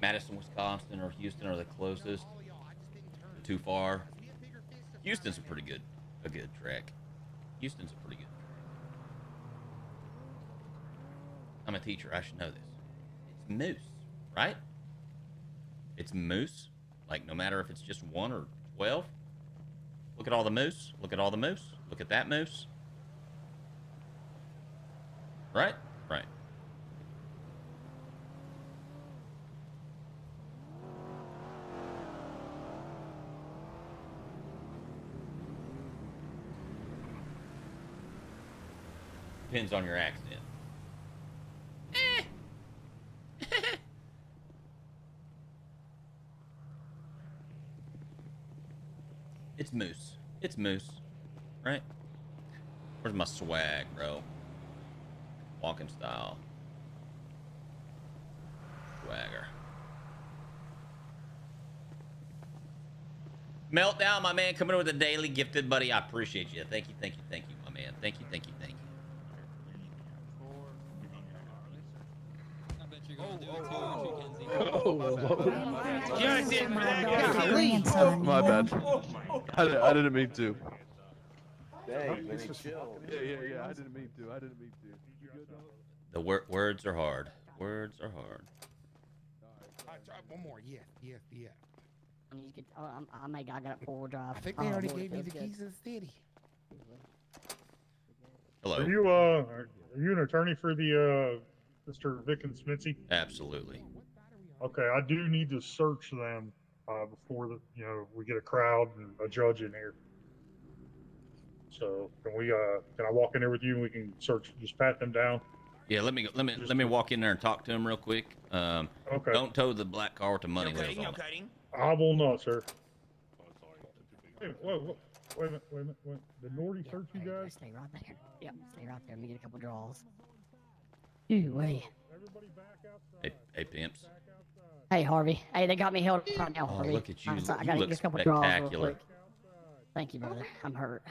Madison, Wisconsin, or Houston are the closest. Too far. Houston's a good track. Houston's a pretty good track. I'm a teacher. I should know this. It's moose, right? It's moose. Like, no matter if it's just 1 or 12. Look at all the moose. Look at all the moose. Look at that moose. Right? Right. Depends on your accident. It's moose. It's moose. Right? Where's my swag, bro? Walking style. Swagger. Meltdown, my man, coming in with a daily gifted, buddy. I appreciate you. Thank you, my man. Thank you. My bad. I didn't mean to. Dang, man, chill. Yeah. I didn't mean to. The words are hard. Words are hard. One more. Yeah. I got it 4-wheel drive. I think they already gave me the keys to the city. Hello. Are you an attorney for the Mr. Vic and Smithy? Absolutely. Okay, I do need to search them before we get a crowd and a judge in here. So can I walk in there with you and we can search, just pat them down? Yeah, let me walk in there and talk to him real quick. Okay. Don't tow the black car with the money labels on it. I will not, sir. Wait a minute. Did Nordy search you guys? Stay right there. Yep, stay right there. Let me get a couple draws. Ooh, wait. Everybody back outside. Hey, pimps. Hey, Harvey. Hey, they got me held up right now, Oh, Harvey. look at you. I You gotta look get a couple draws real spectacular. quick. Thank you, brother. I'm hurt.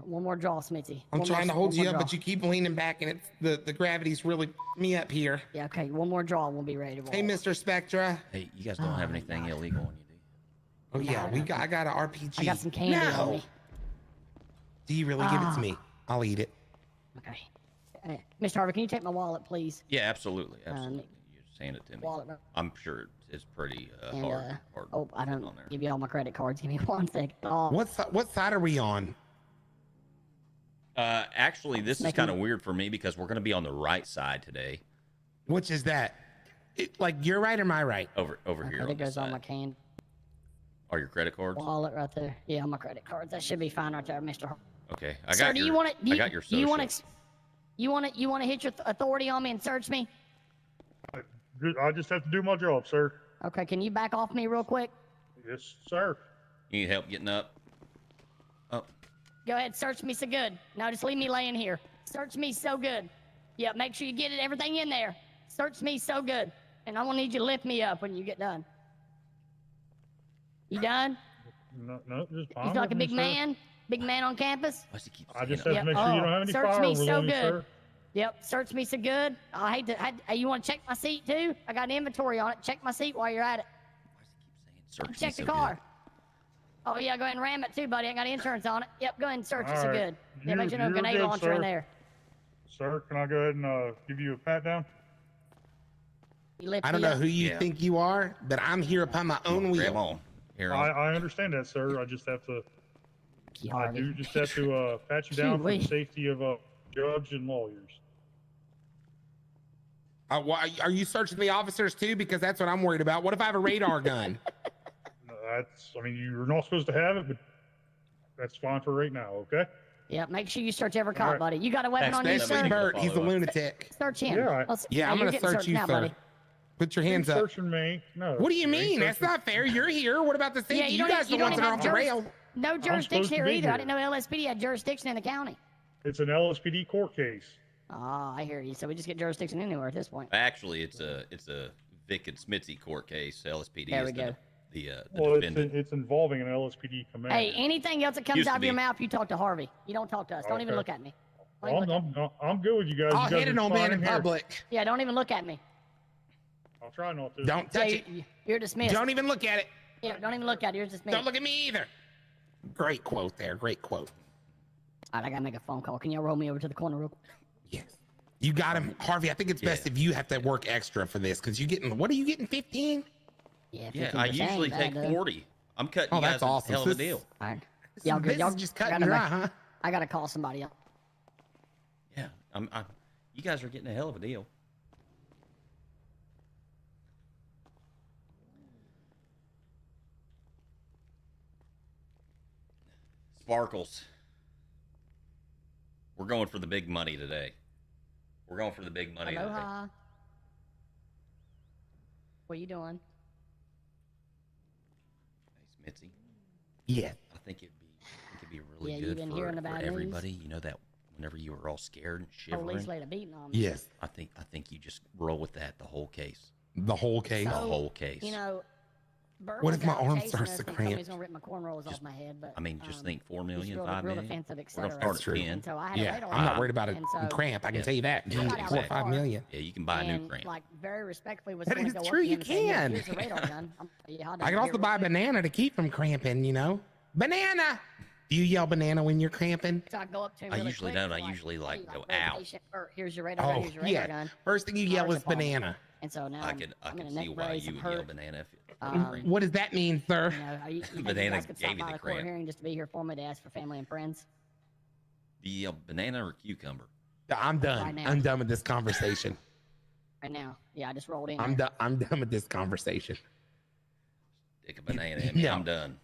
One more draw, Smithy. I'm trying to hold you up, but you keep leaning back, and it's the gravity's really me up here. Yeah, okay. One more draw, and we'll be ready to roll. Hey, Mr. Spectra. Hey, you guys don't have anything illegal on you, do you? Oh yeah, I got an RPG. I got some candy on me. Do you really give it to me? I'll eat it. Okay. Mr. Harvey, can you take my wallet, please? Yeah, absolutely. You just hand it to me. Wallet. I'm sure it's pretty And, hard. Oh, I don't on there. give you all my credit cards. Give me 1 second. Oh. What side are we on? Actually, this is kind of weird for me because we're going to be on the right side today. Which is that? Like your right or my right? Over here. It goes on my can. Are your credit cards? Wallet right there. Yeah, on my credit cards. That should be fine right there, Mr. Harvey. Okay, I got Sir, your. do you want to? I got your social. You want to hit your authority on me and search me? I just have to do my job, sir. Okay, can you back off me real quick? Yes, sir. You need help getting up? Oh. Go ahead, search me so good. Now just leave me laying here. Search me so good. Yeah, make sure you get everything in there. Search me so good. And I'm gonna need you to lift me up when you get done. You done? No, just You feel like a big man? Big man on campus? I just have to make sure you don't have any search me firearms so on you, good. sir. Yep, search me so good. I hate to. Hey, you want to check my seat too? I got an inventory on it. Check my seat while you're at it. Check the car. Oh yeah, go ahead and ram it too, buddy. I got insurance on it. Yep, go ahead and search it so good. Yeah, make sure no grenade launcher in there. Sir, can I go ahead and give you a pat down? I don't know who you think you are, but I'm here upon my own wheel. I understand that, sir. I just have to. I do just have to pat you down for the safety of judge and lawyers. Are you searching the officers too? Because that's what I'm worried about. What if I have a radar gun? I mean, you're not supposed to have it, but that's fine for right now, okay? Yeah, make sure you search every cop, buddy. You got a weapon on you, sir? Especially Bert, he's a lunatic. Search him. Yeah, I'm gonna search you, sir. Put your hands up. Searching me? No. What do you mean? That's not fair. You're here. What about the safety? You guys are the ones that are off the rail. No jurisdiction here either. I didn't know LSPD had jurisdiction in the county. It's an LSPD court case. Oh, I hear you. So we just get jurisdiction anywhere at this point. Actually, it's a Vic and Smithy court case. LSPD there is we go. the well, defendant. it's involving an LSPD command. Hey, anything else that comes out of your mouth, you talk to Harvey. You don't talk to us. Don't even look at me. I'm good with you guys. I'll hit it on man in public. Yeah, don't even look at me. I'll try not to. Don't touch Yeah, it. you're dismissed. Don't even look at it. Yeah, don't even look at it. You're dismissed. Don't look at me either. Great quote there. Great quote. All right, I gotta make a phone call. Can y'all roll me over to the corner real quick? Yes. You got him, Harvey. I think it's best if you have to work extra for this because you getting. What are you getting? 15? Yeah, Yeah, I 15%, usually take bad, dude. 40. I'm cutting Oh, you guys that's a awesome. hell of a So this- deal. All right. Y'all good? Y'all just I cutting gotta your make- eye, huh? I gotta call somebody else. Yeah, you guys are getting a hell of a deal. Sparkles. We're going for the big money today. We're going for the big money today. Aloha. What you doing? Hey, Smitzy. Yeah. I think it'd be really Yeah, you good been for, hearing the bad news? everybody. You know that whenever you were all scared and shivering. Police laid a beating on me. Yes. I think you just roll with that the whole case. The whole case. The So, whole case. You know, Bert What was if my out arm chasing starts us to and cramp? Somebody's gonna rip my cornrollers off my head, but I mean, just think 4 he's million, real, 5 real million. defensive, et We're gonna cetera. start That's at true. 10. And so I had a Yeah, radar I'm not on, worried about a and so, cramp. I can Yeah. tell you that. Yeah, 4 or 5 million. Yeah, you can buy a new and, cramp. like, very respectfully was That going is to go true, up to you him and say, can. "Here's a radar gun." I'm like, yeah, I can also buy a banana to keep from cramping, you know? Banana! Do you yell banana when you're cramping? So I go up to him I really usually quick, don't. so I usually, like, hey, go, very "Ow." patient, Bert, here's your radar gun. Oh, Here's your radar yeah. gun. First thing you yell Charge is upon me. banana. And so now I I'm can in a see neck why brace, you I'm would yell hurt. banana if What does that mean, sir? You know, you think Banana you guys could gave stop you by the the court cramp. hearing just to be here for me to ask for family and friends? Do you yell banana or cucumber? I'm done. Right now. I'm done with this conversation. Right now. Yeah, I just rolled in. I'm there. done. I'm done with this conversation. Stick a banana in me. No. I'm done.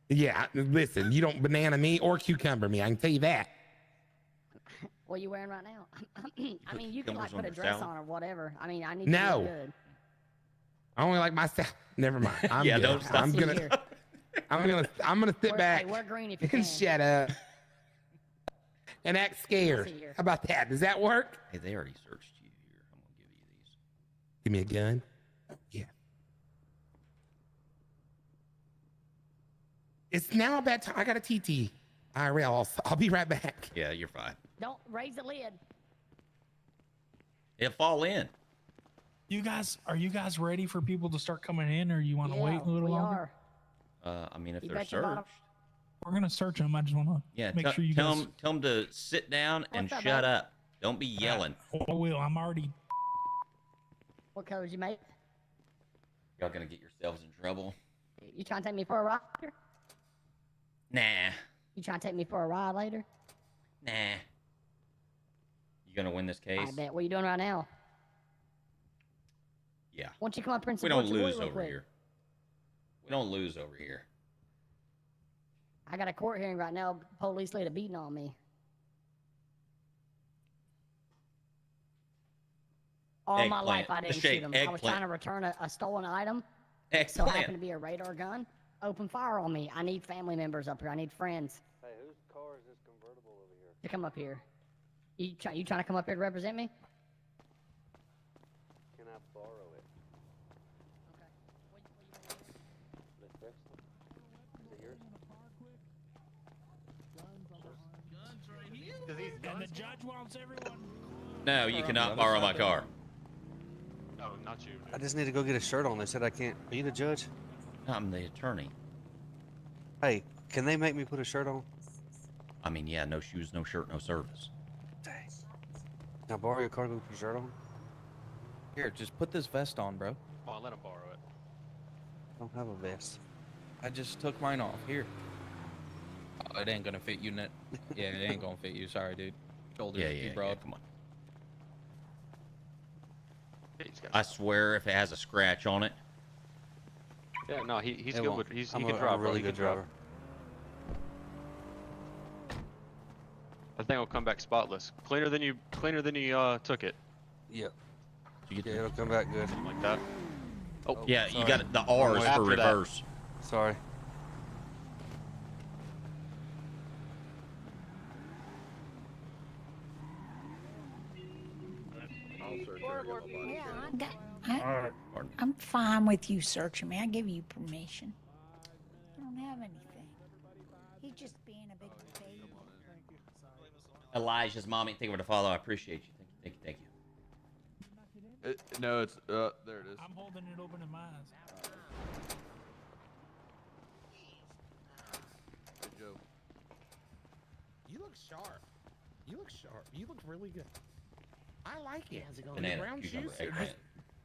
Yeah, listen, you don't banana me or cucumber me. I can tell you that. What are you wearing right now? I mean, you can cucumbers like put on a your dress salad? on or whatever. I mean, I need to No. look good. I only like myself. Never mind. I'm Yeah, good. don't stop. I'm See gonna. here. I'm gonna sit Wear, back hey, wear green if you and can. shut up and act scared. See here. How about that? Does that work? Hey, they already searched you here. I'm gonna give you these. Give me a gun. Yeah. It's now about time. I got a TT. IRL. I'll be right back. Yeah, you're fine. Don't raise the lid. It'll fall in. Are you guys ready for people to start coming in, or you want to Yeah, wait a little we longer? are. I mean, if You they're bet your bottom- searched. We're gonna search them. I just want to Yeah, make sure you tell guys. them to sit down and What's up, shut bud? up. Don't be yelling. I will. I'm already. What code you make? Y'all gonna get yourselves in trouble. You trying to take me for a ride later? Nah, You trying to take me for a ride later? nah. You gonna win this case? I bet. What are you doing right now? Yeah. Why don't you come up here and We support don't your boy lose real over quick? here. We don't lose over here. I got a court hearing right now. Police laid a beating on me. All my life I Eggplant. didn't The shoot shape, him. I was eggplant. trying to return a stolen item. So happened to Eggplant. be a radar gun. Open fire on me. I need family members up here. I need friends Hey, whose car is this convertible over here? to come up here. You trying to come up here to represent me? Can I borrow it? Okay. The Chrysler? Is it yours? And the judge wants everyone. No, you cannot borrow my car. No, not you. I just need to go get a shirt on. They said I can't. Are you the judge? I'm the attorney. Hey, can they make me put a shirt on? I mean, yeah, no shoes, no shirt, no service. Dang. Can I borrow your car to put a shirt on? Here, just put this vest on, bro. Well, I'll let him borrow it. I don't have a vest. I just took mine off. Here. Oh, it ain't gonna fit you, Net. Yeah, it ain't gonna fit you. Sorry, dude. Shoulders Yeah, too yeah, yeah. broad. Come on. Yeah, he's got. I swear, if it has a scratch on it, Yeah, no, he's It good won't. with. He I'm can a drive. bro, really he can good driver. I think it'll come back spotless. Cleaner than you took it. Yep. you get Yeah, the- it'll come back good. Something like that. Oh, yeah, you sorry. got it. The R is for After that. reverse. Sorry. Yeah, All right. I'm fine with you searching me. I give you permission. I don't have anything. He's just being a big baby. Elijah's mommy, thank you for the follow. I appreciate you. Thank you. No, it's there it is. I'm holding it open in my eyes. Hey, Joe. You look sharp. You look sharp. You look really good. I like it. The Banana, brown cucumber, shoes. eggplant.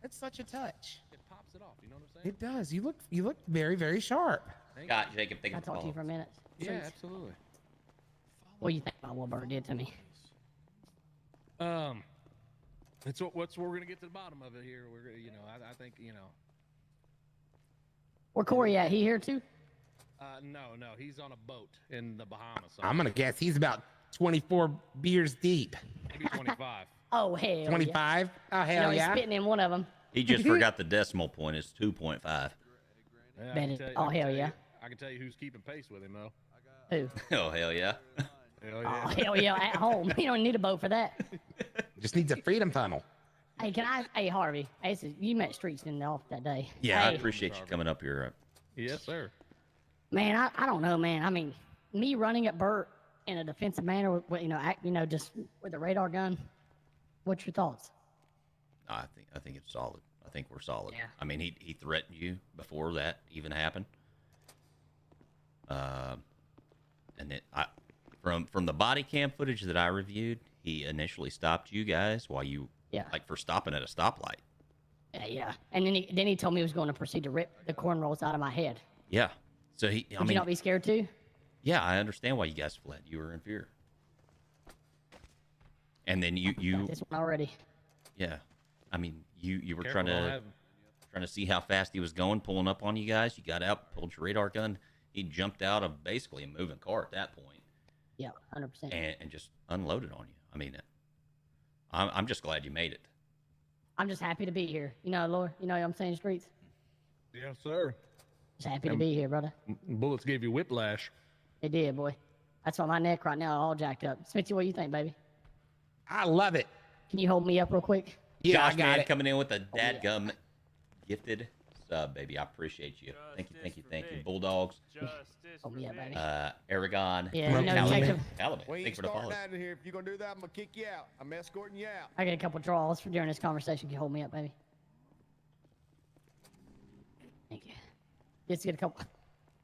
That's such a touch. It pops it off. You know what I'm saying? It does. You look very, very sharp. Scott, Jacob, thank Can I you for talk to you for a following. minute? Yeah, Please? absolutely. What do you think my Wahlberg did to me? That's what we're gonna get to the bottom of it here. We're gonna, I think, Where Corey at? He here too? no, he's on a boat in the Bahamas. I'm gonna guess he's about 24 beers deep. Maybe 25. Oh hell. Yeah. 25? Oh You know, hell he's yeah! spitting in one of them. He just forgot the decimal point. It's 2.5. Yeah, I Bet can it. tell you- Oh I can hell tell you- yeah. I can tell you who's keeping pace with him though. Who? Oh, hell yeah. Hell Oh yeah. hell yeah. At home. You don't need a boat for that. Just needs a freedom funnel. Hey, can I? Hey, Harvey. Hey, you met Streets in the off that day. Yeah, I Hey, appreciate you coming up here. Yes, sir. man, I don't know, man. I mean, me running at Bert in a defensive manner, with, just with a radar gun. What's your thoughts? I think it's solid. I think we're solid. Yeah. I mean, he threatened you before that even happened. And then from the body cam footage that I reviewed, he initially stopped you guys while you for stopping at a stoplight. Yeah. And then he told me he was going to proceed to rip the cornrows out of my head. Yeah. So Would you not be scared too? Yeah, I understand why you guys fled. You were in fear. And then you Got this one already. yeah. I mean, you were Careful, trying to see how fast he was going, pulling up on you guys. You got out, pulled your radar gun. He jumped out of basically a moving car at that point. Yeah, 100%. And just unloaded on you. I mean, I'm just glad you made it. I'm just happy to be here. You know, Lord, you know what I'm saying, Streets? Yes, sir. Just happy to be here, brother. Bullets gave you whiplash. They did, boy. That's why my neck right now all jacked up. Smithy, what do you think, baby? I love it. Can you hold me up real quick? Yeah, Josh, I got man, it. coming in with a dadgum gifted sub, baby. I appreciate you. Thank you. Bulldogs. Hold me up, baby. Aragon. Yeah, Caliban. Jacob. We ain't Thanks for the follow. starting out of here. If you're gonna do that, I'm gonna kick you out. I'm escorting you out. I got a couple draws for during this conversation. Can you hold me up, baby? Thank you. Just get a couple.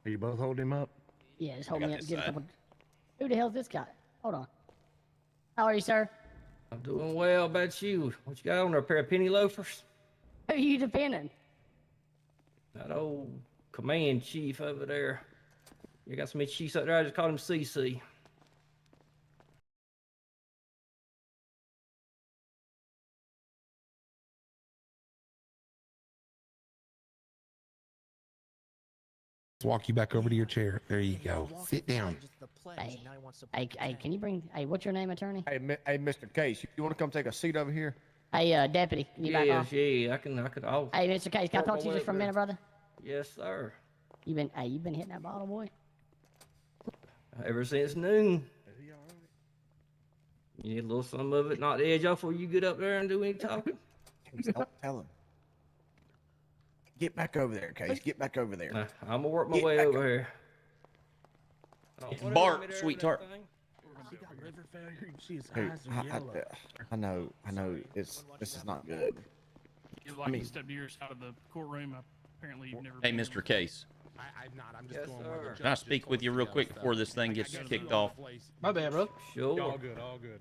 Are you both holding him up? Yeah, just hold I me got up. this Get a side. couple. Who the hell's this guy? Hold on. How are you, sir? I'm doing well. About you? What you got on there? A pair of penny loafers? Who are you defending? That old command chief over there. You got so many chiefs up there. I just called him CC. Let's walk you back over to your chair. There you go. Sit down. Hey, can you bring? Hey, what's your name, attorney? Hey, Mr. Case, you want to come take a seat over here? Hey, deputy, can you back Yes, off? yeah. I could. Hey, Mr. Case, can I talk to you just for a minute, brother? Yes, sir. You been hitting that bottle, boy? Ever since noon. You need a little some of it, knock the edge off before you get up there and do any talking. Tell him. Get back over there, Case. Get back over there. I'm gonna work my Get way back over here. It's What Bart, is it, sweetheart. everything? She got liver failure and she his Hey, eyes are yellow. I know. This is not good. It's like he stepped years out of the courtroom. Apparently, you've never. Hey, been Mr. Case. I'm not. I'm just Yes, going where the sir. Can I speak with you real quick before this thing gets kicked off? My bad, bro. Sure. All good, all good.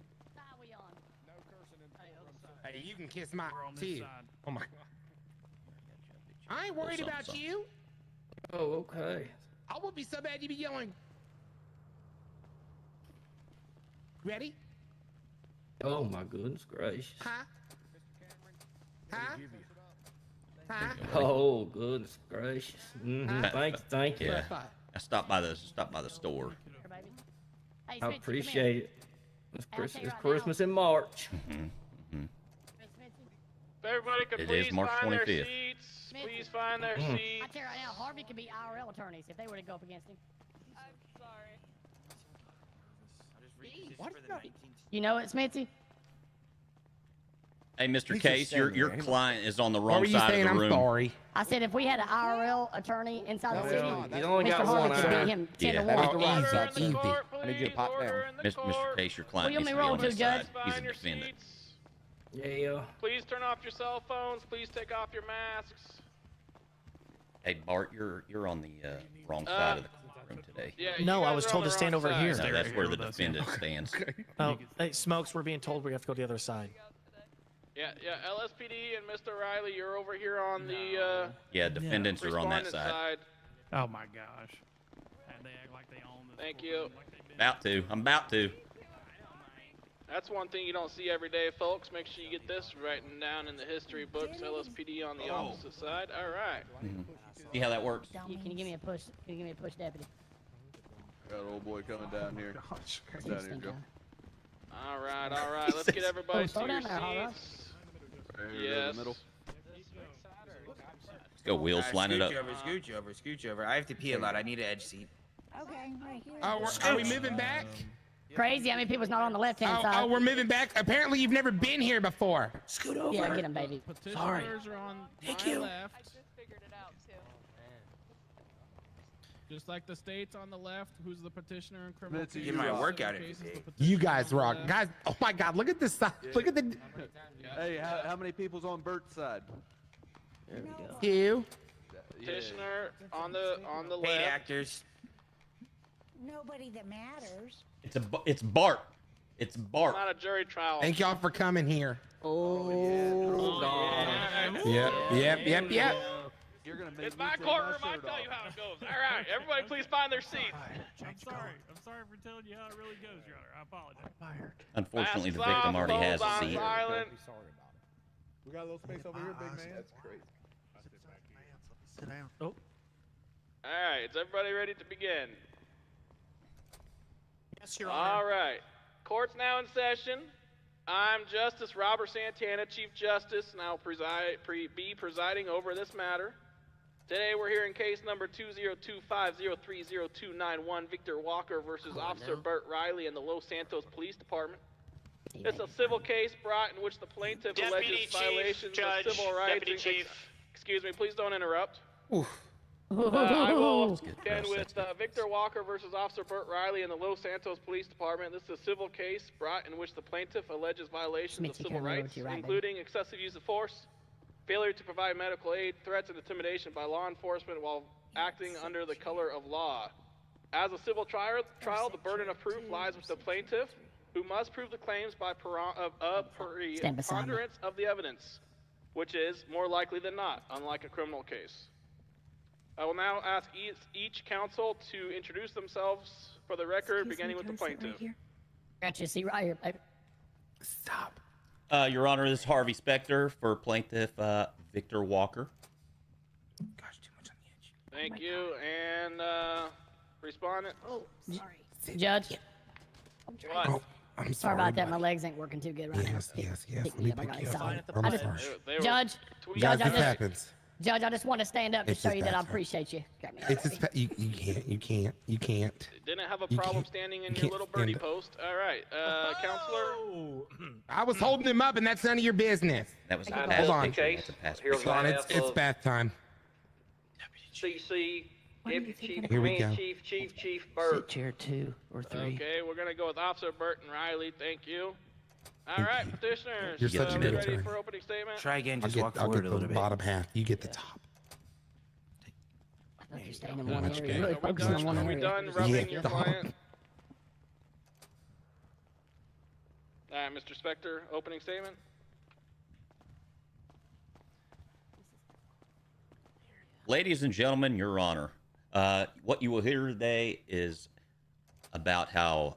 Hey, you can kiss my We're on this too. side. Oh my. I ain't worried about something. you. Oh, okay. I would be so bad you'd be yelling. Ready? Oh my goodness gracious. Huh? Huh? Huh? Oh goodness gracious. Thank you. Yeah. I stopped by the store. Hey, I Smithy, appreciate it. It's I'll tell you right Christmas in March. Everybody could It please is March find their 25th. seats. Please find their I seats. tell you right now, Harvey could be IRL attorneys if they were to go up against him. You know it, Smithy? Hey, Mr. He's just Case, your standing there. He client is on the What wrong were you side saying? of the I'm room. sorry. I said if we had an IRL attorney inside the city, Well, you only Mr. got Harvey one could eye. beat him 10 Yeah. to That 1. is the right Order side, in the too. court, I need you to please. pipe Order down. in the Mr. court. Case, your Well, client you needs to want be me on roll this to, Judge? side. He's Find a your defendant. seats. Yeah. Please turn off your cell phones. Please take off your masks. Hey, Bart, you're on the wrong side of the courtroom today. Yeah, No, you I guys was are told on to the stand wrong over side. here. No, that's where the defendant stands. Oh, hey, Smokes, we're being told we have to go to the other side. Yeah, LSPD and Mr. Riley, you're over here on the Yeah, defendants are on that respondent side. Oh my gosh. And they act like they own this. Thank you. About to. I'm about to. That's one thing you don't see every day, folks. Make sure you get this written down in the history books. LSPD on the opposite side. All right. See how that works? Can you give me a push? Can you give me a push, deputy? Got an old boy coming down here. Down here, Joe. All right. Let's get everybody slow to your down there, Horace. seats. Right here in Yes. the middle. Let's go, Wheels. Line it up. Scooch over. I have to pee a lot. I need an edge seat. Okay, right here. Oh, are we moving back? Crazy how many people's not on the left-hand side. Oh, we're moving back. Apparently, you've never been here before. Scoot over. Yeah, get him, baby. Sorry. Are on Thank my you. left. Just like the states on the left, who's the petitioner in criminal Mitzi, cases. Get my civil workout in. cases, the petitioner You guys on the rock. left. Guys, oh my God, look at this side. Look at the... Hey, how many people's on Bert's side? There we go. You. Petitioner on the Paid left. actors. Nobody that matters. It's Bart. It's Bart. Not a jury trial. Thank y'all for coming here. Oh, Yep. You're gonna make It's me my take courtroom. my I shirt tell off. you how it goes. All right, everybody, please find their seats. I'm sorry for telling you how it really goes, Your Honor. I apologize. Unfortunately, the Masks victim off, already has phones a on seat. silent. We got a little space over here, big man. That's great. Sit down. All right, is everybody ready to begin? Yes, Your Honor. All right. Court's now in session. I'm Justice Robert Santana, Chief Justice, and I'll be presiding over this matter. Today we're hearing case number 20250302291, Victor Walker versus Officer Burt Riley in the Los Santos Police Department. It's a civil case brought in which the plaintiff alleges violations of civil rights. Excuse me, please don't interrupt. I will begin with Victor Walker versus Officer Burt Riley in the Los Santos Police Department. This is a civil case brought in which the plaintiff alleges violations of civil rights, including excessive use of force, failure to provide medical aid, threats and intimidation by law enforcement while acting under the color of law. As a civil trial, the burden of proof lies with the plaintiff, who must prove the claims by preponderance of the evidence, which is more likely than not, unlike a criminal case. I will now ask each counsel to introduce themselves for the record, beginning with the plaintiff. Got you a seat right here, baby. Stop. Your Honor, this is Harvey Specter for plaintiff Victor Walker. Gosh, too much on the edge. Thank you, and respondent. Oh, sorry. Judge. What? Oh, I'm Sorry about that. buddy. My legs ain't working too good right Yes. now. Let me pick you up. I'm sorry. Judge. Guys, Judge, this happens. Judge, I just want to stand up to It's show just you that I bad, sir. appreciate you. Got me. It's just you can't. Didn't have a You problem can't- standing in you your can't little birdie stand post. All right, counselor. I was holding him up, and that's none of your business. That was a Hold pass on. picture. That's a pass Here's picture. Hold on, behalf it's of bath time. CC, Deputy Chief, Here we Command go. Chief Burt. Chair 2 or 3. Okay, we're gonna go with Officer Burton Riley. Thank you. All right, petitioners. You're such a we good ready attorney. for opening statement? Try again. I'll Just get, walk I'll forward get a the little bit. bottom half. You get the top. I thought you were staying in one much area. game. Really Are we focusing on one done? Are we area. done rubbing Yeah, your dog. client? All right, Mr. Spector, opening statement. Ladies and gentlemen, Your Honor, what you will hear today is about how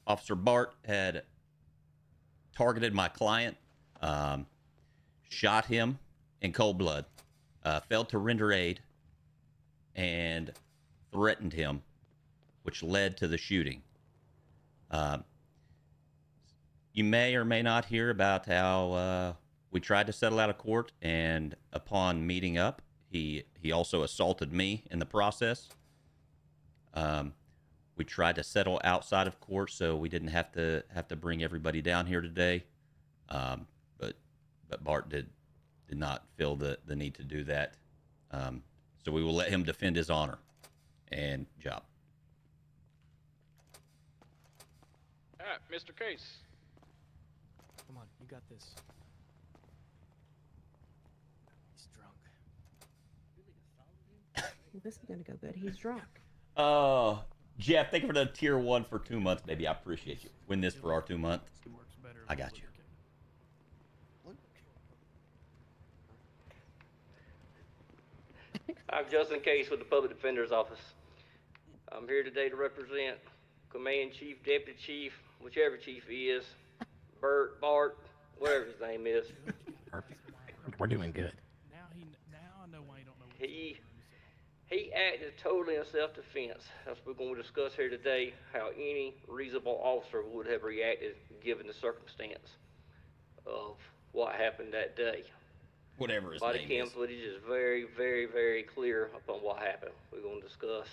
Officer Bart had targeted my client, shot him in cold blood, failed to render aid, and threatened him, which led to the shooting. You may or may not hear about how we tried to settle out of court, and upon meeting up, he also assaulted me in the process. We tried to settle outside of court, so we didn't have to bring everybody down here today. But Bart did not feel the need to do that. So we will let him defend his honor and job. All right, Mr. Case. Come on, you got this. He's drunk. This is gonna go good. He's drunk. Oh, Jeff, thank you for the tier 1 for 2 months, baby. I appreciate you. Win this for our 2 month. I got you. I'm Justin Case with the Public Defender's Office. I'm here today to represent Command Chief, Deputy Chief, whichever chief he is, Bart, whatever his name is. Perfect. We're doing good. Now I know why you don't know. He acted totally in self-defense. That's what we're going to discuss here today, how any reasonable officer would have reacted given the circumstance of what happened that day. Whatever his Body name cam is. footage is very, very, very clear upon what happened. We're going to discuss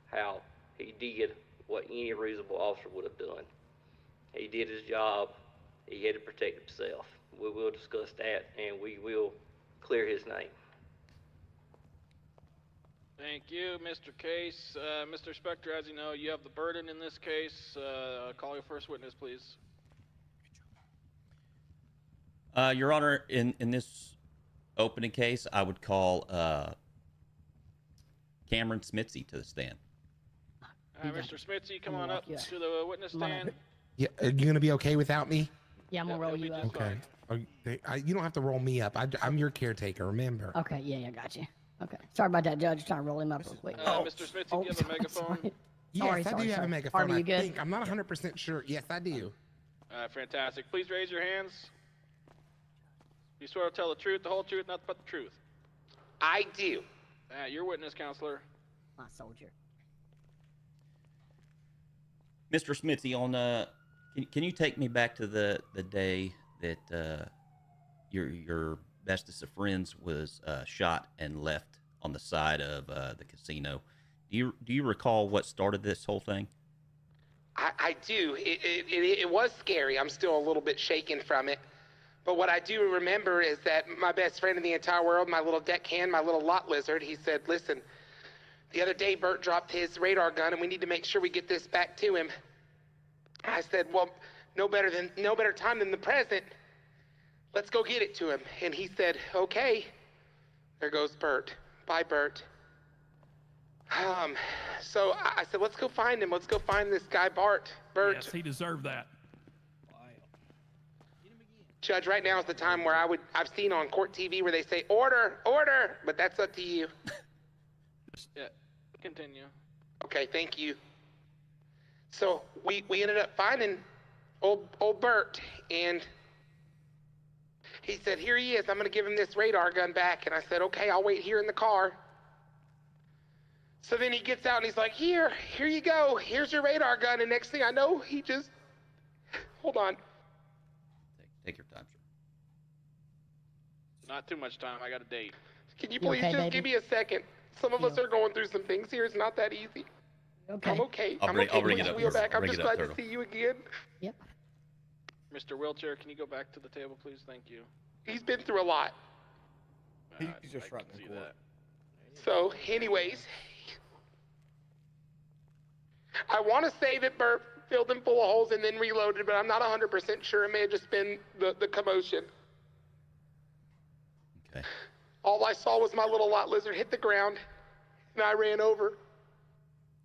how he did what any reasonable officer would have done. He did his job. He had to protect himself. We will discuss that, and we will clear his name. Thank you, Mr. Case. Mr. Spector, as you know, you have the burden in this case. Call your first witness, please. Your Honor, in this opening case, I would call Cameron Smitzy to the stand. Mr. Smitzy, come on up to the witness stand. Yeah, are you gonna be okay without me? Yeah, I'm gonna roll you up. Okay. You don't have to roll me up. I'm your caretaker. Remember. Okay, yeah, I got you. Okay. Sorry about that, Judge. Trying to roll him up real quick. Mr. Smitzy, do you have a megaphone? Yes, I do have a megaphone. Harvey, you good? I think. I'm not 100% sure. Yes, I do. Fantastic. Please raise your hands. You swear to tell the truth, the whole truth, nothing but the truth. I do. Your witness, counselor. My soldier. Mr. Smithy, can you take me back to the day that your bestest of friends was shot and left on the side of the casino? Do you recall what started this whole thing? I do. It was scary. I'm still a little bit shaken from it. But what I do remember is that my best friend in the entire world, my little deckhand, my little lot lizard, he said, listen, the other day Bert dropped his radar gun and we need to make sure we get this back to him. I said, well, no better time than the present. Let's go get it to him. And he said, okay. There goes Bert. Bye, Bert. So I said, let's go find him. Let's go find this guy, Bert. Yes, he deserved that. Judge, right now is the time where I've seen on court TV where they say, order, order, but that's up to you. Yeah, continue. Okay, thank you. So we ended up finding old Bert, and he said, here he is, I'm gonna give him this radar gun back. And I said, okay, I'll wait here in the car. So then he gets out and he's like, here you go, here's your radar gun. And next thing I know, he just, hold on. Take your time, sir. Not too much time. I got a date. Can you please just give me a second? Some of us are going through some things here. It's not that easy. Okay. I'm okay. I'll bring it up. Wheel back. I'm Bring just it up, glad Turtle. to see you again. Yep. Mr. Wheelchair, can you go back to the table, please? Thank you. He's been through a lot. He's just right See that. So, anyways, I want to say that Bert filled him full of holes and then reloaded, but I'm not 100% sure. It may have just been the commotion. Okay. All I saw was my little lot lizard hit the ground, and I ran over.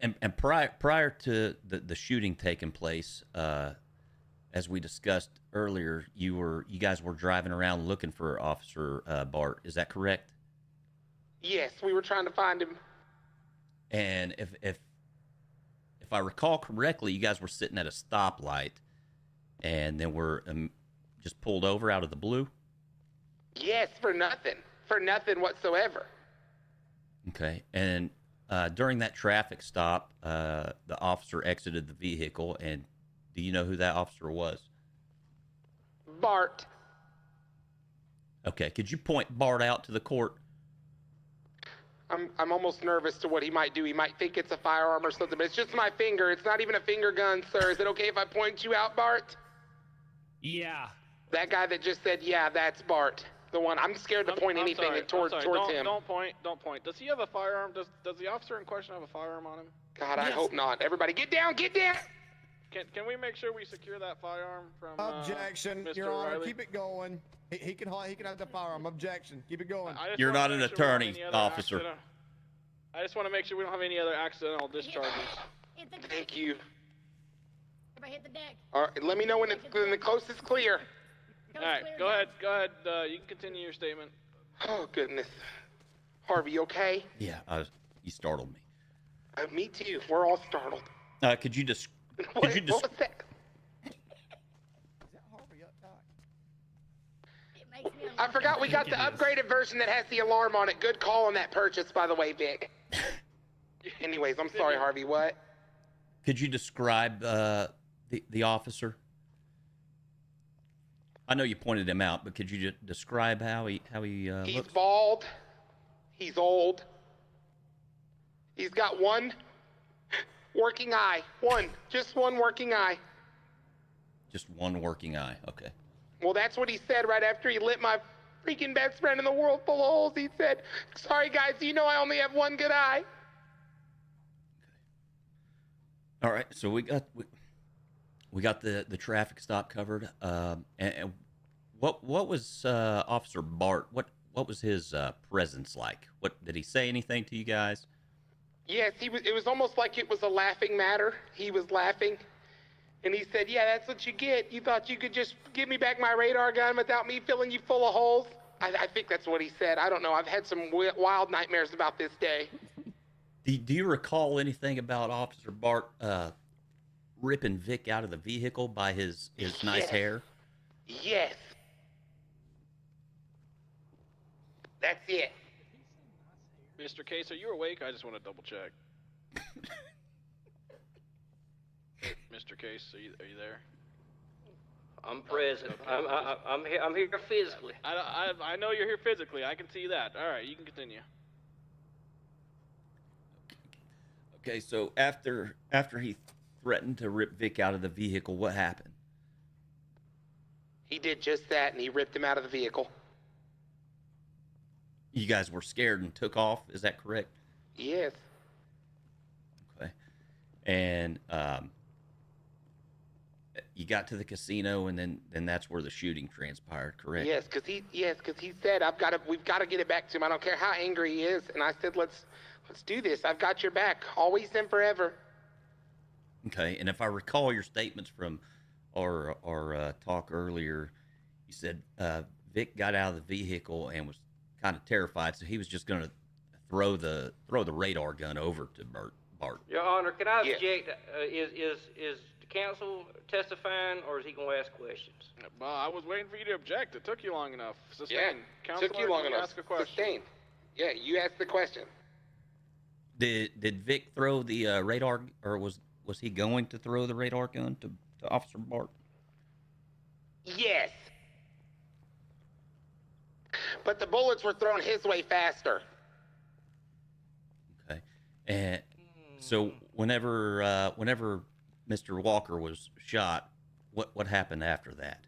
And prior to the shooting taking place, as we discussed earlier, you guys were driving around looking for Officer Bart. Is that correct? Yes, we were trying to find him. And if I recall correctly, you guys were sitting at a stoplight, and then were just pulled over out of the blue. Yes, for nothing whatsoever. Okay, and during that traffic stop, the officer exited the vehicle, and do you know who that officer was? Bart. Okay, could you point Bart out to the court? I'm almost nervous to what he might do. He might think it's a firearm or something, but it's just my finger. It's not even a finger gun, sir. Is it okay if I point you out, Bart? Yeah. That guy that just said, yeah, that's Bart. The one. I'm scared to point anything towards him. Don't point. Does he have a firearm? Does the officer in question have a firearm on him? God, I hope not. Everybody get down, get down! Can we make sure we secure that firearm from Objection, Mr. Your Honor. Riley? Keep it going. He can have the firearm. Objection. Keep it going. I just You're wanna not an make sure we don't have attorney, any other officer. I just want to make sure we don't have any other accidental discharges. Thank you. Everybody hit the deck. All right, let me know when the coast is clear. All right, go ahead. You can continue your statement. Oh goodness, Harvey, you okay? Yeah, you startled me. Me too. We're all startled. Could you just? What was that? I forgot we got the upgraded version that has the alarm on it. Good call on that purchase, by the way, Vic. Anyways, I'm sorry, Harvey. What? Could you describe the officer? I know you pointed him out, but could you just describe how he He's looks? bald. He's old. He's got one working eye. Just one working eye. Just one working eye. Okay. Well, that's what he said right after he lit my freaking best friend in the world full of holes. He said, "Sorry guys, you know I only have one good eye." All right. So we got the traffic stop covered. And what was Officer Bart? What was his presence like? What did he say anything to you guys? Yes, it was almost like it was a laughing matter. He was laughing. And he said, "Yeah, that's what you get. You thought you could just give me back my radar gun without me filling you full of holes?" I think that's what he said. I don't know. I've had some wild nightmares about this day. Do you recall anything about Officer Bart ripping Vic out of the vehicle by his nice hair? Yes. That's it. Mr. Case, are you awake? I just want to double check. Mr. Case, are you there? I'm present. I'm here. I'm here physically. I know you're here physically. I can see that. All right, you can continue. Okay, so after he threatened to rip Vic out of the vehicle, what happened? He did just that, and he ripped him out of the vehicle. You guys were scared and took off. Is that correct? Yes. Okay. And you got to the casino, and then that's where the shooting transpired, correct? Yes, because he said we've got to get it back to him. I don't care how angry he is. And I said, let's do this. I've got your back, always and forever. Okay. And if I recall your statements from our talk earlier, you said Vic got out of the vehicle and was kind of terrified, so he was just going to throw the radar gun over to Bart. Your Honor, can I object? Is the counsel testifying, or is he going to ask questions? Well, I was waiting for you to object. It took you long enough. Sustain. Yeah, Counselor, took you long enough. Ask a question. Sustain. Yeah, you asked the question. Did Vic throw the radar, or was he going to throw the radar gun to Officer Bart? Yes. But the bullets were thrown his way faster. Okay. And so whenever Mr. Walker was shot, what happened after that?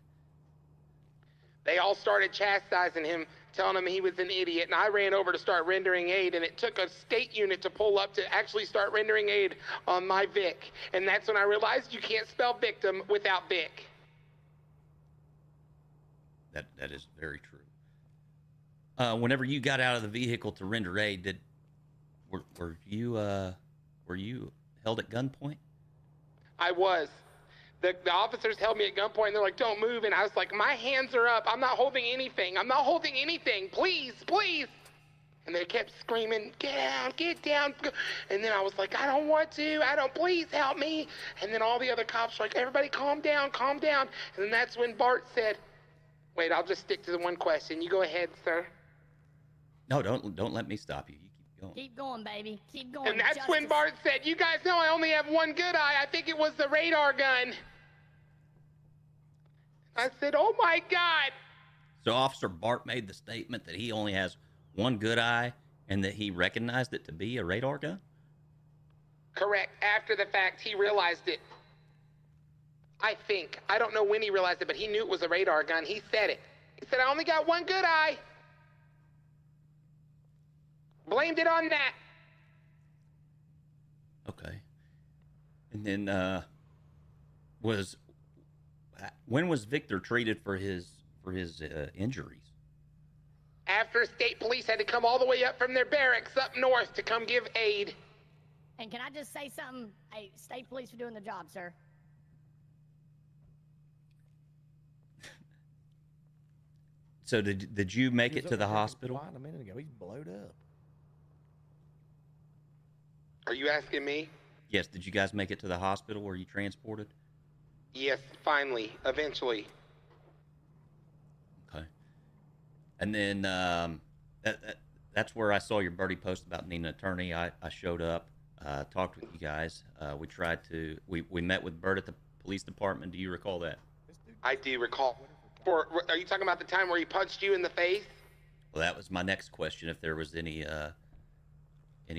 They all started chastising him, telling him he was an idiot, and I ran over to start rendering aid, and it took a state unit to pull up to actually start rendering aid on my Vic. And that's when I realized you can't spell victim without Vic. That is very true. Whenever you got out of the vehicle to render aid, were you held at gunpoint? I was. The officers held me at gunpoint, and they're like, "Don't move." And I was like, "My hands are up. I'm not holding anything. I'm not holding anything. Please, please." And they kept screaming, "Get down, get down." And then I was like, "I don't want to. Please help me." And then all the other cops were like, "Everybody calm down, calm down." And then that's when Bart said, "Wait, I'll just stick to the one question. You go ahead, sir." No, don't let me stop you. You keep going. Keep going, baby. Keep going. And that's when Bart said, "You guys know I only have one good eye. I think it was the radar gun." I said, "Oh my God." So Officer Bart made the statement that he only has one good eye and that he recognized it to be a radar gun? Correct. After the fact, he realized it. I think. I don't know when he realized it, but he knew it was a radar gun. He said it. He said, "I only got one good eye." Blamed it on that. Okay. And then was when was Victor treated for his injuries? After state police had to come all the way up from their barracks up north to come give aid. And can I just say something? Hey, state police for doing the job, sir. So did you make it to the hospital? A minute ago, he's blowed up. Are you asking me? Yes. Did you guys make it to the hospital? Were you transported? Yes, finally, eventually. Okay. And then that's where I saw your birdie post about needing an attorney. I showed up, talked with you guys. We met with Bert at the police department. Do you recall that? I do recall. Are you talking about the time where he punched you in the face? Well, that was my next question. If there was any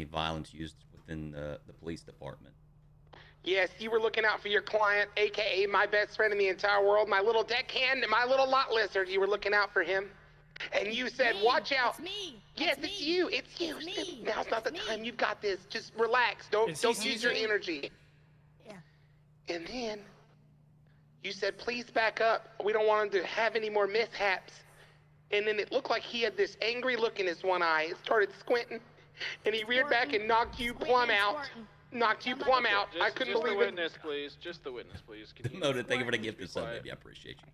violence used within the police department. Yes, you were looking out for your client, aka my best friend in the entire world, my little deckhand, my little lot lizard. You were looking out for him. And you said, watch out. It's me. Yes, it's you. It's you. Now's not the time. You've got this. Just relax. Don't use your energy. Yeah. And then you said, please back up. We don't want him to have any more mishaps. And then it looked like he had this angry look in his one eye. It started squinting. And he reared back and knocked you plumb out. Knocked you plumb out. I couldn't believe the it. witness, please. Just the witness, please. Can you Moted, thank you for the gift of sub, baby. I appreciate you.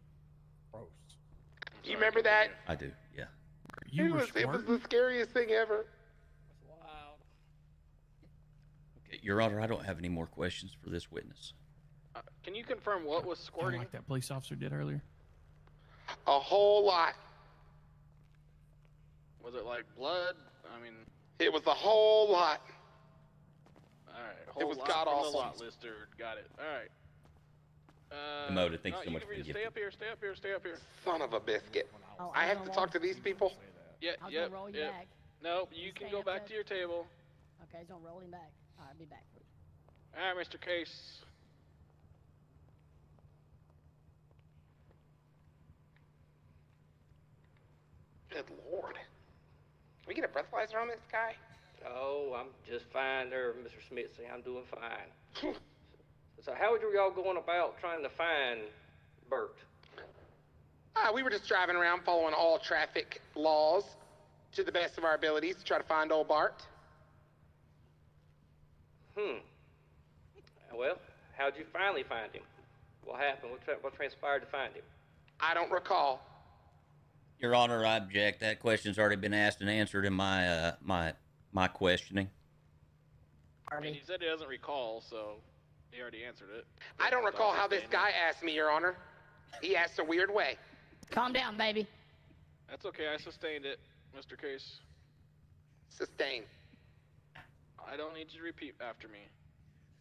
Do you remember that? I do, yeah. It was the scariest thing ever. Okay, Your Honor, I don't have any more questions for this witness. Can you confirm what was Kinda squirting? like that police officer did earlier. A whole lot. Was it like blood? I mean, It was a whole lot. all right. It was Whole lot god from awful. the lot lister. Got it. All right. Demoted, thanks no, so you much can for the stay gift. up here. Stay up here. Stay up here. Son of a biscuit. Oh, I have to talk to these people? Yeah, I was yep, gonna roll you yep. back. No, you You can stay go up back there. to your table. Okay, he's gonna roll him back. All right, be back. All right, Mr. Case. Good lord. Can we get a breathalyzer on this guy? Oh, I'm just fine there, Mr. Smithy. I'm doing fine. So how were y'all going about trying to find Bert? We were just driving around following all traffic laws to the best of our abilities to try to find old Bart. Well, how'd you finally find him? What happened? What transpired to find him? I don't recall. Your Honor, I object. That question's already been asked and answered in my my questioning. I mean, he said he doesn't recall, so he already answered it. I don't recall how this guy asked me, Your Honor. He asked a weird way. Calm down, baby. That's okay. I sustained it, Mr. Case. Sustained. I don't need you to repeat after me.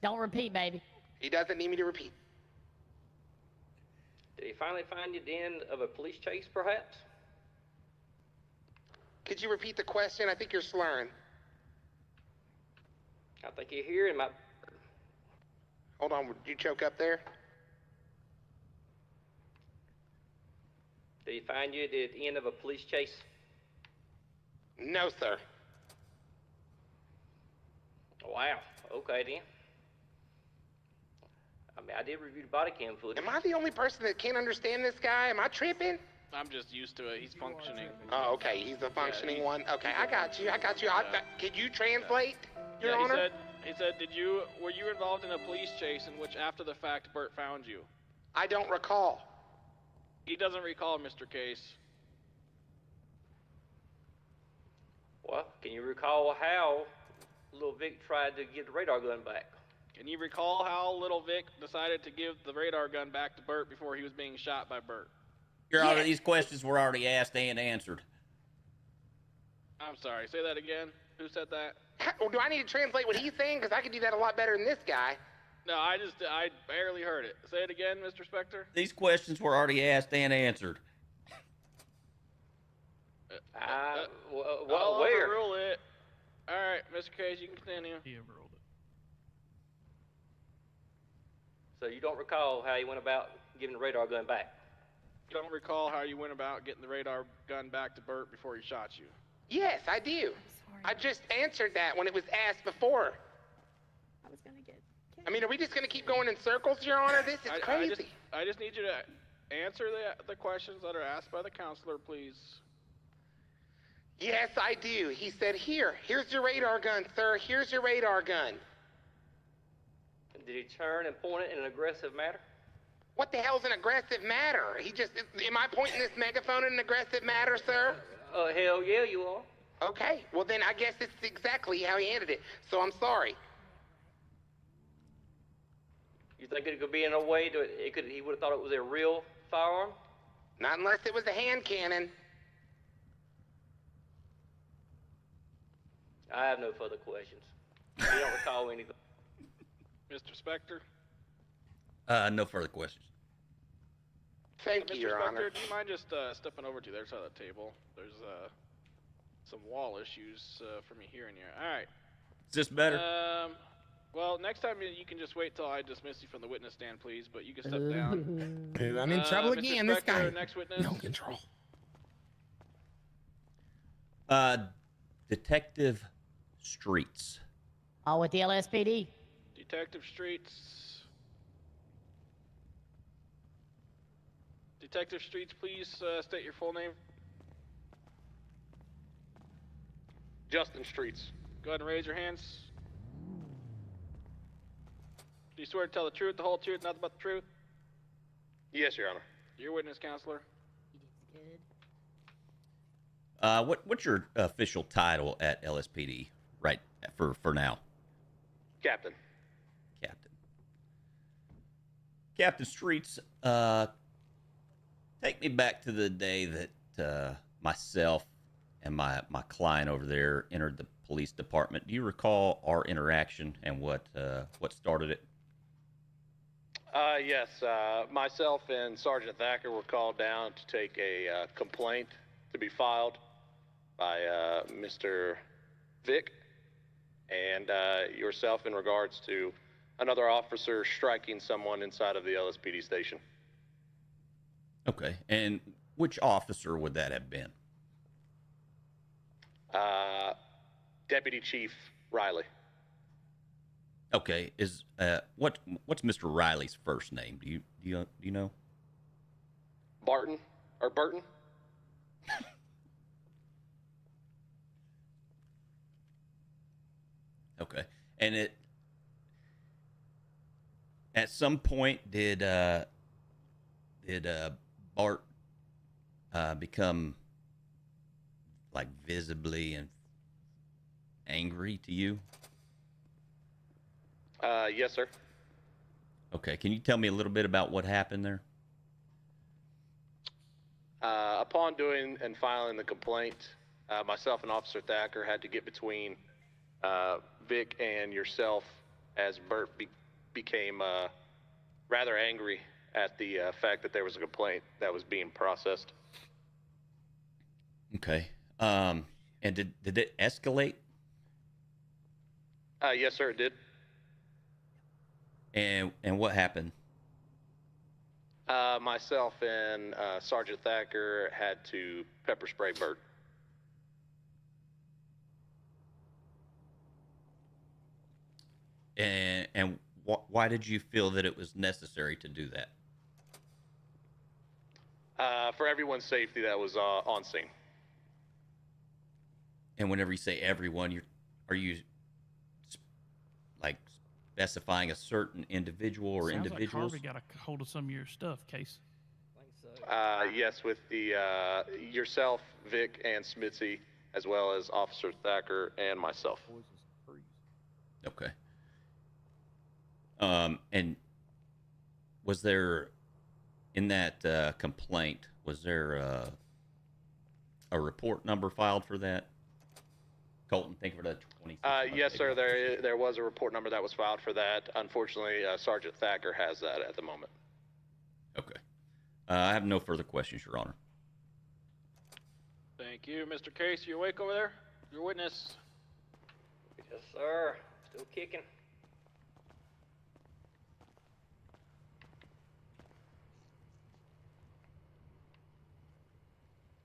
Don't repeat, baby. He doesn't need me to repeat. Did he finally find you at the end of a police chase, perhaps? Could you repeat the question? I think you're slurring. I think you're hearing my... Hold on, would you choke up there? Did he find you at the end of a police chase? No, sir. Wow. Okay, then. I mean, I did review the body cam footage. Am I the only person that can't understand this guy? Am I tripping? I'm just used to it. He's functioning. Oh, okay. He's the functioning one. Okay, I got you. Yeah. Could you translate, Your Yeah, Honor? he said, were you involved in a police chase in which after the fact Bert found you? I don't recall. He doesn't recall, Mr. Case. Well, can you recall how little Vic tried to get the radar gun back? Can you recall how little Vic decided to give the radar gun back to Bert before he was being shot by Bert? Your Honor, these questions were already asked and answered. I'm sorry, say that again. Who said that? Do I need to translate what he's saying? Because I could do that a lot better than this guy. No, I barely heard it. Say it again, Mr. Spector. These questions were already asked and answered. I'll where? overrule it. All right, Mr. Case, you can continue. He overruled it. So you don't recall how he went about giving the radar gun back? Don't recall how you went about getting the radar gun back to Bert before he shot you. Yes, I do. I just answered that when it was asked before. I was gonna get. I mean, are we just gonna keep going in circles, Your Honor? This is crazy. I just need you to answer the questions that are asked by the counselor, please. Yes, I do. He said, here's your radar gun, sir. Here's your radar gun. Did he turn and point it in an aggressive manner? What the hell's an aggressive matter? Am I pointing this megaphone in an aggressive matter, sir? Hell yeah, you are. Okay, well then I guess it's exactly how he handled it, so I'm sorry. You think it could be in a way that he would have thought it was a real firearm? Not unless it was a hand cannon. I have no further questions. You don't recall anything. Mr. Spector? No further questions. Thank you, Your Mr. Spector, Honor. do you mind just stepping over to the other side of the table? There's some wall issues for me hearing you. All right. Is this better? Well, next time you can just wait till I dismiss you from the witness stand, please. But you can step down. Dude, I'm in trouble Mr. again. Spector, This guy. Next witness. No control. Detective Streets. All with the LSPD. Detective Streets. Detective Streets, please state your full name. Justin Streets. Go ahead and raise your hands. Do you swear to tell the truth, the whole truth, nothing but the truth? Yes, Your Honor. Your witness, counselor. What's your official title at LSPD right for now? Captain. Captain Streets, take me back to the day that myself and my client over there entered the police department. Do you recall our interaction and what started it? Yes. Myself and Sergeant Thacker were called down to take a complaint to be filed by Mr. Vic and yourself in regards to another officer striking someone inside of the LSPD station. Okay, and which officer would that have been? Deputy Chief Riley. Okay, what's Mr. Riley's first name? Do you know? Burton. Okay, and at some point did Bart become like visibly and angry to you? Yes, sir. Okay, can you tell me a little bit about what happened there? Upon doing and filing the complaint, myself and Officer Thacker had to get between Vic and yourself as Bert became rather angry at the fact that there was a complaint that was being processed. Okay. And did it escalate? Yes, sir, it did. And what happened? Myself and Sergeant Thacker had to pepper spray Bert. And why did you feel that it was necessary to do that? For everyone's safety that was on scene. And whenever you say everyone, are you like specifying a certain individual or Sounds individuals? like Harvey got a hold of some of your stuff, Case. Yes, with the yourself, Vic, and Smithy, as well as Officer Thacker and myself. Okay. And was there, in that complaint, was there a report number filed for that? Colton, thank you for that. Yes, sir. There was a report number that was filed for that. Unfortunately, Sergeant Thacker has that at the moment. Okay. I have no further questions, Your Honor. Thank you. Mr. Case, you awake over there? Your witness. Yes, sir. Still kicking.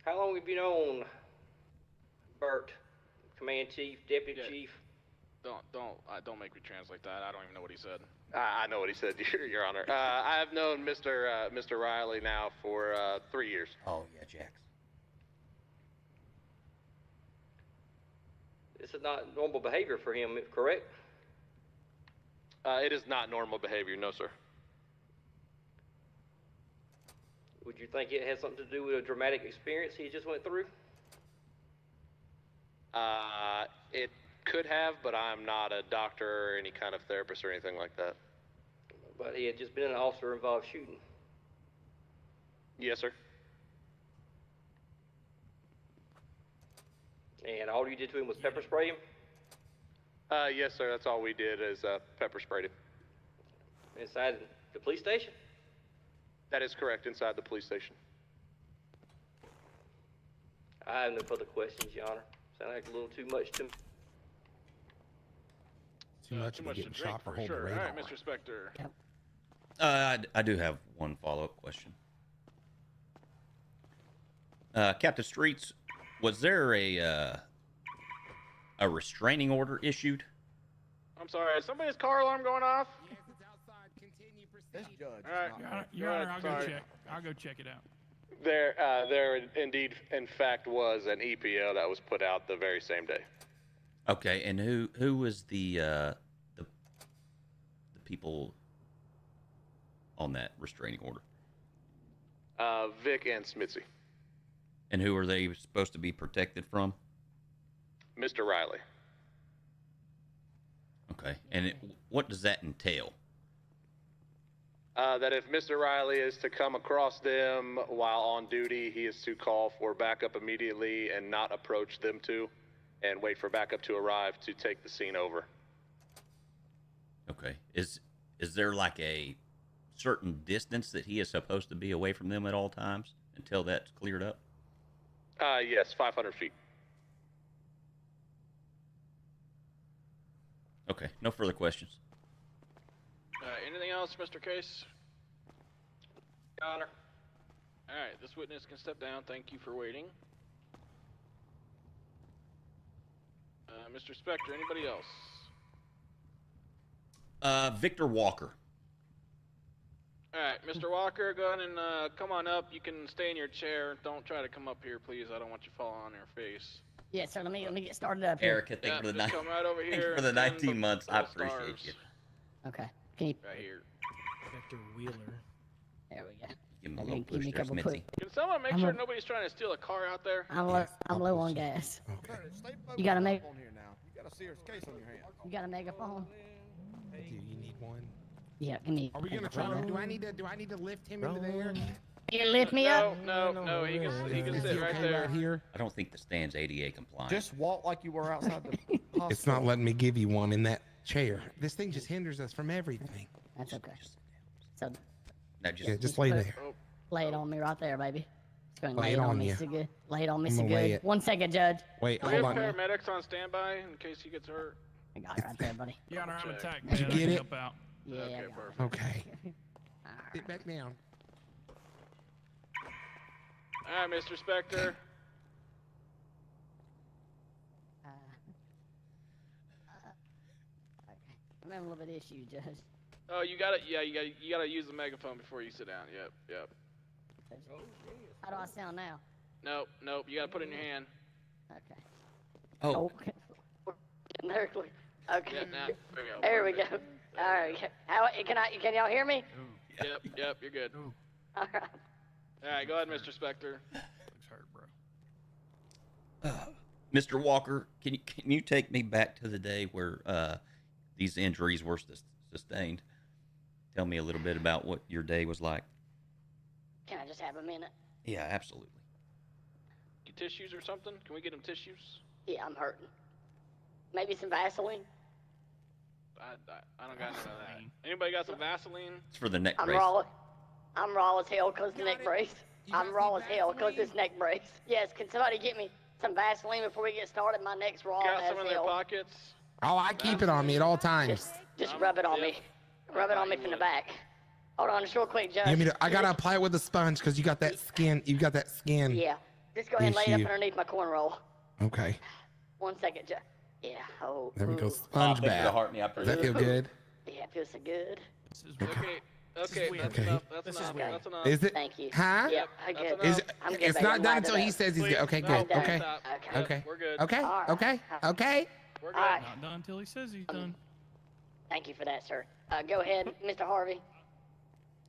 How long have you known Bert, Command Chief, Deputy Chief? don't make me translate that. I don't even know what he said. I know what he said, Your Honor. I have known Mr. Riley now for 3 years. Oh yeah, Jax. This is not normal behavior for him, correct? It is not normal behavior, no, sir. Would you think it has something to do with a dramatic experience he just went through? It could have, but I'm not a doctor or any kind of therapist or anything like that. But he had just been in an officer-involved shooting. Yes, sir. And all you did to him was pepper spray him? Yes, sir. That's all we did is pepper sprayed him. Inside the police station? That is correct, inside the police station. I have no further questions, Your Honor. Sound like a little too much to me. Too much to to drink shot for for holding sure. the All radar. right, Mr. Spectre. I do have one follow-up question. Captain Streets, was there a restraining order issued? I'm sorry, is somebody's car alarm going off? Yes, it's outside. Continue, proceed. This judge. All right. is not Your Honor, I'll go Sorry. check. I'll go check it out. There indeed, in fact, was an EPO that was put out the very same day. Okay, and who was the people on that restraining order? Vic and Smithy. And who are they supposed to be protected from? Mr. Riley. Okay, and what does that entail? That if Mr. Riley is to come across them while on duty, he is to call for backup immediately and not approach them two, and wait for backup to arrive to take the scene over. Okay, is there like a certain distance that he is supposed to be away from them at all times until that's cleared up? Yes, 500 feet. Okay, no further questions. Anything else, Mr. Case? Your Honor. All right, this witness can step down. Thank you for waiting. Mr. Spectre, anybody else? Victor Walker. All right, Mr. Walker, go ahead and come on up. You can stay in your chair. Don't try to come up here, please. I don't want you falling on your face. Yes, sir. Let me get started up here. Erica, thank you for the just come right over thank here you for the and then 19 months. I appreciate stars. you. Okay. Can you? Right here. Victor Wheeler. There we go. Give him a Give little me- give me push a there, couple Smithy. Can someone make I'm sure a- nobody's trying to steal a car out there? I'm low on gas. Stay focused You got a on meg- here now. You got a serious case on your hands. You got a megaphone? Do you need one? Yeah, give me. Are we gonna try to? Do I need to lift him into the air? You lift me up? No. He can sit right there. Here. I don't think the stand's ADA compliant. Just walk like you were outside the hospital. It's not letting me give you one in that chair. This thing just hinders us from everything. That's okay. So No, just, Yeah, just lay put- there. lay it on me right there, baby. Just gonna Lay lay it it on on me ya. so good. Lay it on me I'm so gonna lay good. it. 1 second, Judge. Wait, Do we have hold on. paramedics on standby in case he gets hurt? I got it right there, buddy. Your Honor, I'm Check. attacked. Did you man. I get can it? help out. Yeah, I Okay, got it. perfect. Okay. Sit back down. All right, Mr. Spectre. Okay. I'm having a little bit of issue, Judge. Oh, you got it. Yeah, you gotta use the megaphone before you sit down. Yep. How do I sound now? Nope. You gotta put it in your hand. Okay. Oh, Nuclear. Okay. Yeah, now. There we go. All right. How can y'all hear me? Yep. You're good. All right. All right, go ahead, Mr. Spectre. Looks hurt, bro. Mr. Walker, can you take me back to the day where these injuries were sustained? Tell me a little bit about what your day was like. Can I just have a minute? Yeah, absolutely. Get tissues or something? Can we get him tissues? Yeah, I'm hurting. Maybe some Vaseline. I don't got none of that. Anybody got some Vaseline? It's for the neck I'm brace. raw as hell because the neck brace. I'm raw as hell because this neck brace. Yes, can somebody get me some Vaseline before we get started? My neck's raw Got as some in their hell. pockets? Oh, I keep it on me at all times. Just rub it on me. Rub it on me from the back. Hold on, just real quick, Judge. I gotta apply it with a sponge because you got that skin. You got that skin. Yeah, just go ahead and lay it issue. up underneath my corn roll. Okay. 1 second, Judge. Yeah. Oh. There we go. ooh. Sponge Thank you, bath. Hartney. I Does that feel appreciate it. good? Yeah, it feels so good. Okay. Okay, that's Okay. enough. That's enough. That's enough. Is it? Thank you. Huh? Yep, I'm good. Is I'm good, it's baby. not I'm done winded until he up. says he's good. Please, Okay, no, good. done. Okay. Stop. Okay. Okay. We're good. Okay. All right. Okay. Okay. We're good. All right. Not done until he says he's done. Thank you for that, sir. Go ahead, Mr. Harvey.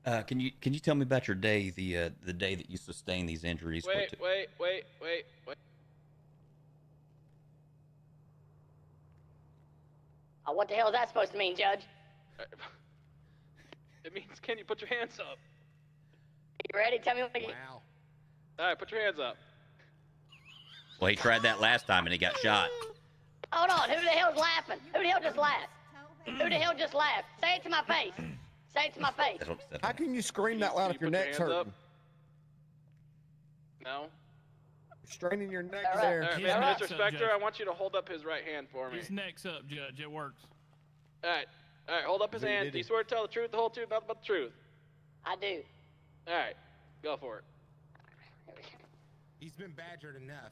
Can you tell me about your day, the day that you sustained these injuries? Wait. What the hell is that supposed to mean, Judge? It means, can you put your hands up? You ready? Tell me what to get. Wow. All right, put your hands up. Well, he tried that last time and he got shot. Hold on. Who the hell's laughing? Who the hell just laughed? Who the hell just laughed? Say it to my face. Say it to my face. How can you scream that loud if your neck's hands up? hurting? No. You're straining your neck All right. there. All right, His Mr. neck's up, Spectre, Judge. I want you to hold up his right hand for me. His neck's up, Judge. It works. All right, hold up his hand. Do you swear to tell the truth, the whole truth, nothing but the truth? I do. All right, go for it. He's been badgered enough.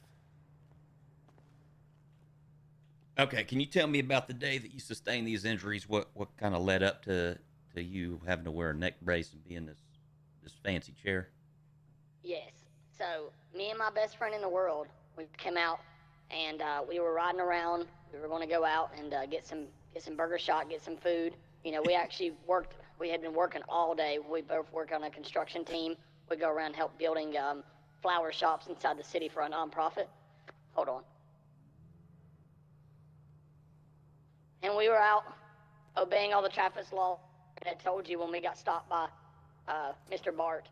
Okay, can you tell me about the day that you sustained these injuries? What kind of led up to you having to wear a neck brace and be in this fancy chair? Yes. So, me and my best friend in the world, we came out and we were riding around. We were going to go out and get some burger shot, get some food. You know, we actually worked. We had been working all day. We both work on a construction team. We go around and help building flower shops inside the city for a nonprofit. Hold on. And we were out obeying all the traffic law that I told you when we got stopped by Mr. Bart,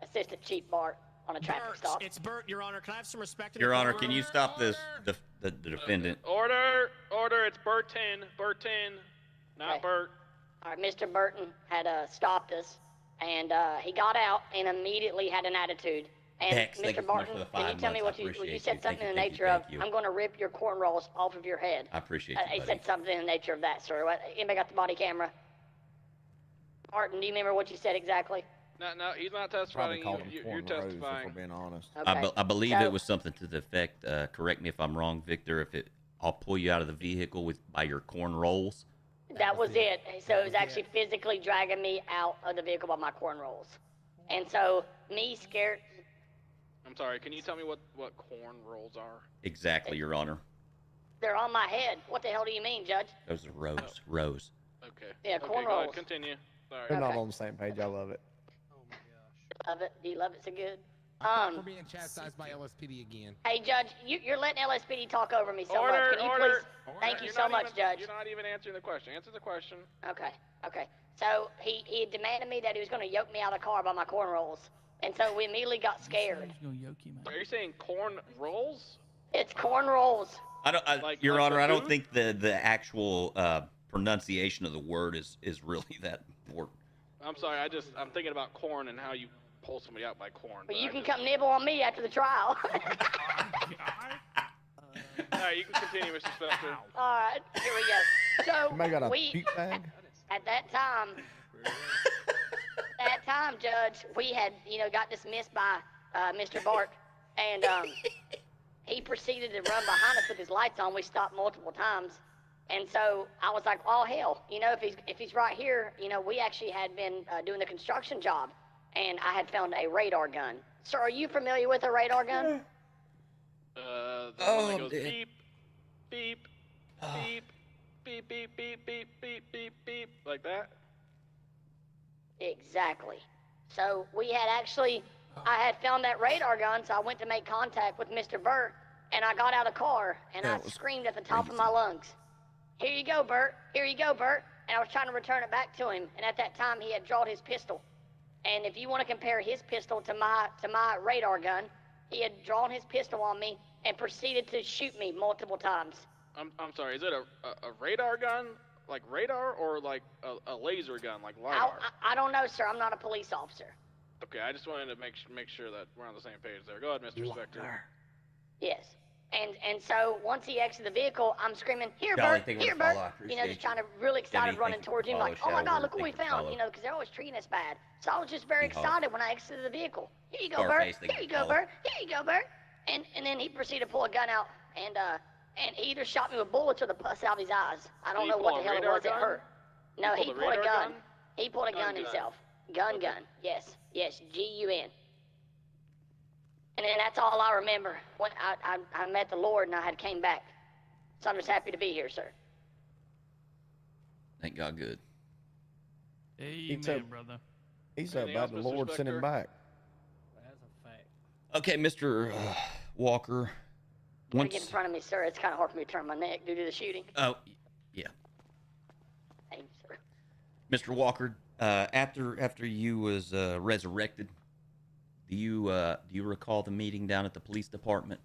Assistant Chief Bart, on a traffic stop. It's Bert, Your Honor. Can I have some respect? Your Honor, can you stop the defendant? Order, it's Burton, not Okay. Bert. All right, Mr. Burton had stopped us, and he got out and immediately had an attitude. And Hex, thank Mr. you so much Barton, for the can you 5 tell me months. what I you appreciate said you. something in the Thank you, nature of, thank you. I'm going to rip your cornrows off of your head. I appreciate He you, buddy. said something in the nature of that, sir. What, anybody got the body camera? Barton, do you remember what you said exactly? No, he's not Probably testifying. called him You're corn rose, testifying. if we're being honest. Okay. I believe So- it was something to the effect. Correct me if I'm wrong, Victor. I'll pull you out of the vehicle by your corn rolls. That was it. So it was actually physically dragging me out of the vehicle by my cornrows. And so, me scared. I'm sorry, can you tell me what corn rolls are? Exactly, Your Honor. They're on my head. What the hell do you mean, Judge? Those are rows. Rows. Okay. Yeah, okay, corn go ahead, rolls. continue. Sorry. We're not Okay. on the same page. I love it. Love it. Do you love it so good? We're being chastised by LSPD again. Hey, Judge, you're letting LSPD talk over me so Order, much. Can you order. please? Thank you You're so not much, even- Judge. You're not even answering the question. Answer the question. Okay. So he demanded me that he was going to yoke me out of the car by my cornrows, and so we immediately got scared. Are you saying corn rolls? It's cornrows. Your Honor, the I don't food? think the actual pronunciation of the word is really that important. I'm sorry, I'm thinking about corn and how you pull somebody out by corn. But you can come nibble on me after the trial. All right, you can continue, Mr. Spectre. All right, here we go. So Somebody got a we puke bag? at that time, Judge, we had got dismissed by Mr. Bart, and he proceeded to run behind us with his lights on. We stopped multiple times, and so I was like, "Oh hell, if he's right here, we actually had been doing the construction job, and I had found a radar gun. Sir, are you familiar with a radar gun? The one that goes beep, beep, beep, beep, beep, beep, beep, beep, beep, beep, like that? Exactly. So I had found that radar gun, so I went to make contact with Mr. Burt, and I got out of the car, and I screamed at the top of my lungs, "Here you go, Burt. Here you go, Burt." And I was trying to return it back to him, and at that time, he had drawn his pistol. And if you want to compare his pistol to my radar gun, he had drawn his pistol on me and proceeded to shoot me multiple times. I'm sorry, is it a radar gun, like radar, or like a laser gun, like LiDAR? I don't know, sir. I'm not a police officer. Okay, I just wanted to make sure that we're on the same page there. Go ahead, Mr. Spectre. Yes. And so once he exited the vehicle, I'm screaming, "Here, Charlie, Bert! thank you Here, for the Bert!" follow. I appreciate Just trying to really excited, Debbie, running thank you towards for him, the like, follow. "Oh my God, Shower, look what we thank you for found!" follow. Because they're always treating us bad. So I was just very Yeehaw. excited when I exited the vehicle. "Here you go, Scarface, Bert! thank Here you you for go, follow. Bert! Here you go, Bert!" And then he proceeded to pull a gun out And he either shot me with bullets or the pus out of his eyes. I don't Did he know what pull the a hell it radar was that gun? hurt. No, he pulled a pulled a radar gun. gun? He pulled a Gun gun himself. Gun. Yes, G-U-N. And then that's all I remember. When I met the Lord and I had came back. So I'm just happy to be here, sir. Thank God, good. Amen, brother. He's so Anything bad else, the Mr. Lord sent him Spectre? back. That's a fact. Okay, Mr. Walker. Gotta get in front of me, sir. It's kind of hard for me to turn my neck due to the shooting. Oh, yeah. Thank you, sir. Mr. Walker, after you was resurrected, do you recall the meeting down at the police department?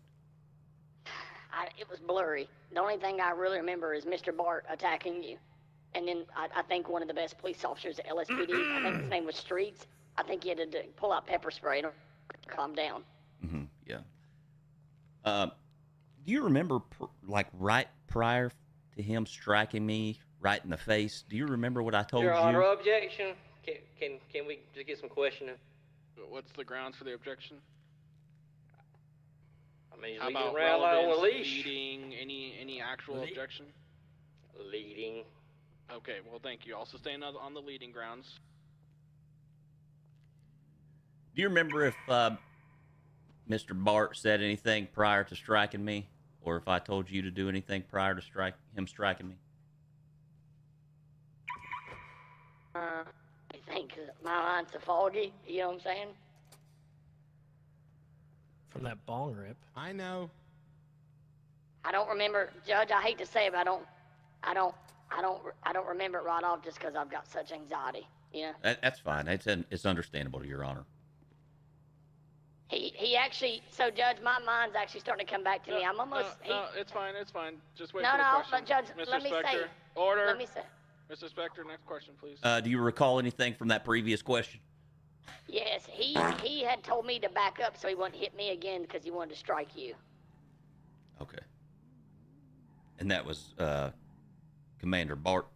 It was blurry. The only thing I really remember is Mr. Bart attacking you. And then I think one of the best police officers at LSPD, I think his name was Streets, I think he had to pull out pepper spray to calm down. Mm-hmm, yeah. Do you remember, like, right prior to him striking me right in the face, do you remember what I told Your you? Honor, objection. Can we just get some questioning? What's the grounds for the objection? I mean, he's How leading about around like on a relevance, leash. leading, any actual objection? Leading. Okay, well, thank you. I'll sustain on the leading grounds. Do you remember if Mr. Bart said anything prior to striking me? Or if I told you to do anything prior to him striking me? I think my mind's so foggy, you know what I'm saying? From that bong rip. I know. I don't remember, Judge, I hate to say it, but I don't remember it right off just because I've got such anxiety, you know? That's fine. It's understandable, Your Honor. He actually, so Judge, my mind's actually starting to come back to me. I'm almost. No, it's fine. Just wait No, for the no, question. but Judge, Mr. let me say Spectre, it. order. Let me say. Mr. Spectre, next question, please. Do you recall anything from that previous question? Yes, he had told me to back up so he wouldn't hit me again because he wanted to strike you. Okay. And that was Commander Bart.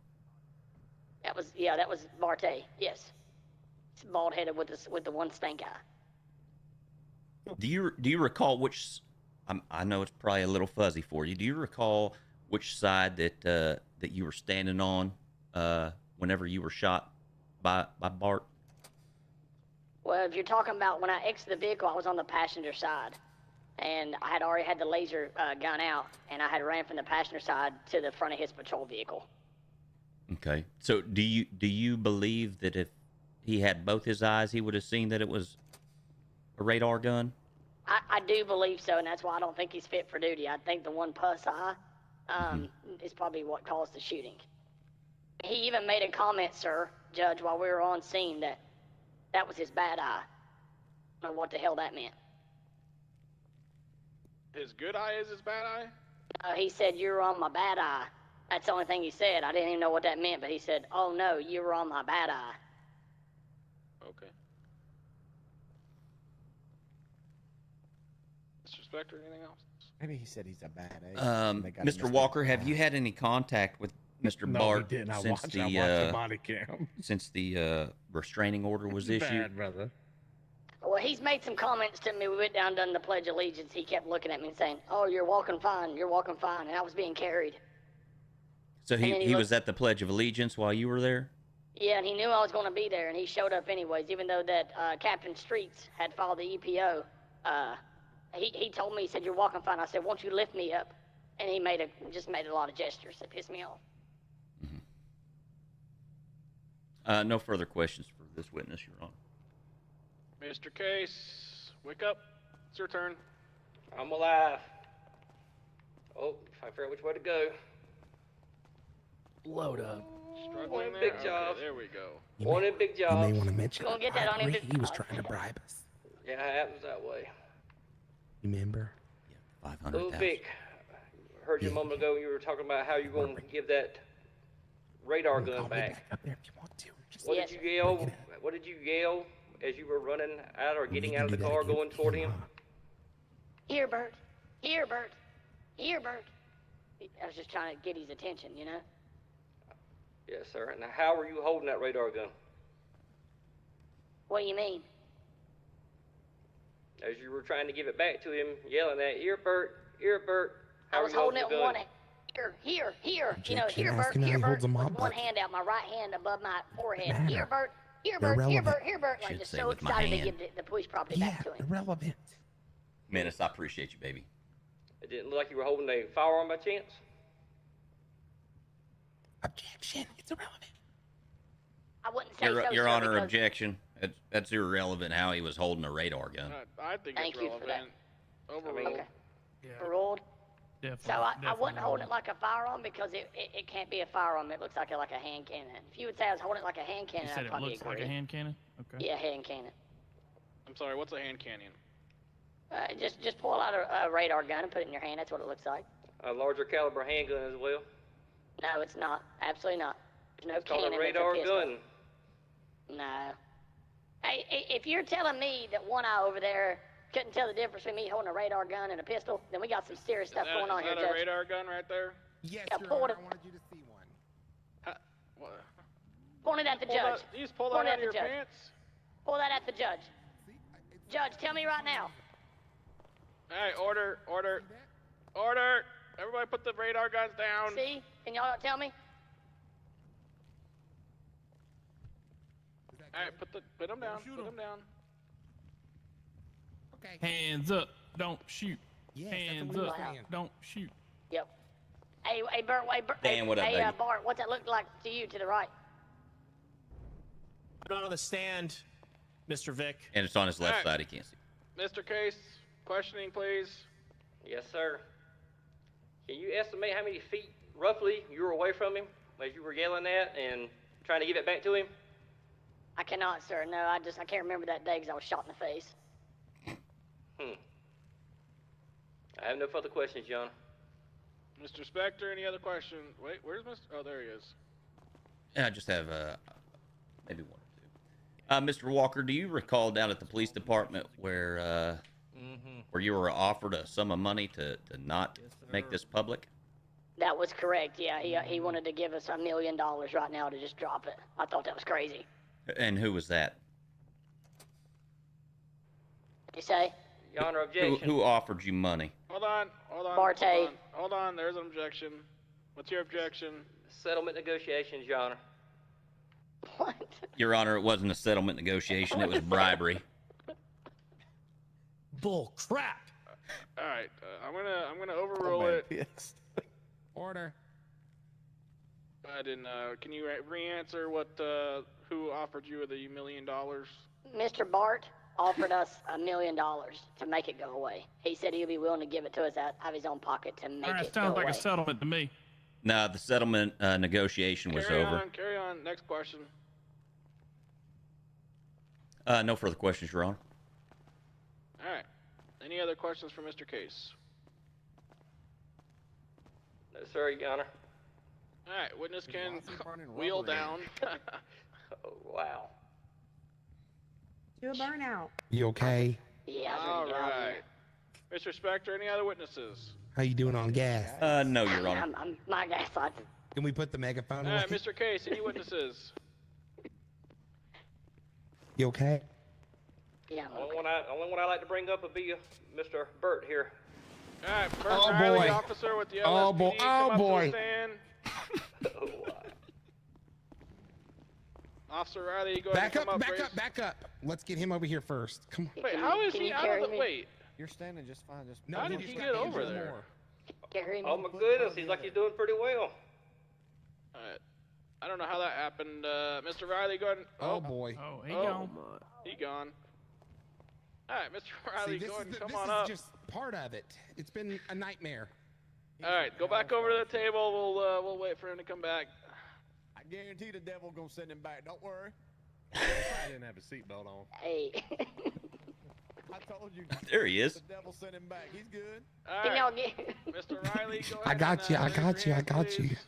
That was Barte. Yes, it's bald headed with the one stank eye. Do you recall which? I know it's probably a little fuzzy for you. Do you recall which side that you were standing on whenever you were shot by Bart? Well, if you're talking about when I exited the vehicle, I was on the passenger side, and I had already had the laser gun out, and I had ran from the passenger side to the front of his patrol vehicle. Okay. So do you believe that if he had both his eyes, he would have seen that it was a radar gun? I do believe so, and that's why I don't think he's fit for duty. I think the one pus eye is probably what caused the shooting. He even made a comment, sir, Judge, while we were on scene that was his bad eye. I don't know what the hell that meant. His good eye is his bad eye? He said, "You're on my bad eye." That's the only thing he said. I didn't even know what that meant, but he said, "Oh no, you were on my bad eye." Okay. Mr. Spectre, anything else? Maybe he said he's a bad egg. Mr. Walker, have you had any contact with Mr. No, Bart he didn't. I since watched the the body cam. since the restraining order was issued? Bad, brother. Well, he's made some comments to me. We went down and done the Pledge of Allegiance. He kept looking at me and saying, "Oh, you're walking fine. You're walking fine." And I was being carried. So And then he was at the Pledge of Allegiance while you were there? Yeah, and he knew I was going to be there, and he showed up anyways, even though that Captain Streets had filed the EPO. He told me, he said, "You're walking fine." I said, "Won't you lift me up?" And he just made a lot of gestures that pissed me off. No further questions for this witness, Your Honor. Mr. Case, wake up. It's your turn. I'm alive. Oh, if I figure out which way to go. Load up. Struggling One there? big Okay, job. there we go. One in big You jobs. may want to mention Go get that on him. he was trying to bribe us. Yeah, it happens that way. Remember? Oh, 500,000. Vic, heard you a moment ago when you were talking about how you going to give that radar gun back. Up there if you want to. Just What did you yell? What did you yell as you were running out or getting out of the car going toward him? Here, Bert. Here, Bert. Here, Bert. I was just trying to get his attention, you know? Yes, sir. Now, how were you holding that radar gun? What do you mean? As you were trying to give it back to him, yelling at, "Here, Bert. Here, Bert." How I are was you holding it holding with the one gun? here. You know, Objection, here, Bert, asking how here, he Bert. holds them With up, one but- hand out, my right hand above my forehead. Matter. Here, Bert. Here, They're Bert. Here, relevant. Bert. Here, Bert. Like Should just say so with my excited to hand. give the police property Yeah, back to him. irrelevant. Menace, I appreciate you, baby. It didn't look like you were holding a firearm by chance. Objection, it's irrelevant. I wouldn't say Your, so, Your sir, Honor, because objection. That's irrelevant how he was holding a radar gun. I think Thank it's you for that. relevant. Overruled. Okay. Ruled. Definitely, So I definitely wouldn't hold it wrong. like a firearm because it can't be a firearm. It looks like a hand cannon. If you would say I was holding it like a hand cannon, You I'd said it probably looks agree. like a hand cannon? Okay. Yeah, hand cannon. I'm sorry, what's a hand cannon? Just pull out a radar gun and put it in your hand. That's what it looks like. A larger caliber handgun as well. No, it's not. Absolutely not. There's no It's called cannon. a radar it's a pistol. gun. No. Hey, if you're telling me that one eye over there couldn't tell the difference between me holding a radar gun and a pistol, then we got some serious stuff going on here, Is that a Judge. radar gun right there? Yes, Yeah, Your pull Honor, it. I wanted you to see one. What? Point it at the Pull judge. that- you just pull Point that it out at of the your judge. pants? Pull that at the judge. Judge, tell me right now. Alright, order. Order! Everybody put the radar guns down. See? Can y'all tell me? Alright, put them down. Put them down. Okay. Hands up, don't shoot. Yes, that's Hands what we up, were saying. don't shoot. Yep. Hey, Bert, Dan, what up, hey, baby? Bart, what's that look like to you to the right? Put it on the stand, Mr. Vic. And it's on his left Alright. side. He can't see. Mr. Case, questioning, please. Yes, sir. Can you estimate how many feet roughly you were away from him as you were yelling at and trying to give it back to him? I cannot, sir. No, I can't remember that day because I was shot in the face. I have no further questions, Your Honor. Mr. Spector, any other questions? Wait, where's Mr. Oh, there he is. Yeah, I just have maybe one or two. Mr. Walker, do you recall down at the police department where you were offered a sum of money to not make this public? That was correct. Yeah, he wanted to give us $1 million right now to just drop it. I thought that was crazy. And who was that? You say? Your Honor, objection. Who offered you money? Hold on. Barte. Hold on, there's an objection. What's your objection? Settlement negotiations, Your Honor. What? Your Honor, it wasn't a settlement negotiation. It was bribery. Bull crap. Alright, I'm gonna overrule it. Order. I didn't, can you re-answer what, who offered you the $1 million? Mr. Bart offered us $1 million to make it go away. He said he'd be willing to give it to us out of his own pocket to make All right, it go sounds like away. a settlement to me. No, the settlement negotiation was over. Carry on, next question. No further questions, Your Honor. Alright, any other questions for Mr. Case? No, sir, Your Honor. Alright, witness can Lots of burning wheel rubber down. Oh, wow. Do a burnout. You okay? Yeah, I was ready to get out of Alright. Mr. Spector, any other witnesses? How you doing on gas? No, Your here. Honor. I'm my gas lights. Can we put the megaphone away? Alright, Mr. Case, any witnesses? You okay? Yeah, I'm okay. Only one I like to bring up would be Mr. Burt here. Alright, Bert Oh, Riley, boy. officer with the LSPD, Oh, boy. come Oh, up to the boy. stand. Officer Riley, go Back ahead and up, come back raise- up, back up. Let's get him over here first. Come on. Wait, how is Can he you out carry of the... me? Wait, You're standing just fine. Just No, how you did just he got get to over injure there? more. Carry me. Oh my goodness, he's like he's doing pretty well. Alright. I don't know how that happened. Mr. Riley, go ahead and... Oh, boy. Oh, he Oh. gone. He gone. Alright, Mr. See, Riley, this go ahead and is, come this on is up. just part of it. It's been a nightmare. Alright, go back over to the table. We'll wait for him to come back. I guarantee the devil gonna send him back. Don't worry. I didn't have a seatbelt on. Hey. I told you. There he is. The devil sent him back. He's good. Can y'all get? Mr. Riley, go ahead. I got you. I raise your got you. I hand, got you. please.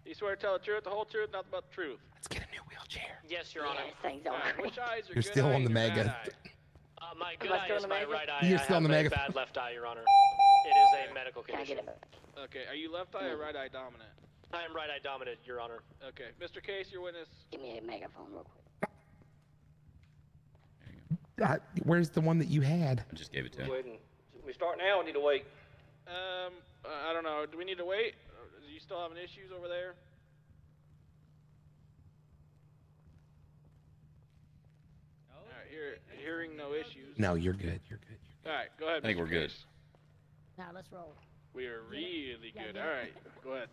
You swear to tell the truth, the whole truth, nothing but the truth. Let's get a new wheelchair. Yes, Your Honor. Yeah, this thing's all Alright, right. which eye is your You're good still eye on the and your mega. bad eye? My good Am I eye still is in the my mega? right eye. You're I still in have the a mega. bad left eye, Your Honor. It is a medical Can I condition. get it? Okay, are you left eye or right eye dominant? I am right eye dominant, Your Honor. Okay, Mr. Case, your witness. Give me a megaphone real quick. Where's the one that you had? I just gave it to him. Waiting. We start now or need to wait? I don't know. Do we need to wait? Do you still having issues over there? Alright, hearing no issues. No, you're good. You're good. Alright, go ahead, I think Mr. we're good. Case. Now let's roll. We are really Yeah, good. get it. Alright, go ahead.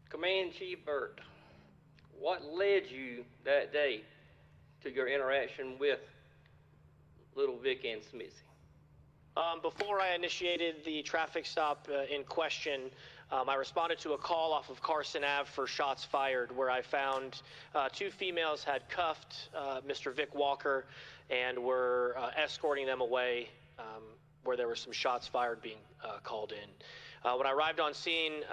Command Chief Burt, what led you that day to your interaction with Little Vic and Smithy? Before I initiated the traffic stop in question, I responded to a call off of Carson Ave for shots fired, where I found two females had cuffed Mr. Vic Walker and were escorting them away, where there were some shots fired being called in. When I arrived on scene,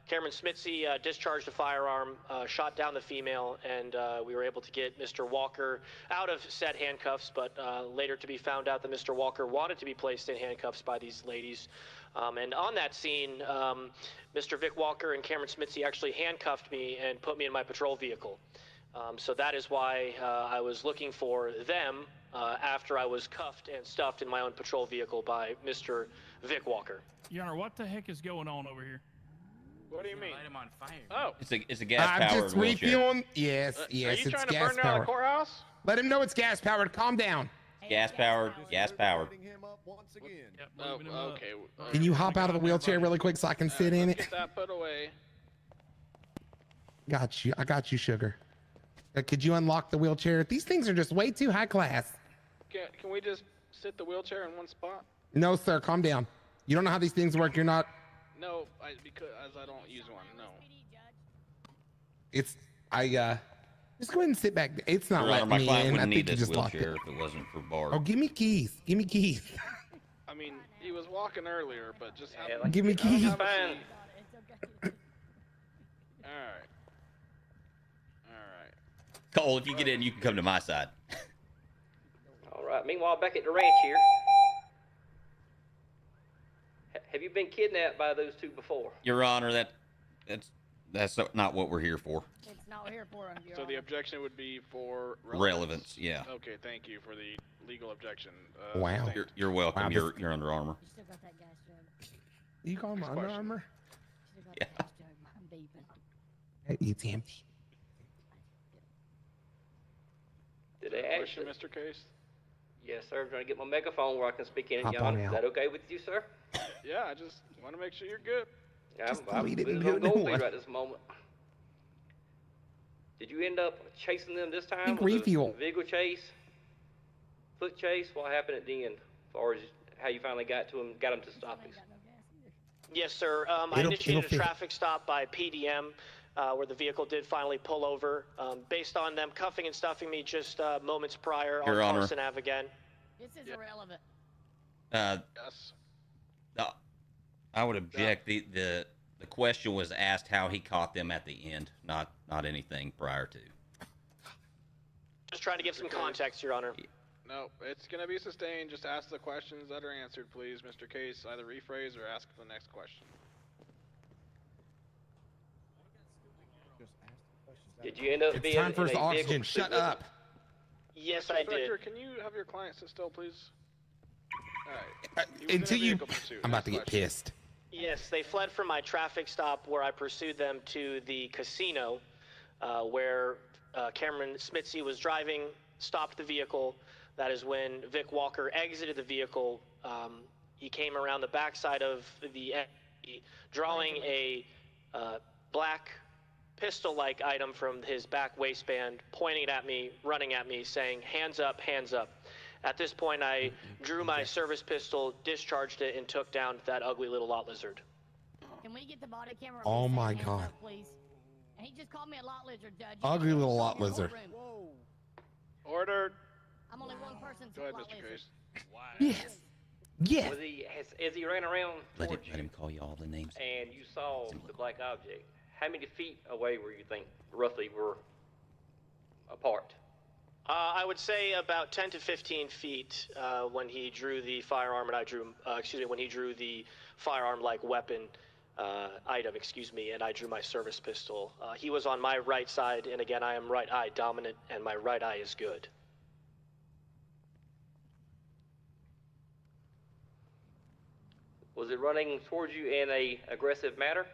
Cameron Smithy discharged a firearm, shot down the female, and we were able to get Mr. Walker out of said handcuffs, but later to be found out that Mr. Walker wanted to be placed in handcuffs by these ladies. And on that scene, Mr. Vic Walker and Cameron Smithy actually handcuffed me and put me in my patrol vehicle. So that is why I was looking for them after I was cuffed and stuffed in my own patrol vehicle by Mr. Vic Walker. Your Honor, what the heck is going on over here? What do you mean? Light him on fire. Oh. It's a gas I'm powered just wheelchair. refueling. Yes, yes, Are you it's trying to gas burn down powered. the courthouse? Let him know it's gas powered. Calm down. Gas powered. Gas powered. him up once again. Oh, okay. Can you hop out of the wheelchair really quick so I can sit in it? Get that put away. Got you. I got you, sugar. Could you unlock the wheelchair? These things are just way too high class. Can we just sit the wheelchair in one spot? No, sir. Calm down. You don't know how these things work. You're not. No, because I don't use one. No. It's. Just go ahead and sit back. It's not Your Honor, letting my me client in. I wouldn't think need you this just locked it. wheelchair if it wasn't for Bart. Oh, give me keys. Give me keys. I mean, he was walking earlier, but just have like Give me keys. Have a seat. Alright. Alright. Cole, if you get in, you can come to my side. All right. Meanwhile, back at the ranch here, have you been kidnapped by those two before? Your Honor, that's not what we're here for. It's not here for him. So the objection would be for Relevance, yeah. Okay, thank you for the legal objection. Wow. sustained. You're welcome. Wow, You're Under Armour. You still got that gas jug. You call him Under question. Armour? You still got that gas jug. I'm beeping. It's empty. Did they Question, actually? Mr. Case? Yes, sir. I'm trying to get my megaphone where I can speak in it, Hop Your on Honor. Is out. that okay with you, sir? Yeah, I just want to make sure you're good. Just I'm delete it and good go on to gold one. right this moment. Did you end up chasing them this time? Think Was it a refuel. vehicle chase? Foot chase? What happened at the end? As far as how you finally got to him, got him to stop Ain't us? got no gas either. Yes, sir. I It'll initiated a fit. traffic stop by PDM, where the vehicle did finally pull over, based on them cuffing and stuffing me just moments prior Your on Honor. Carson Ave again. This is irrelevant. Yes. I would object. The question was asked how he caught them at the end, not anything prior to. Just trying to give some context, Your Honor. No, it's going to be sustained. Just ask the questions that are answered, please, Mr. Case. Either rephrase or ask the next question. Did you end up It's being time for in some a vehicle oxygen. pursuit Shut with them? up. Yes, Mr. I Inspector, did. can you have your client sit still, please? Alright. He was in a Until you. vehicle pursuit. I'm about Next to get question. pissed. Yes, they fled from my traffic stop where I pursued them to the casino, where Cameron Smithy was driving, stopped the vehicle. That is when Vic Walker exited the vehicle. He came around the backside of the drawing a black pistol-like item from his back waistband, pointing it at me, running at me, saying, "Hands up, hands up." At this point, I drew my service pistol, discharged it, and took down that ugly little lot lizard. Can we get the body camera? Oh reset my hands God. up, please? And he just called me a lot lizard, Judge. Ugly You little can't lot show me in the lizard. courtroom. Ordered. I'm only one person. Go ahead, lot Mr. lizard. Case. Yes. Yes. Was he, as he ran around Let towards him call you all the names. and you saw the black object, how many feet away were you think roughly were apart? I would say about 10 to 15 feet when he drew the firearm, and I drew, when he drew the firearm-like weapon item, and I drew my service pistol. He was on my right side, and again, I am right eye dominant, and my right eye is good. Was it running towards you in a aggressive manner?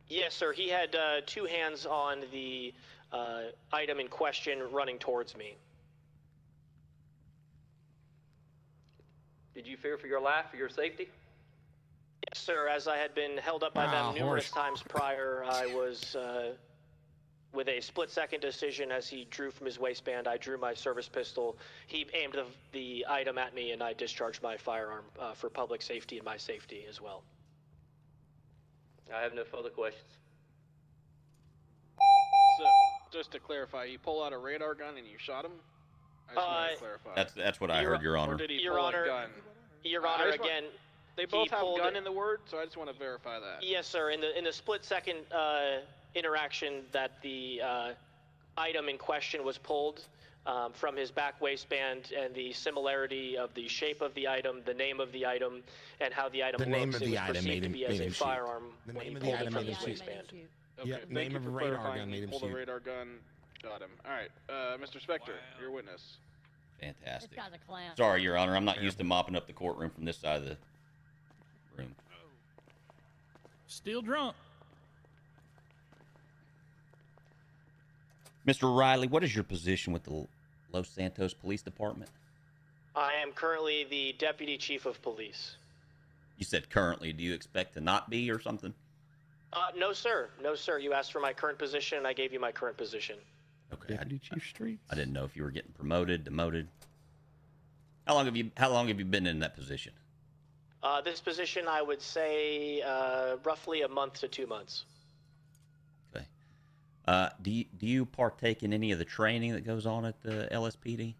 Yes, sir. He had 2 hands on the item in question running towards me. Did you fear for your life, for your safety? Yes, sir. As I had been held up by them numerous times prior, I was, with a split-second decision as he drew from his waistband, I drew my service pistol. He aimed the item at me, and I discharged my firearm for public safety and my safety as well. I have no further questions. So, just to clarify, you pull out a radar gun and you shot him? I just want to clarify. That's what I heard, Your Honor. Or did he Your pull Honor, a gun? Your Honor, again, they both have gun in the word, so I just want to verify that. Yes, sir. In the split-second interaction that the item in question was pulled from his back waistband, and the similarity of the shape of the item, the name of the item, and how the item The name looks, of it the was item perceived made to be him as a shoot. firearm The when he name of the pulled it item from made his him shoot. waistband. Okay, Yep, thank name you of for a radar clarifying. gun made He him pulled a shoot. radar gun, got him. All right, Mr. Spectre, your witness. Fantastic. This guy's a clown. Sorry, Your Honor. I'm not used to mopping up the courtroom from this side of the room. Still drunk. Mr. Riley, what is your position with the Los Santos Police Department? I am currently the Deputy Chief of Police. You said currently. Do you expect to not be or something? No, sir. No, sir. You asked for my current position, and I gave you my current position. Okay. I didn't know if you were getting promoted, demoted. How long have you been in that position? This position, I would say, roughly a month to 2 months. Okay. Do you partake in any of the training that goes on at the LSPD?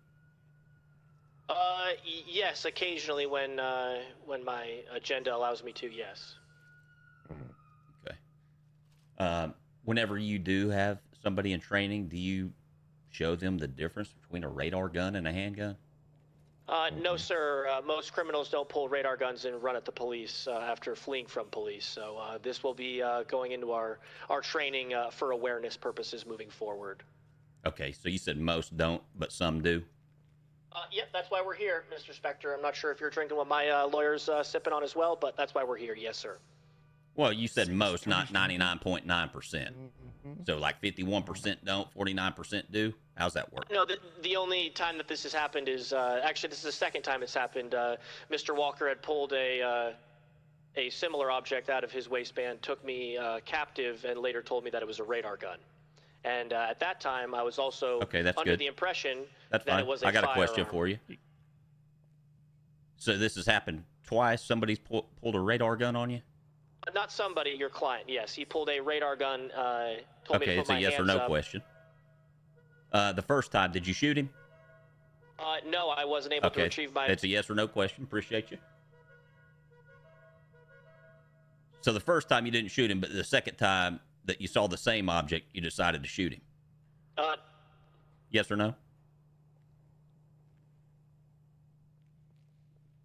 Yes, occasionally when my agenda allows me to. Yes. Okay. Whenever you do have somebody in training, do you show them the difference between a radar gun and a handgun? No, sir. Most criminals don't pull radar guns and run at the police after fleeing from police. So this will be going into our training for awareness purposes moving forward. Okay, so you said most don't, but some do? Yep, that's why we're here, Mr. Spectre. I'm not sure if you're drinking what my lawyer's sipping on as well, but that's why we're here. Yes, sir. Well, you said most, not 99.9%. So like 51% don't, 49% do? How's that work? No, the only time that this has happened is, actually, this is the second time it's happened. Mr. Walker had pulled a similar object out of his waistband, took me captive, and later told me that it was a radar gun. And at that time, I was also under the impression that it was a I got a question firearm. for you. So this has happened twice? Somebody's pulled a radar gun on you? Not somebody, your client. Yes, he pulled a radar gun. Told me to Okay, put it's a my yes or hands no up. question. The first time, did you shoot him? No, I wasn't able to retrieve my. It's a yes or no question. Appreciate you. So the first time you didn't shoot him, but the second time that you saw the same object, you decided to shoot him. Yes or no?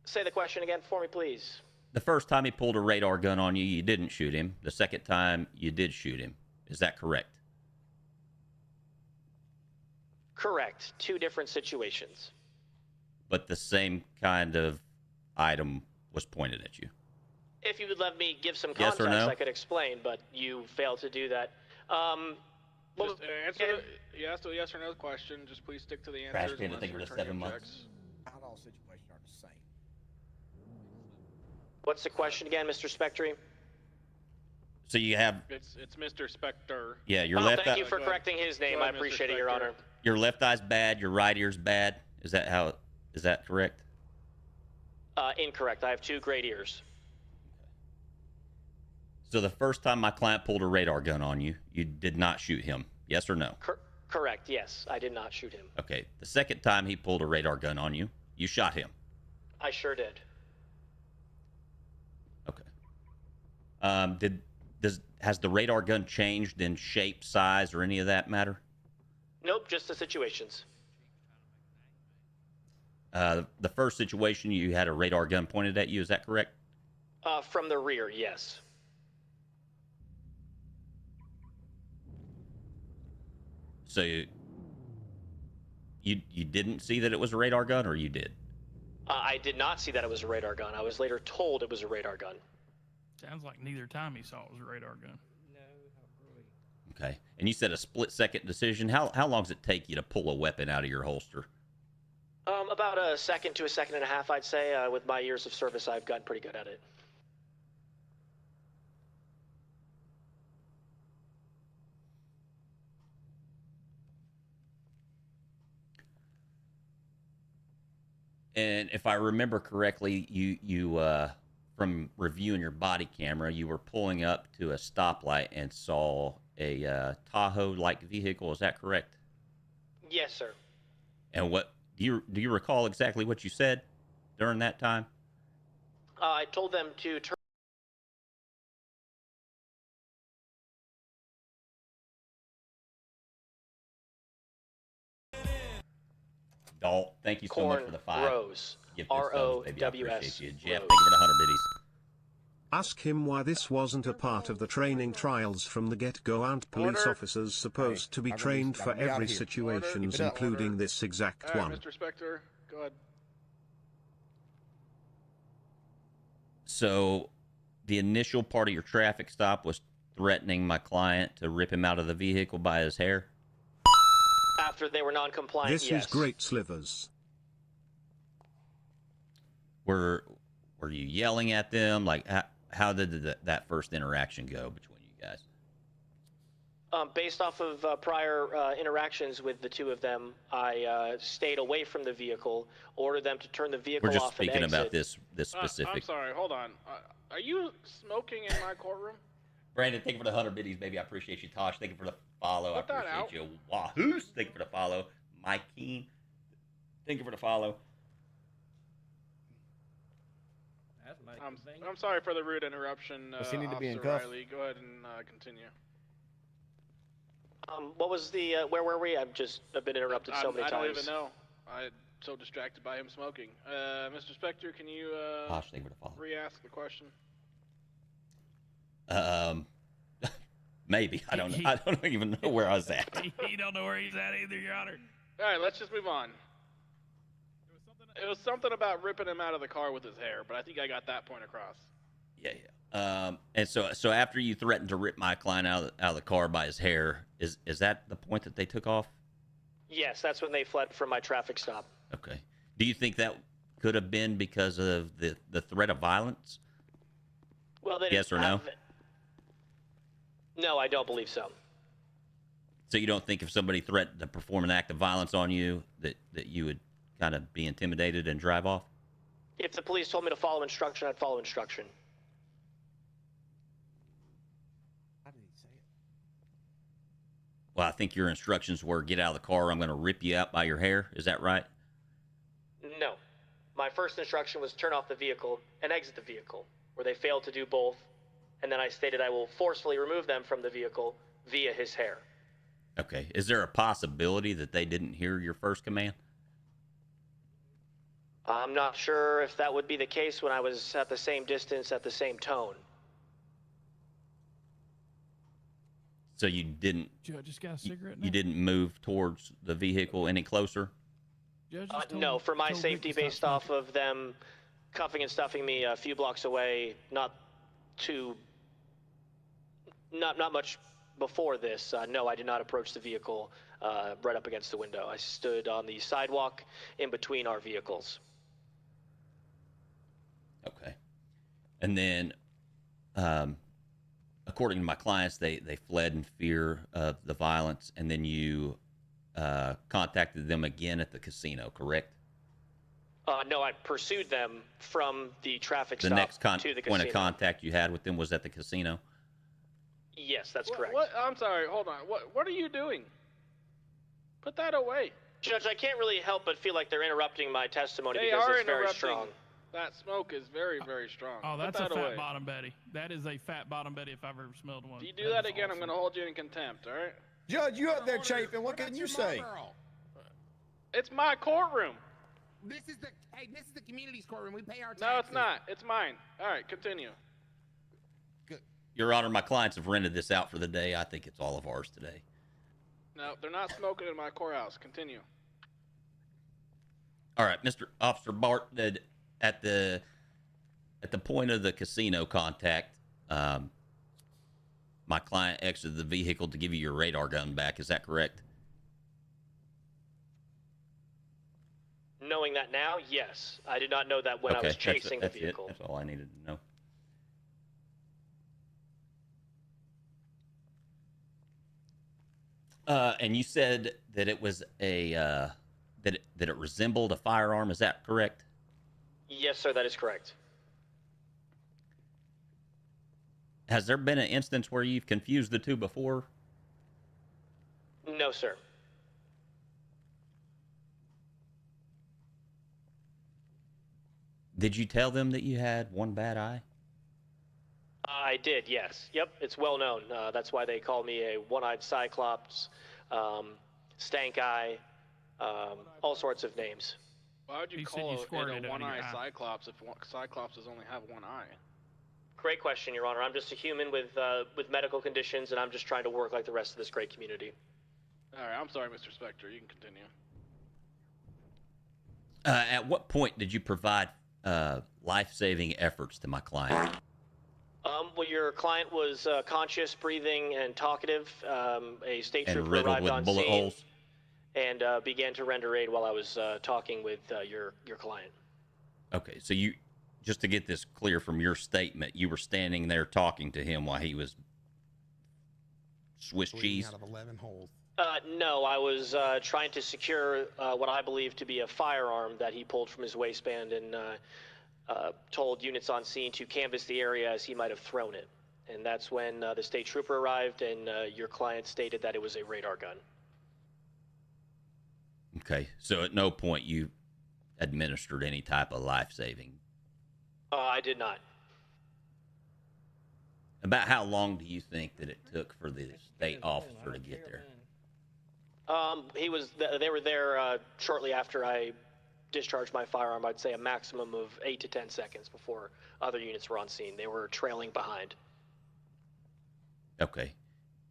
Say the question again for me, please. The first time he pulled a radar gun on you, you didn't shoot him. The second time, you did shoot him. Is that correct? Correct. 2 different situations. But the same kind of item was pointed at you. If you would let me give some Yes context, or no? I could explain, but you failed to do that. Just answer. You asked a yes or no question. Just please stick to the Trash answers. can, I unless think your it was attorney 7 months. objects. Not all situations are the same. What's the question again, Mr. Spectre? So you have It's Mr. Spectre. Yeah, your left Thank eye, you for correcting his name. I appreciate it, Your Honor. your left eye's bad, your right ear's bad. Is that correct? Incorrect. I have 2 great ears. So the first time my client pulled a radar gun on you, you did not shoot him. Yes or no? Correct. Yes, I did not shoot him. Okay. The second time he pulled a radar gun on you, you shot him. I sure did. Has the radar gun changed in shape, size, or any of that matter? Nope, just the situations. The first situation, you had a radar gun pointed at you. Is that correct? From the rear, yes. So you didn't see that it was a radar gun, or you did? I did not see that it was a radar gun. I was later told it was a radar gun. Sounds like neither time he saw it was a radar gun. Okay. And you said a split-second decision. How long does it take you to pull a weapon out of your holster? About a second to a second and a half, I'd say. With my years of service, I've gotten pretty good at it. And if I remember correctly, you from reviewing your body camera, you were pulling up to a stoplight and saw a Tahoe-like vehicle. Is that correct? Yes, sir. And what do you recall exactly what you said during that time? I told them to turn. Dalt, thank you so much for the 5. Rose. Gift of subs, baby. I ROWS. appreciate you. Jeff, thank you for the 100 biddies. Ask him why this wasn't a part of the training trials from the get-go. Aren't police Order. officers supposed to be I'm gonna trained be- for I'm gonna be out every of here. situations, Order. including this exact All right, one? Mr. Spector, go ahead. So, the initial part of your traffic stop was threatening my client to rip him out of the vehicle by his hair? After they were non-compliant, This yes. is great slivers. Were you yelling at them? Like, how did that first interaction go between you guys? Based off of prior interactions with the two of them, I stayed away from the vehicle, ordered them to turn the vehicle We're just off and speaking exit. about this specific. I'm sorry, hold on. Are you smoking in my courtroom? Brandon, thank you for the 100 biddies, baby. I appreciate you. Tosh, thank you for the follow. Put I that out. appreciate you. Wahoos, thank you for the follow. Mike Keen, thank you for the follow. I'm sorry for the rude interruption, Does he need to be in Officer cuffs? Riley. Go ahead and continue. What was the, where were we? I've been interrupted so many I times. don't even know. I'm so distracted by him smoking. Mr. Spector, can you Tosh, thank you for the follow. re-ask the question? Maybe. I don't know. I don't even know where I was at. He don't know where he's at either, Your Honor. All right, let's just move on. It was something about ripping him out of the car with his hair, but I think I got that point across. Yeah. And so after you threatened to rip my client out of the car by his hair, is that the point that they took off? Yes, that's when they fled from my traffic stop. Okay. Do you think that could have been because of the threat of violence? Well, they Yes or no? No, I don't believe so. So you don't think if somebody threatened to perform an act of violence on you that you would kind of be intimidated and drive off? If the police told me to follow instruction, I'd follow instruction. Well, I think your instructions were get out of the car. I'm going to rip you out by your hair. Is that right? No. My first instruction was turn off the vehicle and exit the vehicle, where they failed to do both, and then I stated I will forcefully remove them from the vehicle via his hair. Okay. Is there a possibility that they didn't hear your first command? I'm not sure if that would be the case when I was at the same distance, at the same tone. So you didn't... Judge just got a cigarette now? You didn't move towards the vehicle any closer? Judge just told- No, for my told Vic safety, to stop based off of them cuffing and stuffing me a few blocks away, not much before this. No, I did not approach the vehicle right up against the window. I stood on the sidewalk in between our vehicles. Okay. And then, according to my clients, they fled in fear of the violence, and then you contacted them again at the casino, correct? No, I pursued them from the traffic The stop next to the point casino. of contact you had with them was at the casino? Yes, that's correct. What? I'm sorry, hold on. What are you doing? Put that away. Judge, I can't really help but feel like they're interrupting my testimony They because are it's very interrupting. strong. That smoke is very, very strong. Oh, Put that's a that fat away. bottom Betty. That is a fat bottom Betty if I've ever smelled one. If you do that again, I'm going to hold you in contempt, all right? Judge, you up there chafing? What can you say? It's my courtroom. This is the community's courtroom. We pay our taxes. No, it's not. It's mine. All right, continue. Your Honor, my clients have rented this out for the day. I think it's all of ours today. No, they're not smoking in my courthouse. Continue. All right, Mr. Officer Bart, at the point of the casino contact, my client exited the vehicle to give you your radar gun back. Is that correct? Knowing that now, yes. I did not know that when I was chasing the vehicle. That's all I needed to know. And you said that it was a that it resembled a firearm. Is that correct? Yes, sir. That is correct. Has there been an instance where you've confused the two before? No, sir. Did you tell them that you had one bad eye? I did, yes. Yep, it's well known. That's why they call me a one-eyed cyclops, stank eye, all sorts of names. Why would you call it a one-eye cyclops if cyclopses only have one eye? Great question, Your Honor. I'm just a human with medical conditions, and I'm just trying to work like the rest of this great community. All right, I'm sorry, Mr. Spectre. You can continue. At what point did you provide life-saving efforts to my client? Well, your client was conscious, breathing, and talkative. A state And trooper riddled arrived with on bullet scene holes? and began to render aid while I was talking with your client. Okay, so you, just to get this clear from your statement, you were standing there talking to him while he was Swiss cheese? Out of 11 holes. No, I was trying to secure what I believe to be a firearm that he pulled from his waistband and told units on scene to canvass the area as he might have thrown it. And that's when the state trooper arrived and your client stated that it was a radar gun. Okay, so at no point you administered any type of life-saving? I did not. About how long do you think that it took for the state officer to get there? They were there shortly after I discharged my firearm. I'd say a maximum of 8 to 10 seconds before other units were on scene. They were trailing behind. Okay.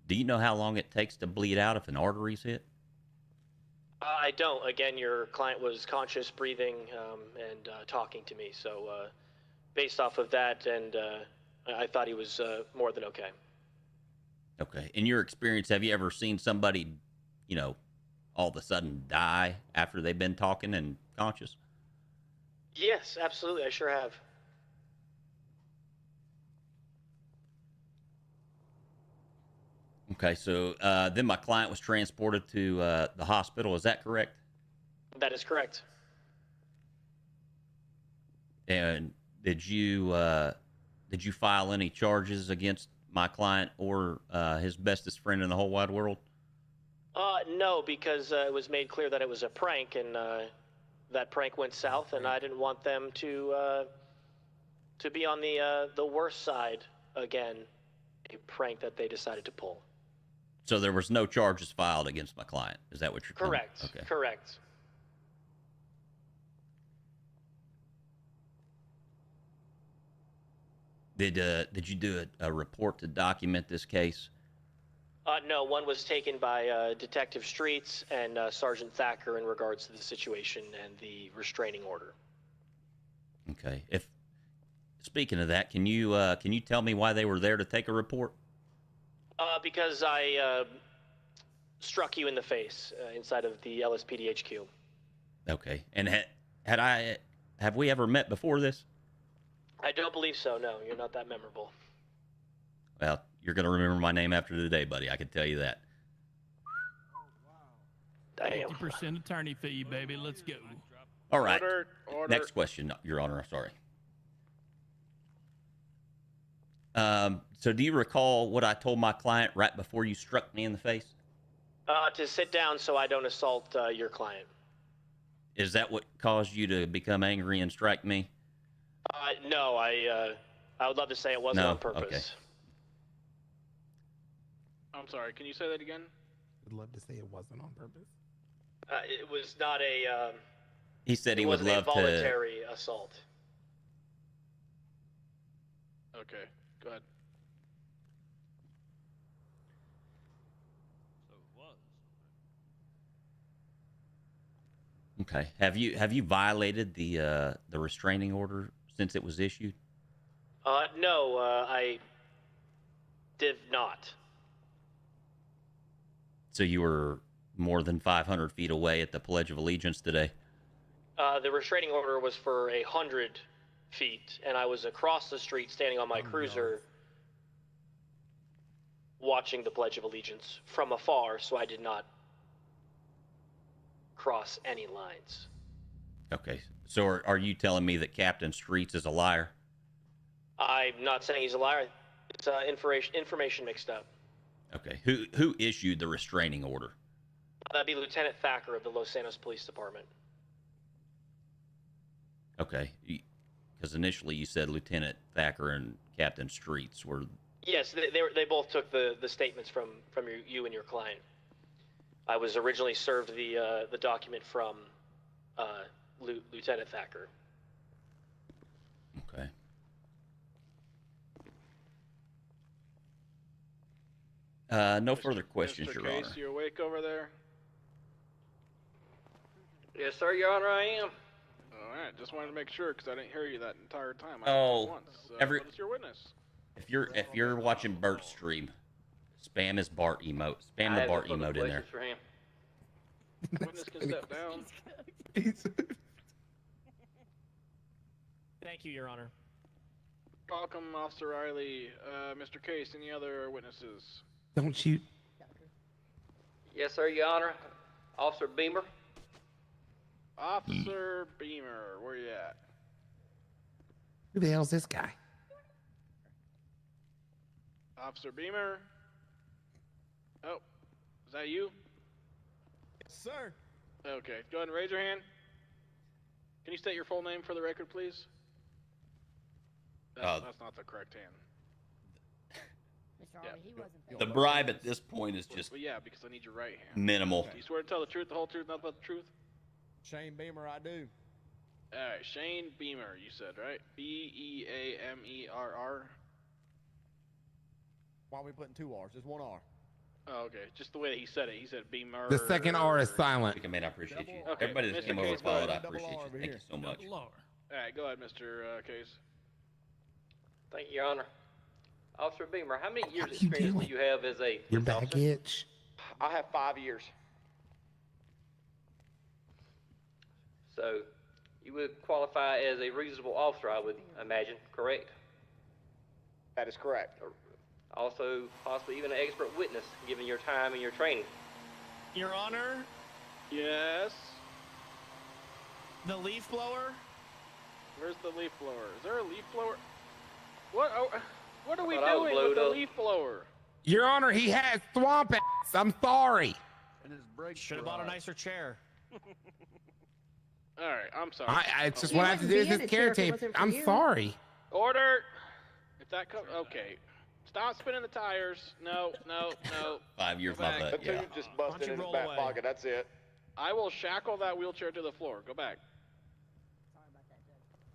Do you know how long it takes to bleed out if an artery's hit? I don't. Again, your client was conscious, breathing, and talking to me. So based off of that, and I thought he was more than okay. Okay. In your experience, have you ever seen somebody, you know, all of a sudden die after they've been talking and conscious? Yes, absolutely. I sure have. Okay, so then my client was transported to the hospital. Is that correct? That is correct. And did you file any charges against my client or his bestest friend in the whole wide world? No, because it was made clear that it was a prank, and that prank went south, and I didn't want them to be on the worst side again. A prank that they decided to pull. So there was no charges filed against my client. Is that what you're telling me? Correct. Okay. Correct. Did you do a report to document this case? No, one was taken by Detective Streets and Sergeant Thacker in regards to the situation and the restraining order. Okay. If speaking of that, can you tell me why they were there to take a report? Because I struck you in the face inside of the LSPD HQ. Okay. And have we ever met before this? I don't believe so. No, you're not that memorable. Well, you're going to remember my name after today, buddy. I can tell you that. 50% attorney fee, baby. Let's go. All right. Order. Next question, Your Honor. I'm sorry. So do you recall what I told my client right before you struck me in the face? To sit down so I don't assault your client. Is that what caused you to become angry and strike me? No, I would love to say it wasn't on purpose. Okay. I'm sorry, can you say that again? Would love to say it wasn't on purpose. It was not a. He said he would love a voluntary assault. Okay, go ahead. Okay. Have you violated the restraining order since it was issued? No, I did not. So you were more than 500 feet away at the Pledge of Allegiance today? The restraining order was for 100 feet, and I was across the street standing on my cruiser watching the Pledge of Allegiance from afar, so I did not cross any lines. Okay. So are you telling me that Captain Streets is a liar? I'm not saying he's a liar. It's information mixed up. Okay. Who issued the restraining order? That'd be Lieutenant Thacker of the Los Santos Police Department. Okay. Because initially you said Lieutenant Thacker and Captain Streets were... Yes, they both took the statements from you and your client. I was originally served the document from Lieutenant Thacker. Okay. No further questions, Mr. Your Case, Honor. you awake over there? Yes, sir, Your Honor, I am. All right, just wanted to make sure because I didn't hear you that entire time. Oh, Once. every- What is your witness? If you're watching Bert's stream, spam his Bart emote. Spam I the have Bart no further emote in there. questions for him. Witness can step down. Thank you, Your Honor. Welcome, Officer Riley. Mr. Case, any other witnesses? Don't shoot. Yes, sir, Your Honor. Officer Beamer. Officer Beamer, where you at? Who the hell's this guy? Officer Beamer? Oh, is that you? Yes, sir. Okay, go ahead and raise your hand. Can you state your full name for the record, please? That's not the correct hand. Mr. Harvey, he wasn't The bribe at this point is just Well, yeah, because I need your right hand. minimal. Do you swear to tell the truth, the whole truth, nothing but the truth? Shane Beamer, I do. All right, Shane Beamer, you said, right? Beamerr. Why are we putting two R's? There's one R. Oh, okay. Just the way that he said it. He said Beamer. The second R is silent. Man, I appreciate you. Okay, Everybody that Mr. came over Case, and go followed, I ahead. appreciate you. Thank you so much. All right, go ahead, Mr. Case. Thank you, Your Honor. Officer Beamer, how many years What are you experience doing? do you have as a Your police officer? baggage. I have 5 years. So, you would qualify as a reasonable officer, I would imagine, correct? That is correct. Also, possibly even an expert witness, given your time and your training. Your Honor, Yes. the leaf blower. Where's the leaf blower? Is there a leaf blower? What? Oh, what are we Thought I was doing with blowed the up. leaf blower? Your Honor, he has swamp ass. I'm sorry. And his brakes Should have bought a nicer chair. All right, I'm sorry. It's just You what I have to wouldn't do be is in this a chair if it caretaker. wasn't for I'm you. sorry. Order. If that comes, okay. Stop spinning the tires. No. 5 years, Go my back. butt. Until Yeah. you just Why don't busted you in his roll back away? pocket. That's it. I will shackle that wheelchair to the floor. Go back.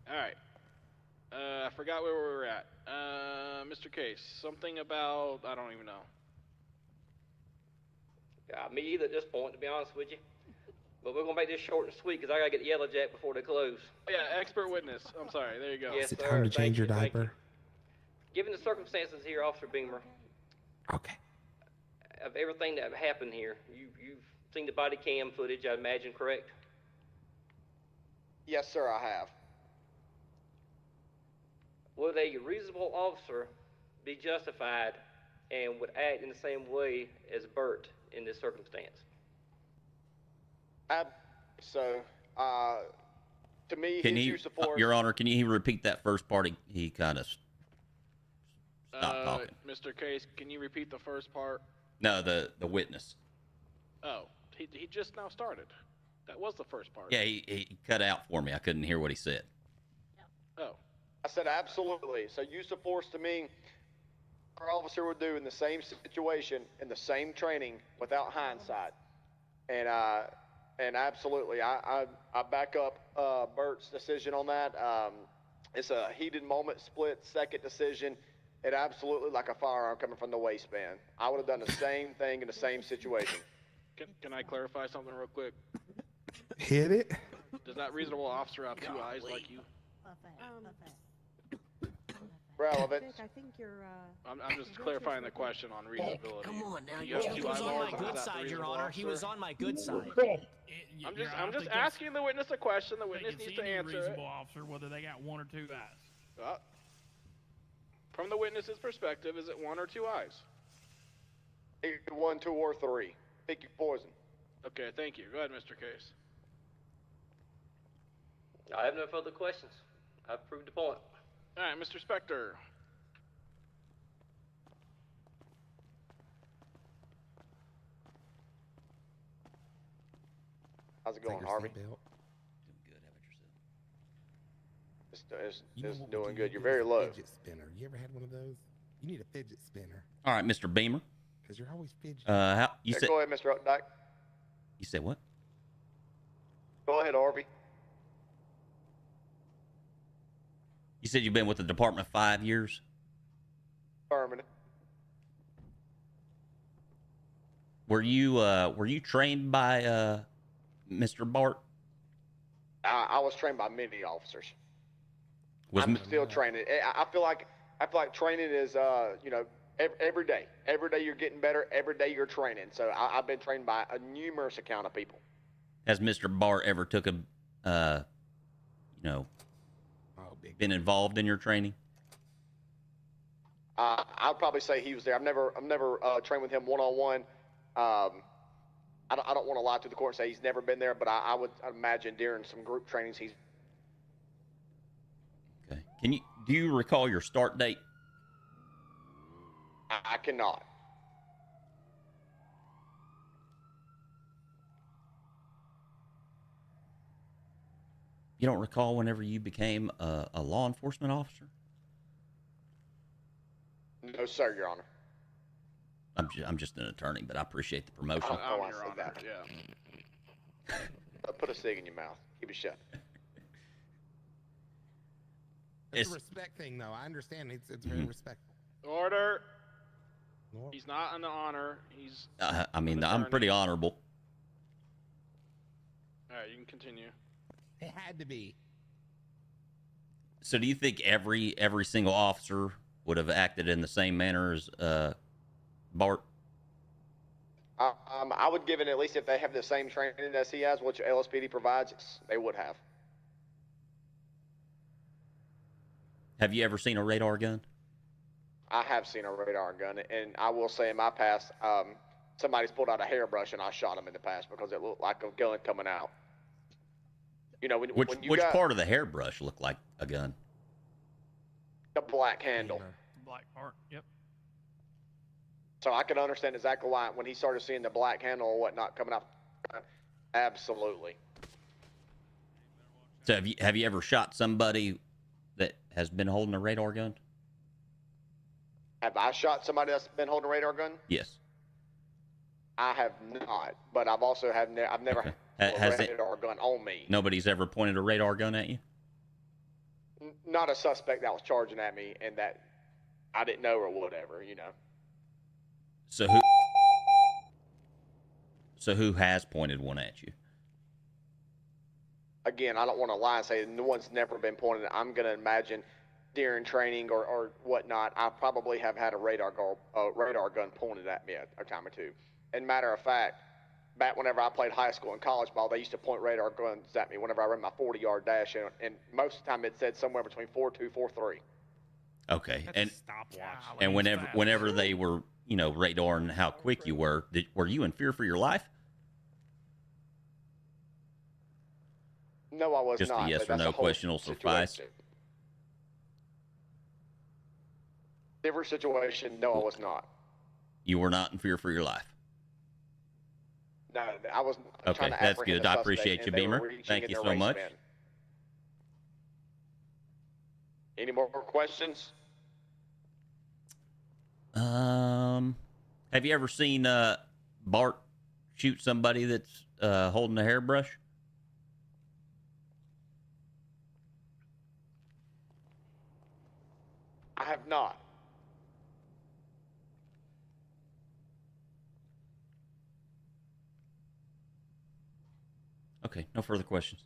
All right. I forgot where we were at. Mr. Case, something about I don't even know. Me either at this point, to be honest with you. But we're gonna make this short and sweet because I gotta get the Yellow Jack before they close. Oh, yeah, expert witness. I'm sorry. There you go. Yes, Is it sir. time to Thank change your you, thank you. diaper? Given the circumstances here, Officer Beamer, Okay. of everything that happened here, you've seen the body cam footage, I imagine, correct? Yes, sir, I have. Would a reasonable officer be justified and would act in the same way as Bert in this circumstance? To me, Can his he, use of force. Your Honor, can you repeat that first part? He kind of stopped talking. Mr. Case, can you repeat the first part? No, the witness. Oh, he just now started. That was the first part. Yeah, he cut out for me. I couldn't hear what he said. Oh. I said absolutely. So use of force to me, our officer would do in the same situation, in the same training, without hindsight. And absolutely, I back up Bert's decision on that. It's a heated moment, split-second decision. It absolutely like a firearm coming from the waistband. I would have done the same thing in the same situation. Can I clarify something real quick? Hit it. Does that reasonable officer have two eyes like you? Relevant. Vic, I think you're. I'm just clarifying the question on reasonability. Come on now, Do you have he two was on eyeballs? my Is good that side, Your reasonable, Honor. He officer? was on my good side. I'm just asking the witness a question. The witness needs to answer it. Reasonable officer, whether they got one or two eyes. From the witness's perspective, is it one or two eyes? Either 1, 2, or 3. Pick your poison. Okay, thank you. Go ahead, Mr. Case. I have no further questions. I've proved the point. All right, Mr. Spector. How's it going, Harvey? It's doing good. You're very low. Fidget spinner. You ever had one of those? You need a fidget spinner. All right, Mr. Beamer. Because you're always fidgeting. How you Yeah, said? go ahead, Mr. Updike. You said what? Go ahead, Harvey. You said you've been with the department 5 years. Affirmative. Were you trained by Mr. Bart? I was trained by many officers. Was I'm still training. I feel like training is you know, every day. Every day you're getting better. Every day you're training. So I've been trained by a numerous account of people. Has Mr. Bart ever took a, you know, been involved in your training? I'd probably say he was there. I've never trained with him one-on-one. I don't want to lie to the court and say he's never been there, but I would imagine during some group trainings he's. Okay. Do you recall your start date? I cannot. You don't recall whenever you became a law enforcement officer? No, sir, Your Honor. I'm just an attorney, but I appreciate the promotion. Oh, I said that. Yeah. Put a cig in your mouth. Keep it shut. It's a respect thing, though. I understand. It's very respectful. Order. He's not on the honor. He's. I mean, I'm pretty honorable. All right, you can continue. It had to be. So, do you think every single officer would have acted in the same manner as Bart? I would give it, at least if they have the same training as he has, which LSPD provides, they would have. Have you ever seen a radar gun? I have seen a radar gun, and I will say in my past, somebody's pulled out a hairbrush and I shot him in the past because it looked like a gun coming out. You know, when you which got part of the hairbrush looked like a gun? the black handle. The black part. Yep. So I can understand exactly why when he started seeing the black handle or whatnot coming out. Absolutely. So have you ever shot somebody that has been holding a radar gun? Have I shot somebody that's been holding a radar gun? Yes. I have not, but I've also I've never had a radar gun on me. Nobody's ever pointed a radar gun at you? Not a suspect that was charging at me and that I didn't know or whatever, you know. So who has pointed one at you? Again, I don't want to lie and say no one's never been pointed. I'm going to imagine during training or whatnot, I probably have had a radar gun pointed at me a time or two. And matter of fact, back whenever I played high school and college ball, they used to point radar guns at me whenever I ran my 40-yard dash, and most of the time it said somewhere between 4.2, 4.3. Okay, and whenever they were, you know, radaring how quick you were, were you in fear for your life? No, I was Just not. a yes or no question will suffice. Different situation. No, I was not. You were not in fear for your life. No, I was. Okay, that's good. I appreciate you, Beamer. Thank you so much. Any more questions? Have you ever seen Bart shoot somebody that's holding a hairbrush? I have not. Okay, no further questions.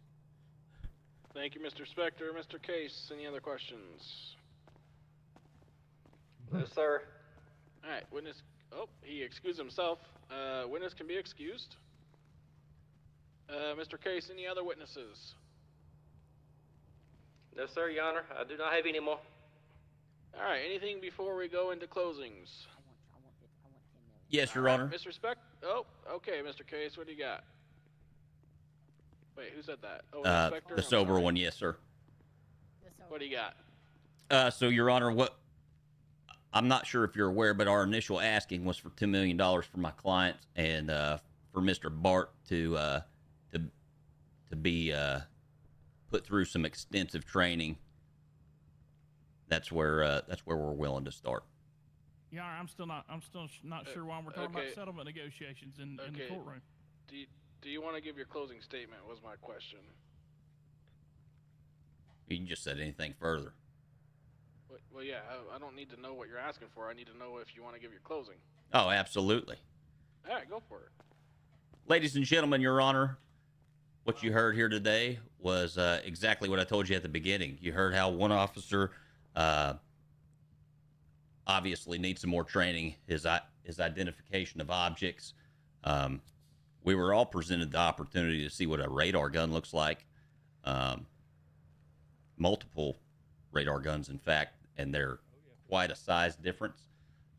Thank you, Mr. Spector. Mr. Case, any other questions? No, sir. All right, witness. Oh, he excused himself. Witness can be excused. Mr. Case, any other witnesses? No, sir, Your Honor. I do not have any more. All right, anything before we go into closings? Yes, Your Honor. Mr. Oh, okay, Mr. Case, what do you got? Wait, who said that? Oh, Inspector? The sober one, yes, sir. What do you got? So, Your Honor, I'm not sure if you're aware, but our initial asking was for $2 million for my client and for Mr. Bart to be put through some extensive training. That's where we're willing to start. Yeah, I'm still not sure why we're talking about settlement negotiations in the courtroom. Do you want to give your closing statement? Was my question. You can just said anything further. Well, yeah, I don't need to know what you're asking for. I need to know if you want to give your closing. Oh, absolutely. All right, go for it. Ladies and gentlemen, Your Honor, what you heard here today was exactly what I told you at the beginning. You heard how one officer obviously needs some more training, his identification of objects. We were all presented the opportunity to see what a radar gun looks like. Multiple radar guns, in fact, and they're quite a size difference.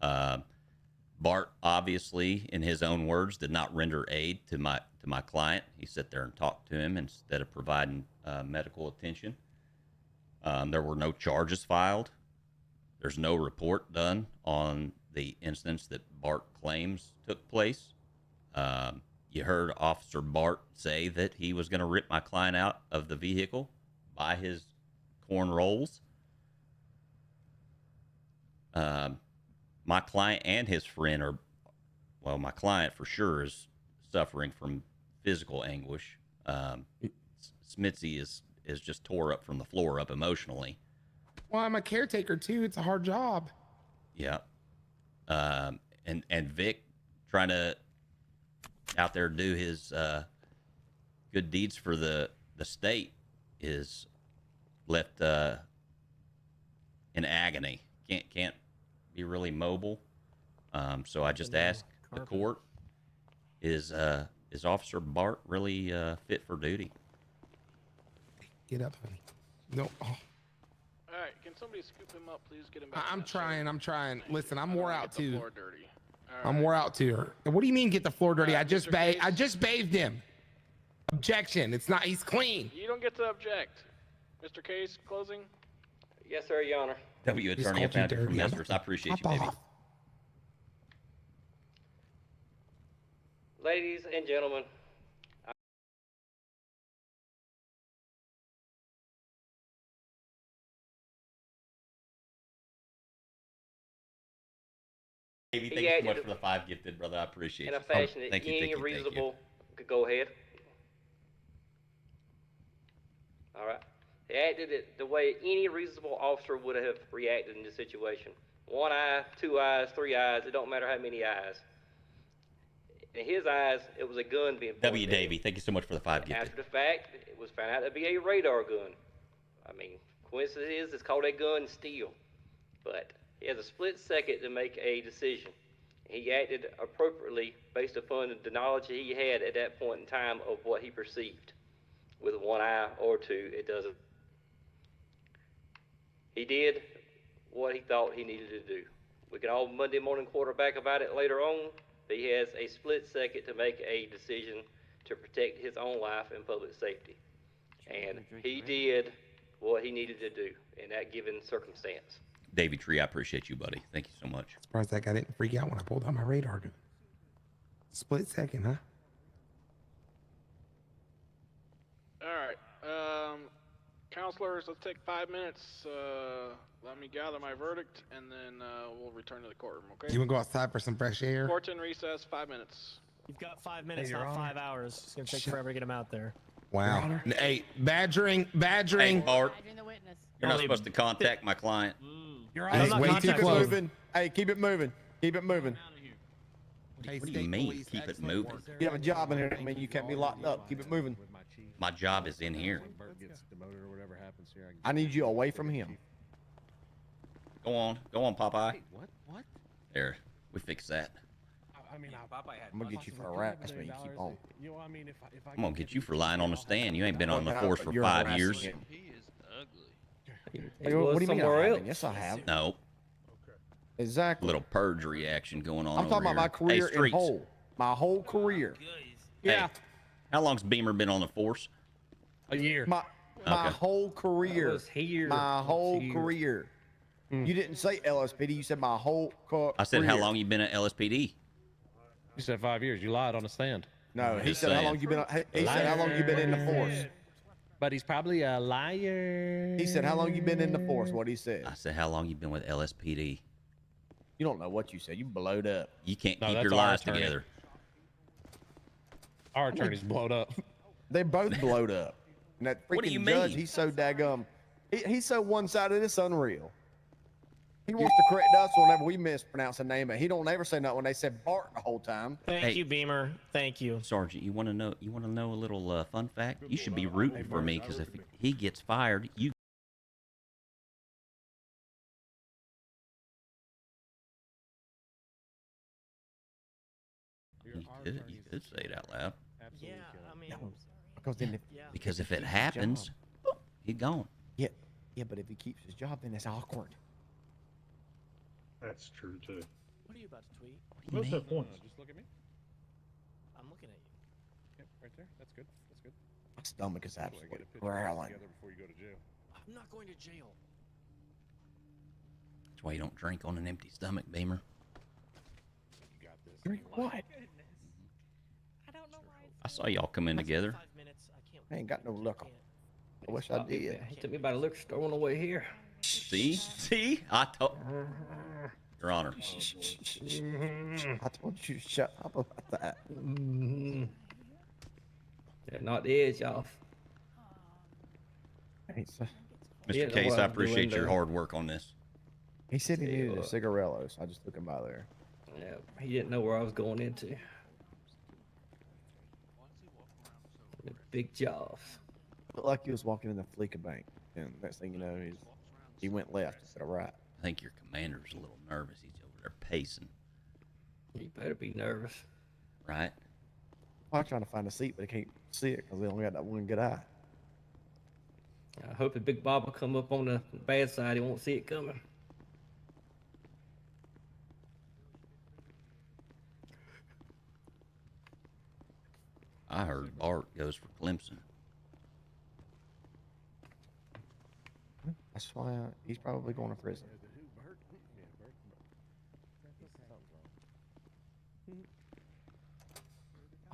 Bart, obviously, in his own words, did not render aid to my client. He sat there and talked to him instead of providing medical attention. There were no charges filed. There's no report done on the instance that Bart claims took place. You heard Officer Bart say that he was going to rip my client out of the vehicle by his corn rolls. My client and his friend my client for sure is suffering from physical anguish. Smitzy is just tore up from the floor up emotionally. Well, I'm a caretaker too. It's a hard job. Yeah. And Vic trying to out there do his good deeds for the state is left in agony. Can't be really mobile. So I just ask the court, is Officer Bart really fit for duty? Get up, honey. No. Oh. All right, can somebody scoop him up, please? Get him back. I'm trying. Listen, I'm wore out too. Floor dirty. I'm wore out too. What do you mean get the floor dirty? I just bathed him. Objection. It's not. He's clean. You don't get to object. Mr. Case, closing. Yes, sir, Your Honor. W attorney from Messers. I appreciate you, baby. Ladies and gentlemen, Davey, thank you so much for the 5 gifted, brother. I appreciate it. In a fashion that any reasonable could go ahead. All right. He acted the way any reasonable officer would have reacted in this situation. 1 eye, 2 eyes, 3 eyes. It don't matter how many eyes. In his eyes, it was a gun being pointed W. Davey, thank you so much for the 5 gifted. After the fact, it was found out to be a radar gun. I mean, coincidence is it's called a gun steal. But he has a split second to make a decision. He acted appropriately based upon the knowledge he had at that point in time of what he perceived. With 1 eye or 2, it doesn't. He did what he thought he needed to do. We can all Monday morning quarterback about it later on. But he has a split second to make a decision to protect his own life and public safety. And he did what he needed to do in that given circumstance. Davey Tree, I appreciate you, buddy. Thank you so much. Surprised that guy didn't freak out when I pulled out my radar gun. Split second, huh? All right. Counselors, let's take 5 minutes. Let me gather my verdict, and then we'll return to the courtroom, okay? You want to go outside for some fresh air? Court's in recess, 5 minutes. You've got 5 minutes, not 5 hours. It's going to take forever to get him out there. Wow. Hey, badgering. Hey, Bart, you're not supposed to contact my client. You're He's way too close. Hey, keep it moving. Keep it moving. What do you mean, keep it moving? You have a job in here. I mean, you can't be locked up. Keep it moving. My job is in here. When Bert gets demoted or whatever happens here, I need you away from him. Go on, Popeye. What? There, we fixed that. I mean, I'm gonna get you for harassment. You keep on. You know, I mean, if I I'm gonna get you for lying on the stand. You ain't been on the Well, force for you're 5 harassing years. him. He is ugly. Hey, what do you mean I somewhere haven't? else. Yes, I have. No, Exactly. little perjury action going on. I'm talking over about my here. career Hey, in Streets. whole. My whole career. Hey, how long's Beamer been on the force? a year. My Okay. whole career. I was here. My I was whole here. career. You didn't say LSPD. You said my whole career. I said, how long you been at LSPD? You said 5 years. You lied on the stand. No, he Just said how saying. long you been. He said how long you been in the force. But he's probably a liar. He said how long you been in the force. What he said. I said, how long you been with LSPD? You don't know what you said. You blowed up. You can't No, keep that's your our lies attorney. together. Our attorney's blowed up. They both blowed up. And that freaking What do you judge, mean? he's so daggum. He's so one-sided. It's unreal. He wants to correct us whenever we mispronounce a name, and he don't ever say nothing when they said Bart the whole time. Thank you, Beamer. Thank you. Sergeant, you want to know a little fun fact? You should be rooting for me because if he gets fired, you. You could say it out loud. Yeah, I mean, Because then, Because if it happens, he's gone. yeah, but if he keeps his job, then it's awkward. That's true too. what are you about to tweet? What's that point? Just look at me. I'm looking at you. Yep, right there. That's good. That's good. My stomach is Get a absolutely picture growling. together before you go to jail. I'm not going to jail. That's why you don't drink on an empty stomach, Beamer. You got this. Drink what? I don't know why. I saw y'all come in together. 5 minutes. I can't. I ain't got no liquor. I wish I did. He took me by the liquor store on the way here. See, I told. Your Honor. I told you to shut up about that. Yeah, knock the edge off. Hey, so- Mr. Yeah, Case, what I I'm appreciate doing your there. hard work on this. He said he needed a what. cigarello, so I just took him by there. Yeah, he didn't know where I was going into. The big jaws. Looked like he was walking in the Fleeca Bank, and next thing you know, he went left instead of right. I think your commander's a little nervous. He's over there pacing, You better be nervous. right? I'm trying to find a seat, but he can't see it because they only got that one good eye. I hope if Big Bob will come up on the bad side, he won't see it coming. I heard Bart goes for Clemson. That's why he's probably going to prison.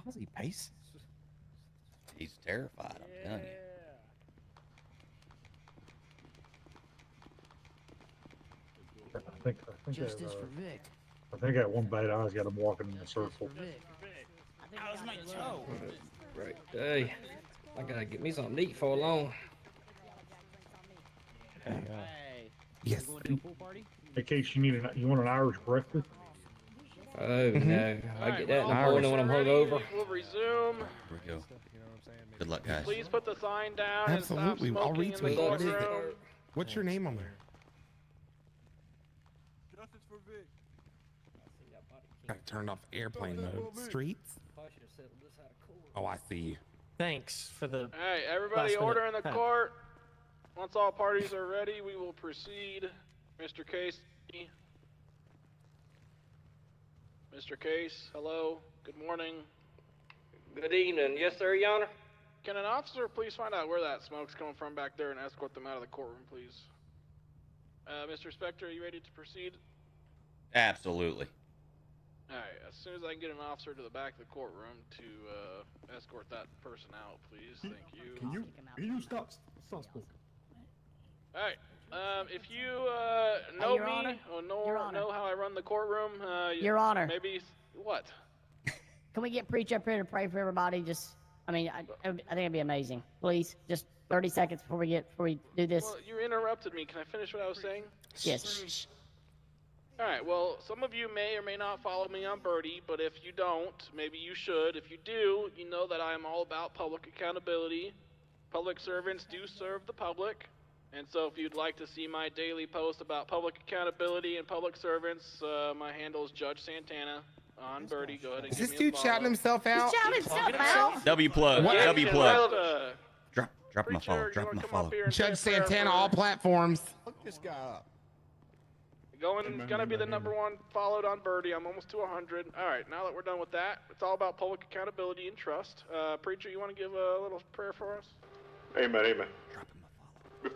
How's he pacing? He's terrified, I'm telling you. I think that one bad eye's got him walking in a circle. How's my toe? Right. Hey, I gotta get me something to eat for long. Yes. In case you want an Irish breakfast. Oh no, I get that in the well, morning when I'm ready. hungover. We'll resume. Here we go. Good luck, guys. Please put the sign down Absolutely. and stop I'll smoking in the retweet. What is it? courtroom. What's your name on there? Justice for Vic. Got it turned off airplane mode. Streets? Oh, I see. Thanks for the. Hey, everybody, last order minute- in the court. Once all parties are ready, we will proceed. Mr. Case. Mr. Case, hello. Good morning. Good evening. Yes, sir, Your Honor. Can an officer please find out where that smoke's coming from back there and escort them out of the courtroom, please? Mr. Spector, are you ready to proceed? Absolutely. Alright, as soon as I can get an officer to the back of the courtroom to escort that person out, please. Thank you. Can you stop smoking? Alright, if you know Your me Honor. or Your Honor. know how I run the courtroom, Your Honor. maybe what? Can we get Preach up here to pray for everybody? Just, I mean, I think it'd be amazing. Please, just 30 seconds before we do this. Well, you interrupted me. Can I finish what I was saying? Yes. Alright, well, some of you may or may not follow me on Birdie, but if you don't, maybe you should. If you do, you know that I am all about public accountability. Public servants do serve the public. And so if you'd like to see my daily post about public accountability and public servants, my handle is Judge Santana on Birdie. Go ahead and Is give this me a dude follow. shouting himself out? He's shouting himself out. W plug. What? W plug. Drop my Preacher, follow. you Drop wanna my come follow. up here and Judge say a prayer Santana, for- all platforms. Look this guy up. Gonna be the #1 followed on Birdie. I'm almost to 100. All right, now that we're done with that, it's all about public accountability and trust. Preacher, you want to give a little prayer for us? Amen, amen.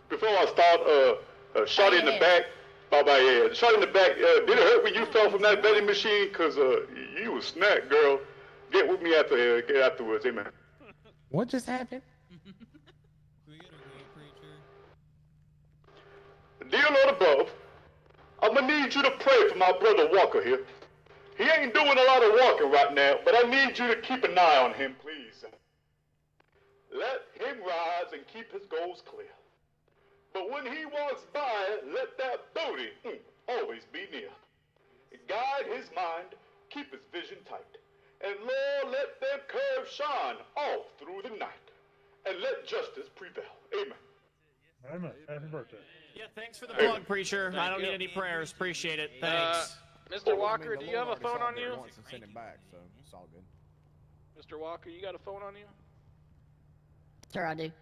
Before I start, shot in the back. Bye-bye, yeah. Shot in the back. Did it hurt when you fell from that vending machine? Because you was snack, girl. Get with me afterwards, amen. What just happened? Dear Lord above, I'm going to need you to pray for my brother Walker here. He ain't doing a lot of walking right now, but I need you to keep an eye on him, please. Let him rise and keep his goals clear. But when he walks by, let that booty always be near. Guide his mind, keep his vision tight. And Lord, let them curves shine all through the night. And let justice prevail. Amen. Amen. Happy birthday. Yeah, thanks for the plug, Preacher. I don't need any prayers. Appreciate it. Thanks. Mr. Walker, do you have a phone on you? Once and send it back, so it's all good. Mr. Walker, you got a phone on you? Sure, I do.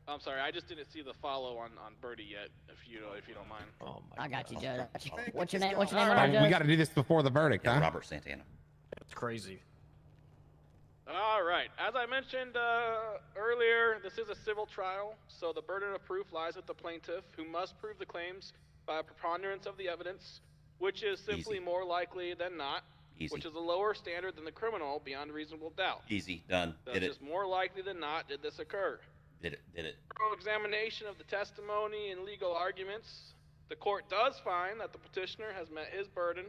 I'm sorry, I just didn't see the follow on Birdie yet. If you don't mind. Oh my I got you, Judge. What's your name? What's your name? Oh, Judge? we got to do this before the verdict, huh? Robert Santana. That's crazy. All right. As I mentioned earlier, this is a civil trial, so the burden of proof lies with the plaintiff, who must prove the claims by a preponderance of the evidence, which is simply more likely than not, which is a lower standard than the criminal beyond reasonable doubt. Easy. Done. Thus, Did it. it's more likely than not did this occur. Did it. Did it. Thorough examination of the testimony and legal arguments, the court does find that the petitioner has met his burden.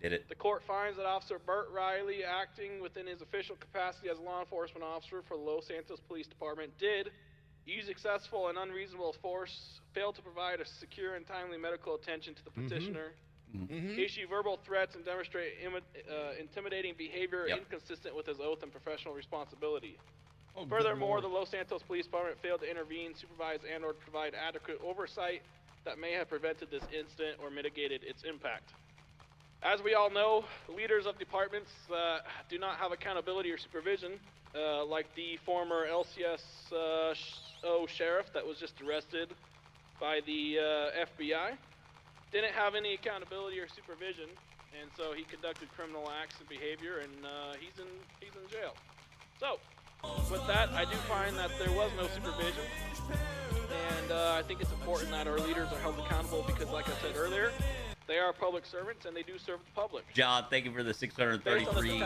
Did it. The court finds that Officer Burt Riley, acting within his official capacity as a law enforcement officer for the Los Santos Police Department, did use excessive and unreasonable force, failed to provide a secure and timely medical attention to the petitioner, issue verbal threats, and demonstrate intimidating behavior inconsistent with his oath and professional responsibility. Furthermore, the Los Santos Police Department failed to intervene, supervise, and/or provide adequate oversight that may have prevented this incident or mitigated its impact. As we all know, leaders of departments do not have accountability or supervision, like the former LCSO sheriff that was just arrested by the FBI. Didn't have any accountability or supervision, and so he conducted criminal acts and behavior, and he's in jail. So, with that, I do find that there was no supervision, and I think it's important that our leaders are held accountable because, like I said earlier, they are public servants and they do serve the public. John, thank you for the 633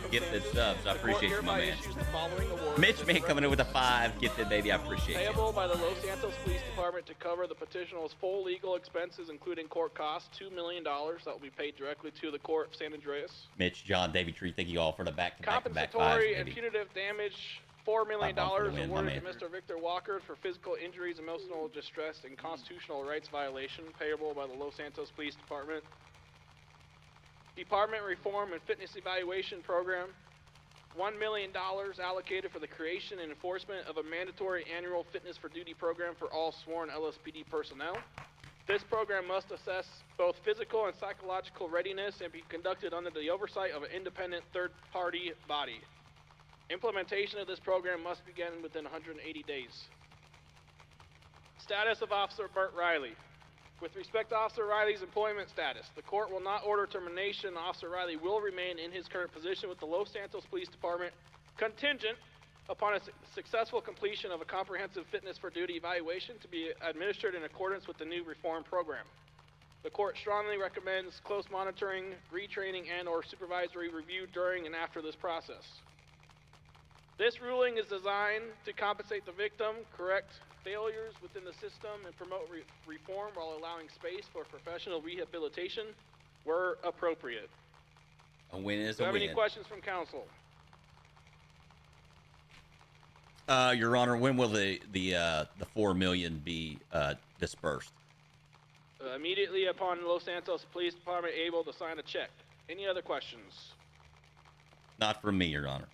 gifted subs. I appreciate you, my man. Mitch, man, coming in with a 5 gifted, baby. I appreciate you. Payable by the Los Santos Police Department to cover the petitioner's full legal expenses, including court costs, $2 million. That will be paid directly to the court of San Andreas. Mitch, John, Davey Tree, thank you all for the back-to-back 5s, Compensatory and baby. punitive damage. $4 million win, my awarded man. to Mr. Victor Walker for physical injuries, emotional distress, and constitutional rights violation, payable by the Los Santos Police Department. Department Reform and Fitness Evaluation Program. $1 million allocated for the creation and enforcement of a mandatory annual fitness for duty program for all sworn LSPD personnel. This program must assess both physical and psychological readiness and be conducted under the oversight of an independent third-party body. Implementation of this program must begin within 180 days. Status of Officer Burt Riley. With respect to Officer Riley's employment status, the court will not order termination. Officer Riley will remain in his current position with the Los Santos Police Department, contingent upon a successful completion of a comprehensive fitness for duty evaluation to be administered in accordance with the new reform program. The court strongly recommends close monitoring, retraining, and/or supervisory review during and after this process. This ruling is designed to compensate the victim, correct failures within the system, and promote reform while allowing space for professional rehabilitation where appropriate. A win is Do you a have win. any questions from counsel? Your Honor, when will the $4 million be dispersed? immediately upon Los Santos Police Department able to sign a check. Any other questions? Not from me, Your Honor.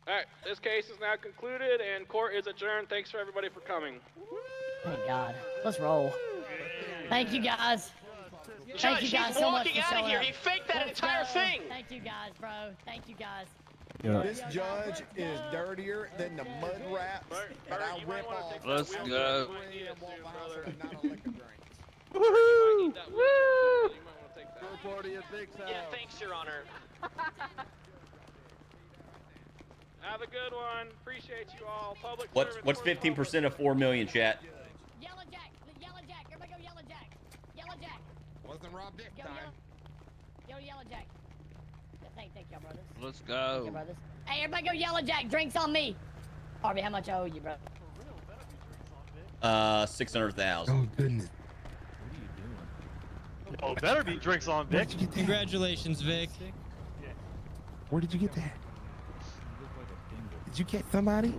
All right, this case is now concluded and court is adjourned. Thanks for everybody for coming. Thank God. Let's roll. Thank you, guys. Thank you guys he's so much walking for out of showing here. up. He faked that Let's entire go. thing. Thank you, guys, bro. Thank you, guys. This judge is dirtier than the mud rats that I rip off. Let's go. Woohoo! Woo! Party at Vic's house. Yeah, thanks, Your Honor. Have a good one. Appreciate you all. Public What's 15% of 4 million, chat? Yellow Jack. Yellow Jack. Everybody go Yellow Jack. Yellow Jack. Wasn't Rob Dick Go time. Yellow Jack. Thank y'all, brothers. Let's Thank go. you, brothers. Hey, everybody go Yellow Jack. Drinks on me. Harvey, how much I owe you, bro? 600,000. Oh goodness. Oh, better be drinks on Vic. Congratulations, Vic. Where did you get that? Did you catch somebody?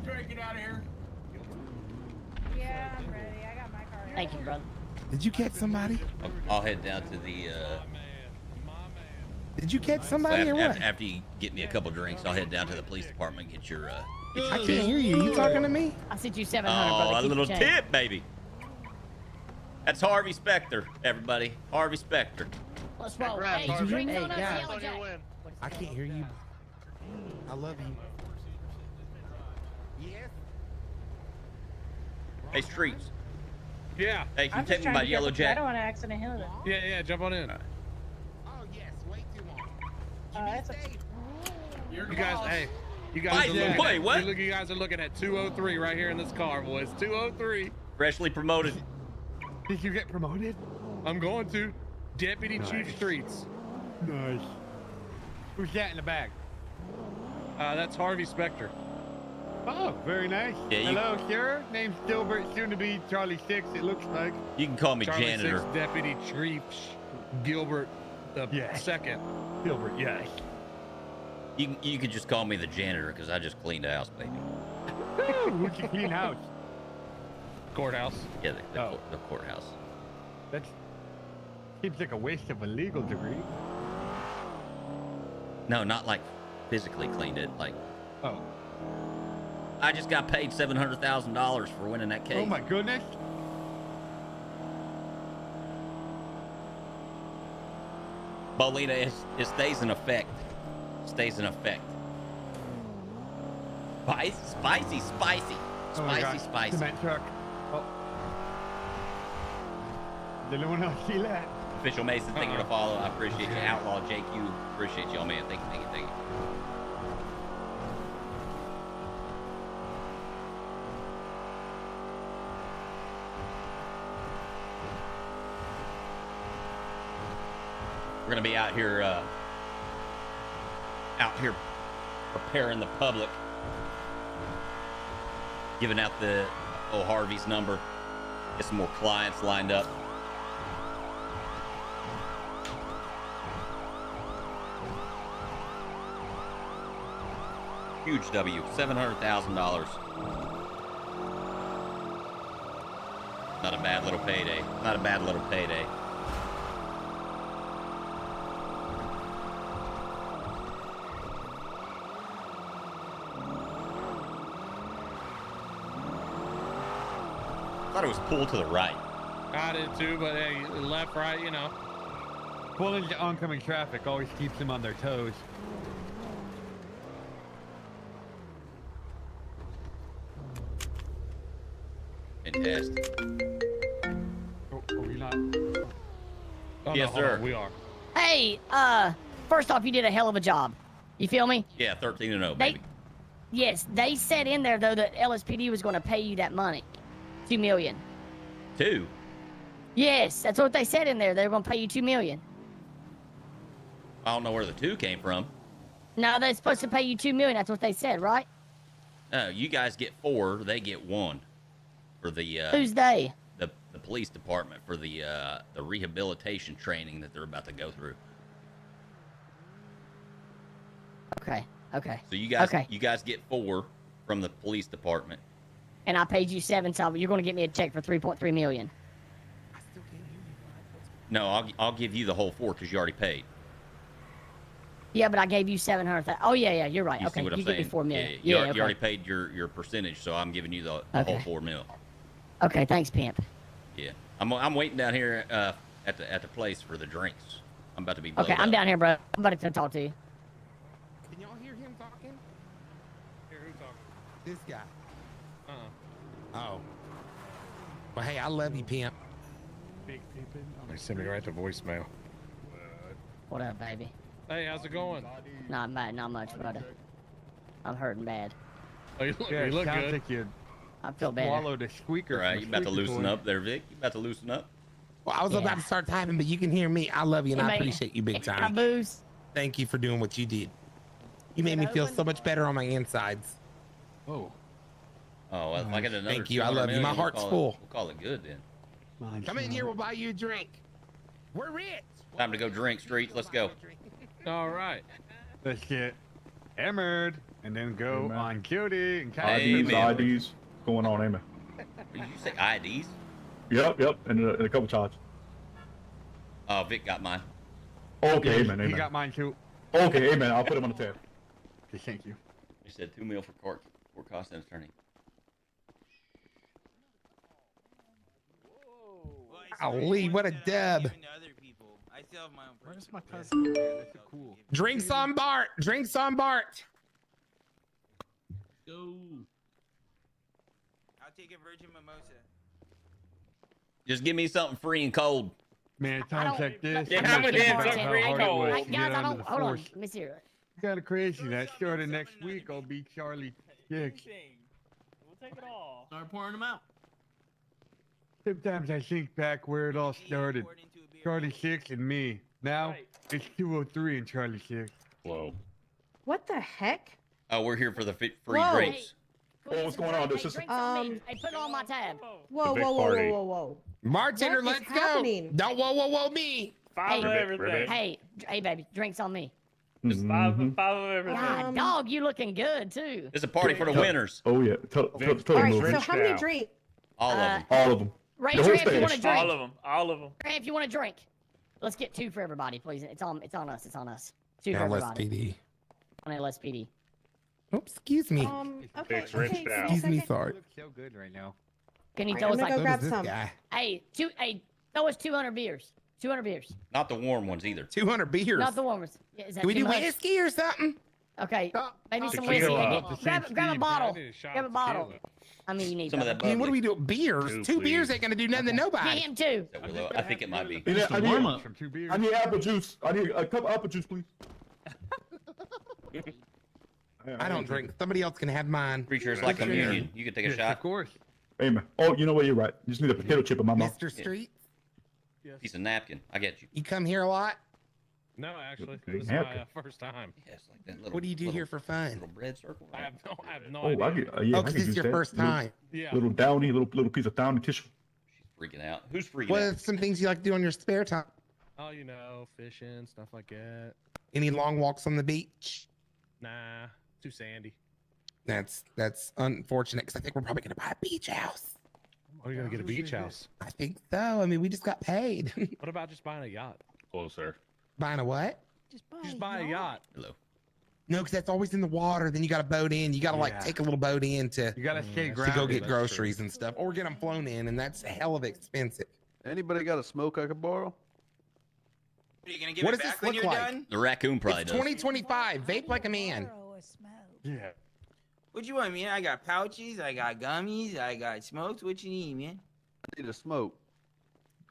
Trey, get out of here. Yeah, I'm ready. I got my car. Thank you, brother. Did you catch somebody? I'll head down to the. Did you catch somebody or what? After you get me a couple drinks, I'll head down to the police department and get your. I can't hear you. You talking to me? I sent you 700, Oh, brother. a Keep little your change. tip, baby. That's Harvey Specter, everybody. Harvey Specter. Let's roll. Congrats, Hey, Harvey. drinks Hey, on us, guys. Yellow Jack. I can't hear you. I love you. Yes. Hey, Streets. Yeah. Hey, can I'm you just take me trying by to get Yellow the- I Jack? don't want to accident hit it. Yeah, jump on in. Oh yes, way too long. That's a You guys, hey, you guys are looking Wait, at, what? You guys are looking at 203 right here in this car, boys. 203. Freshly promoted. Did you get promoted? I'm going to Deputy Chief Streets. Nice. Who's that in the bag? That's Harvey Specter. Oh, very nice. Yeah, you- Hello, sir. Name's Gilbert, soon to be Charlie 6, it looks like. You can call me Charlie janitor. 6 Deputy Chief Gilbert the second. Gilbert, yes. You could just call me the janitor because I just cleaned the house, baby. What's your clean house? Courthouse. Yeah, the courthouse. That seems like a waste of a legal degree. No, not like physically cleaned it. Like, Oh. I just got paid $700,000 for winning that case. Oh my goodness. Bolina, it stays in effect. Stays in effect. Spicy. Oh my God. Spicy. Cement truck. Oh. Did anyone else see that? Official Mason, thank you to follow. I appreciate you. Outlaw JQ, appreciate y'all, man. Thank you. We're gonna be out here preparing the public, giving out the Harvey's number, get some more clients lined up. Huge W, $700,000. Not a bad little payday. Not a bad little payday. I thought it was pulled to the right. I did too, but hey, left, right, you know. Pulling into oncoming traffic always keeps them on their toes. Fantastic. Oh, you're not. Oh, Yes, no, hold sir. on, we are. Hey, first off, you did a hell of a job. You feel me? Yeah, 13-0, They- baby. Yes, they said in there though that LSPD was going to pay you that money, $2 million. 2. Yes, that's what they said in there. They were going to pay you $2 million. I don't know where the 2 came from. No, they're supposed to pay you $2 million. That's what they said, right? No, you guys get 4, they get 1 for the Who's they? the police department for the rehabilitation training that they're about to go through. Okay. So you guys get 4 from the police department. And I paid you 7, so you're going to get me a check for $3.3 million. No, I'll give you the whole 4 because you already paid. Yeah, but I gave you 700,000. Oh yeah, you're right. You Okay, see what I'm you saying? give me 4 Yeah, million. you, Yeah, you already paid your percentage, so I'm giving you the whole Okay. 4 mil. Okay, thanks, pimp. Yeah, I'm waiting down here at the place for the drinks. I'm about to be. Okay, I'm down here, bro. I'm about to talk to you. Can y'all hear him talking? Here, who's talking? This guy. Uh-uh. Oh. Well, hey, I love you, pimp. Big pimpin'. They sent me right to voicemail. What up, baby? Hey, how's it going? Not bad, not much, brother. I'm hurting bad. Oh, you look good. Like you I feel bad. swallowed a squeaker. All right, you about to loosen up there, Vic? You about to loosen up? Well, I was about to start typing, but you can hear me. I love you, and I Hey, appreciate you big time. booze. Thank you for doing what you did. You made me feel so much better on my insides. Whoa. Oh, well, if I get another. Thank you. I 200 love you. million, My we'll heart's call it- full. We'll call it good then. Come in here. We'll buy you a drink. We're rich. Time to go drink, streets. Let's go. All right. Let's get hammered and then go on cutie and Hey, man. IDs going on, amen. Did you say IDs? Yep, and a couple charges. Oh, Vic got mine. Okay, amen, He amen. got mine too. Okay, amen. I'll put him on the tab. Okay, thank you. He said 2 mil for court cost and attorney. Golly, what a dub. Where's my cousin? That's cool. Drinks on Bart. Drinks on Bart. Go. I'll take a virgin mimosa. Just give me something free and cold. Man, times like this. Yeah, I'm I'm gonna with think him. about Something how free and hard it cold. was Guys, to get I under don't. the Hold on. force. Let me see it. Kind of crazy. That started next week. I'll be Charlie 6. We'll take it all. Start pouring them out. Sometimes I think back where it all started. Charlie 6 and me. Now it's 203 and Charlie 6. Whoa. What the heck? Oh, we're here for the free Whoa. drinks. Oh, what's going on? This is Hey, put it on my tab. Whoa, big whoa, whoa, party. whoa, whoa, whoa. Bartender, What is let's go. happening? Don't whoa me. Five of everything. Hey, baby, drinks on me. Five of everything. God, dog, you looking good too. It's a party for the winners. Oh yeah. Tell All them right, move. so how many drinks? All of them. All of them. Raise The your whole hand if you want to stage. drink. All of them. All of them. Raise your hand if you want to drink. Let's get 2 for everybody, please. It's on us. It's on us. 2 for everybody. LSPD. On LSPD. Oops, excuse me. Okay, It's rich okay, now. Excuse me, second. sorry. Look so good right now. Can you All throw right, us I'm like, gonna go grab This some. guy. hey, throw us 200 beers. 200 beers. Not the warm ones either. 200 beers. Not the warm ones. Yeah, is that Can we too do much? whiskey or something? Okay, maybe some tequila. whiskey. Grab a bottle. Grab a bottle. I mean, you need Some of that I mean, what do bubbly. we do? Beers? 2 beers ain't gonna do nothing to Get nobody. him too. That Willow? I think it might be. I warm need, up. From 2 beers. I need apple juice. I need a cup of apple juice, please. I don't drink. Somebody else can have mine. Pretty sure it's like communion. You can take a Yes, shot. of course. Amen. Oh, you know what? You're right. You just need a potato chip in my mouth. Mr. Street, Piece of napkin. I get you. you come here a lot? No, actually, Okay, this is happy. my first time. Yes, like that little. What do you do little- here for fun? Little bread circle. I have no Oh, idea. I get. Yeah, Oh, I because can it's use your that. first time. Yeah. Little downy, little piece of downy tissue. She's freaking out. Who's freaking What out? are some things you like to do on your spare time? Oh, you know, fishing, stuff like that. Any long walks on the beach? Nah, too sandy. That's unfortunate because I think we're probably gonna buy a beach house. Are you gonna get a beach house? I think so. I mean, we just got paid. What about just buying a yacht? Closer. Buying a what? Just buy a yacht. Hello. No, because that's always in the water. Then you got to boat in. You got to like Yeah. take a little boat in to You gotta stay to grounded. go get that's groceries and stuff, or get them flown in, and that's a hell of expensive. Anybody got a smoke I could borrow? Are you gonna give What it does this back when look you're like? done? The raccoon probably It's does. 2025. Vape like a man. true. Yeah. What you want, man? I got pouches, I got gummies, I got smokes. What you need, man? I need a smoke.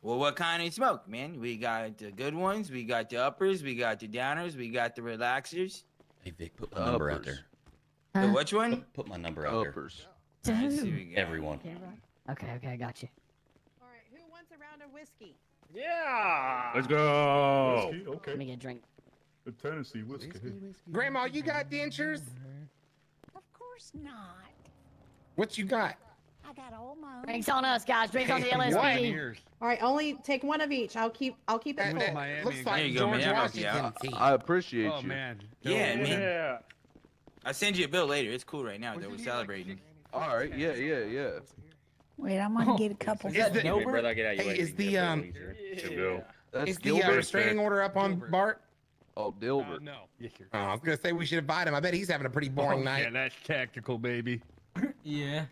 Well, what kind of smoke, man? We got the good ones, we got the uppers, we got the downers, we got the relaxers. Hey Vic, put my number out there. The which one? Put my number out Uppers. Let's see, we got- Everyone. Okay, I got you. All right, who wants a round of whiskey? Yeah. Let's go. Whiskey? Let Okay. me get a drink. The Tennessee whiskey. Grandma, you got dentures? Of course not. What you got? I got all my own. Drinks on us, guys. Drinks on the LSPD. All right, only take one of each. I'll keep it full. Miami Looks and like There you go, George man. I'll help you Washington out. tea. I appreciate Oh you. man. Yeah, man. Yeah. I'll send you a bill later. It's cool right now that we're celebrating. All right. Yeah. Wait, I'm gonna get a couple. Is the, Brother, I'll get out hey, is the That's Is the Gilbert. restraining order up on Bart? Oh, Dilbert. No. Yes, sir. Oh, I was gonna say we should invite him. I bet he's having a pretty boring night. Yeah, that's tactical, baby. Yeah.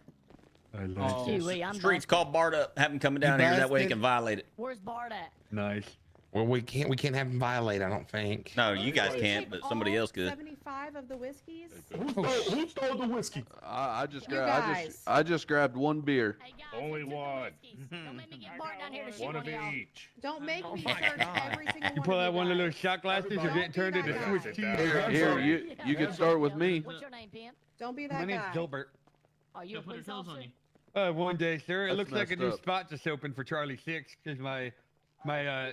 I love Gee, wait, I'm Streets, busted. call Bart up. Have him coming down here. That way he busted? can violate it. Where's Bart at? Nice. Well, we can't have him violate. I don't think. No, you guys can't, but somebody else could. 75 of the whiskeys. Who stole the whiskey? I just You grabbed. guys. I just grabbed one beer. Hey, guys, Only who took the one. whiskeys? Don't make me get Bart down here to shoot One of y'all. each. Don't make me my search every single You one pull of out one of guys. those shot glasses or get turned into that Swiss guy. cheese. Here, you can start with me. What's your name, pimp? Don't be My that name's guy. Gilbert. Are you a police officer? One day, sir. It That's looks like a messed new up. spot just opened for Charlie 6 because my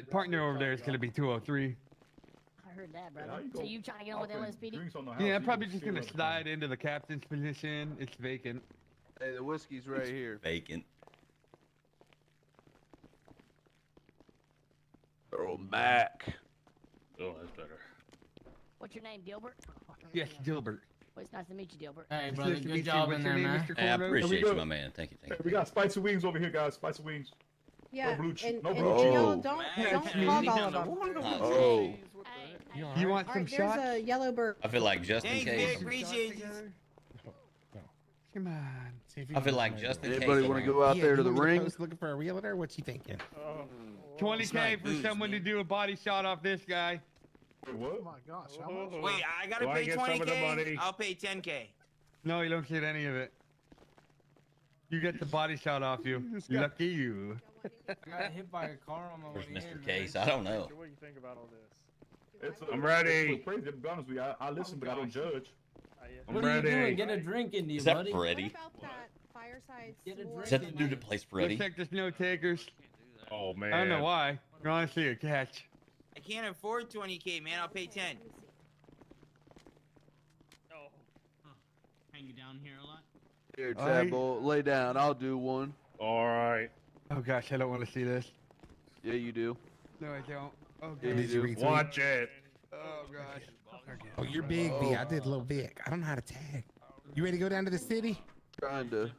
partner over there is going to be 203. I heard that, How brother. you So go you trying to get on with LSPD? Drinks on the house, Yeah, you I'm probably go just going to steal slide into the captain's position. It's vacant. Hey, the whiskey's right here. Vacant. Oh, Mac. Oh, that's better. What's your name, Gilbert? Yes, Gilbert. Well, it's nice to meet you, Gilbert. Hey, It's brother, nice to meet good you. job What's in your there, name, man. Mr. Hey, I Cornrow? appreciate go. you, my man. Thank you, thank Hey, you. we got spicy wings over here, guys. Spicy wings. Yeah, blue cheese. and, No and blue y'all cheese. don't Man, hog all of them. Oh. You want All some right, there's shots? a yellow bird. I feel like just in Thanks, case. Vic. Appreciate you. Come on. I feel like just in case. Anybody want to go out there to the ring? Looking for a realtor? What you thinking? 20K for someone to do a body shot off this guy. What? Oh my gosh, how much? Wait, I gotta Do I pay get some of the 20K? money? I'll pay 10K. No, you don't get any of it. You get the body shot off you. Lucky you. Got hit by a car on my way Where's in, Mr. man. Case? I don't know. What do you think about all this? I'm ready. Crazy, to be honest with you. I listen, but I don't judge. I'm What are you ready. doing? Get a drink into you, Is that buddy. Freddy? What about that fireside Get a s'more Is that the drink dude that plays Freddy? Looks like there's no takers. Oh man. I don't know why. You're honestly a catch. I can't afford 20K, man. I'll pay 10. Hang you down here a lot? Here, Alright. Chabo, lay down. I'll do one. All right. Oh gosh, I don't want to see this. Yeah, you do. No, I don't. Oh Yeah, gosh. you do. Watch it. Oh gosh. Oh, you're big, V. I did little Vic. I don't know how to tag. You ready to go down to the city? Trying to. Oh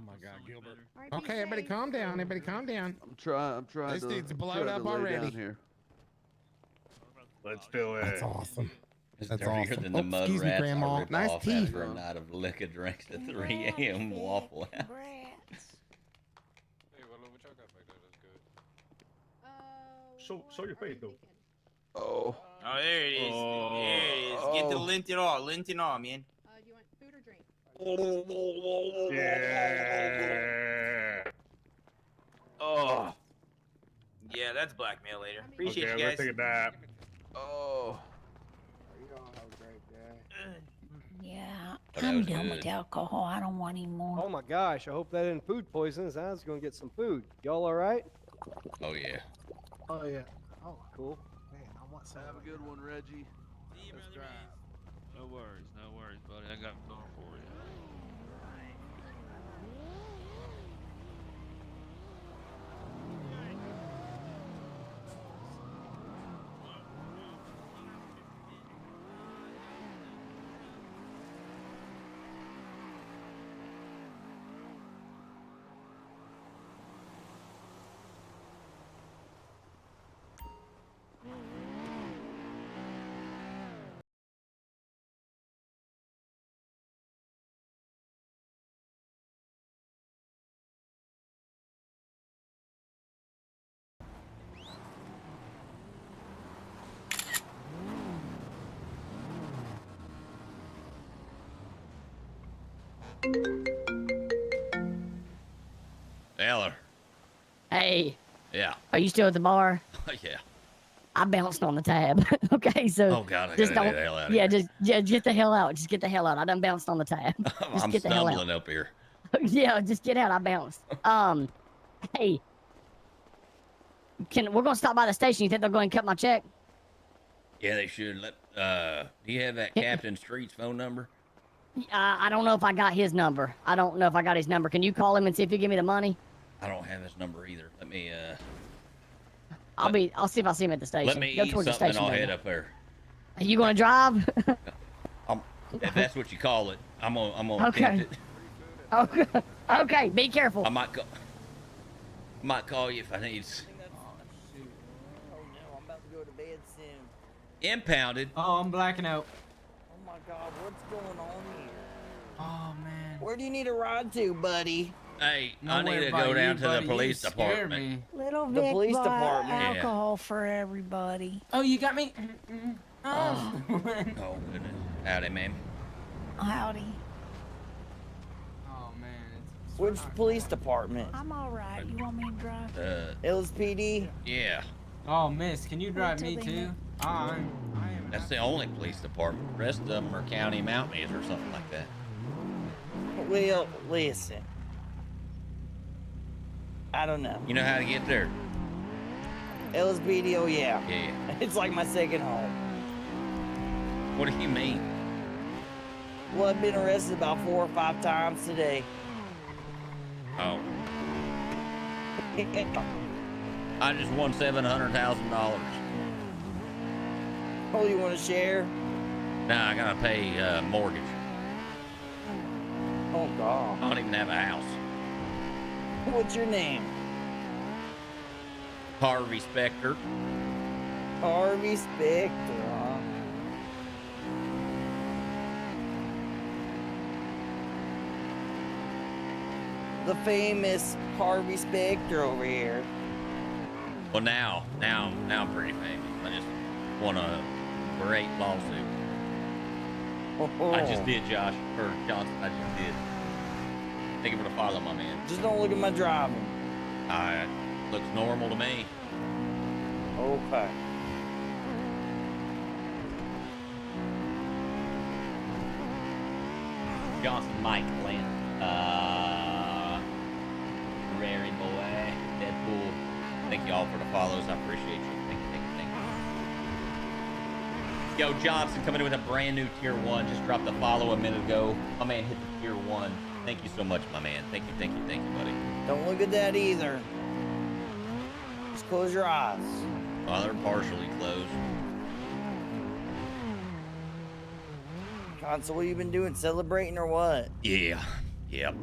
my God, Gilbert. All right, be Okay, everybody safe. calm down. Everybody calm down. I'm trying This to. dude's blown trying up to lay already. Down here. Let's do it. That's awesome. It's That's dirtier awesome. than the Oh, mud excuse me, rats I Grandma. rip Nice off teeth. after a night of liquor drinks at 3 a.m. Waffle House. Show your face though. Oh. Oh, there it is. Oh. There it is. Get the lint and all. Lint and all, man. Do you want food or drink? Yeah. Oh. Yeah, that's blackmail later. Appreciate Okay, you let's guys. take a nap. Oh. You don't have a great day. Yeah, Oh, that I'm was done good. with alcohol. I don't want any more. Oh my gosh, I hope that isn't food poisoning. I was gonna get some food. Y'all all right? Oh yeah. Oh yeah. Oh cool. Man, I want some. Have a good one, Reggie. See you, brother, man. No worries, buddy. I got going for you. Eller. Hey, Yeah. are you still at the bar? Yeah. I bounced on the tab. Okay, so Oh God, I just gotta don't. get the hell out of Yeah, here. just get the hell out. Just get the hell out. I done bounced on the tab. Just I'm get the hell out. stumbling up here. Yeah, just get out. I bounced. Hey, we're gonna stop by the station? You think they'll go and cut my check? Yeah, they should. Do you have that Captain Street's phone number? I don't know if I got his number. I don't know if I got his number. Can you call him and see if he'll give me the money? I don't have his number either. Let me I'll see if I see him at the station. let me Go eat towards the something and station. I'll baby. head up there. Are you gonna drive? If that's what you call it, I'm gonna Okay. attempt it. Okay. Okay. Be careful. I might call you if I need. Impounded. Oh, I'm blacking out. Oh my God, what's going on here? Oh man. Where do you need a ride to, buddy? Hey, I need to go down to the police department. Little The Vic police bought department. Yeah. alcohol for everybody. Oh, you got me? Oh goodness. Howdy, ma'am. Howdy. Oh man. Which police department? I'm all right. You want me to drive? LSPD? Yeah. Oh, miss, can you drive till me they too? That's the only police department. The rest of them are county mountaineers or something like that. Well, listen. I don't know. You know how to get there? LSPD, oh yeah. Yeah. It's like my second home. What do you mean? Well, I've been arrested about 4 or 5 times today. Oh. I just won $700,000. Oh, you want to share? Nah, I gotta pay mortgage. Oh God. I don't even have a house. What's your name? Harvey Specter. Harvey Specter, huh? The famous Harvey Specter over here. Well, now I'm pretty famous. I just won a great lawsuit. I just did, Josh, or Johnson. I just did. Thank you for the follow, my man. Just don't look at my driving. Looks normal to me. Okay. Johnson, Mike, Lynn, Rary Boy, Deadpool. Thank you all for the follows. I appreciate you. Thank you. Yo, Johnson coming in with a brand new tier 1. Just dropped the follow a minute ago. My man hit the tier 1. Thank you so much, my man. Thank you, buddy. Don't look at that either. Just close your eyes. Oh, they're partially closed. God, so what you been doing? Celebrating or what? Yeah. Yep.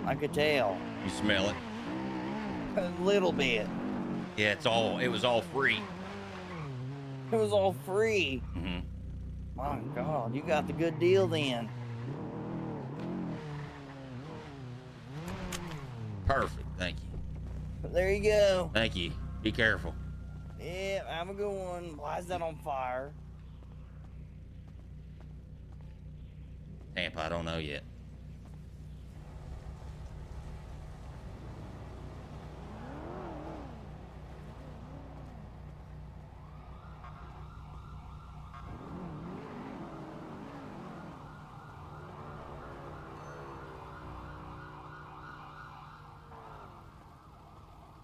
I could tell. You smell it? A little bit. Yeah, it was all free. It was all free. Mm-hmm. My God, you got the good deal then. Perfect. Thank you. There you go. Thank you. Be careful. Yeah, have a good one. Why is that on fire? Tampa, I don't know yet.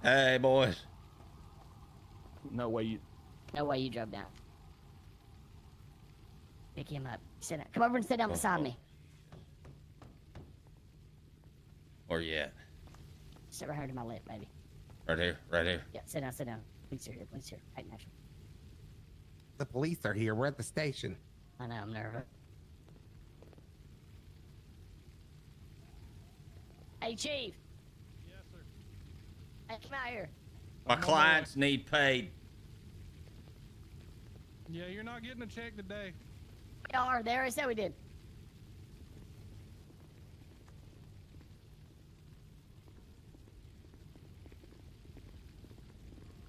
Hey, boys. No way you drove down. Pick him up. Sit down. Come over and sit down beside me. Where you at? Sit right here to my left, baby. Right here. Yeah, sit down. Police are here. Right now. The police are here. We're at the station. I know, I'm nervous. Hey, Chief. Yes, sir. Hey, come out here. My clients need paid. Yeah, you're not getting a check today. We are. They already said we did.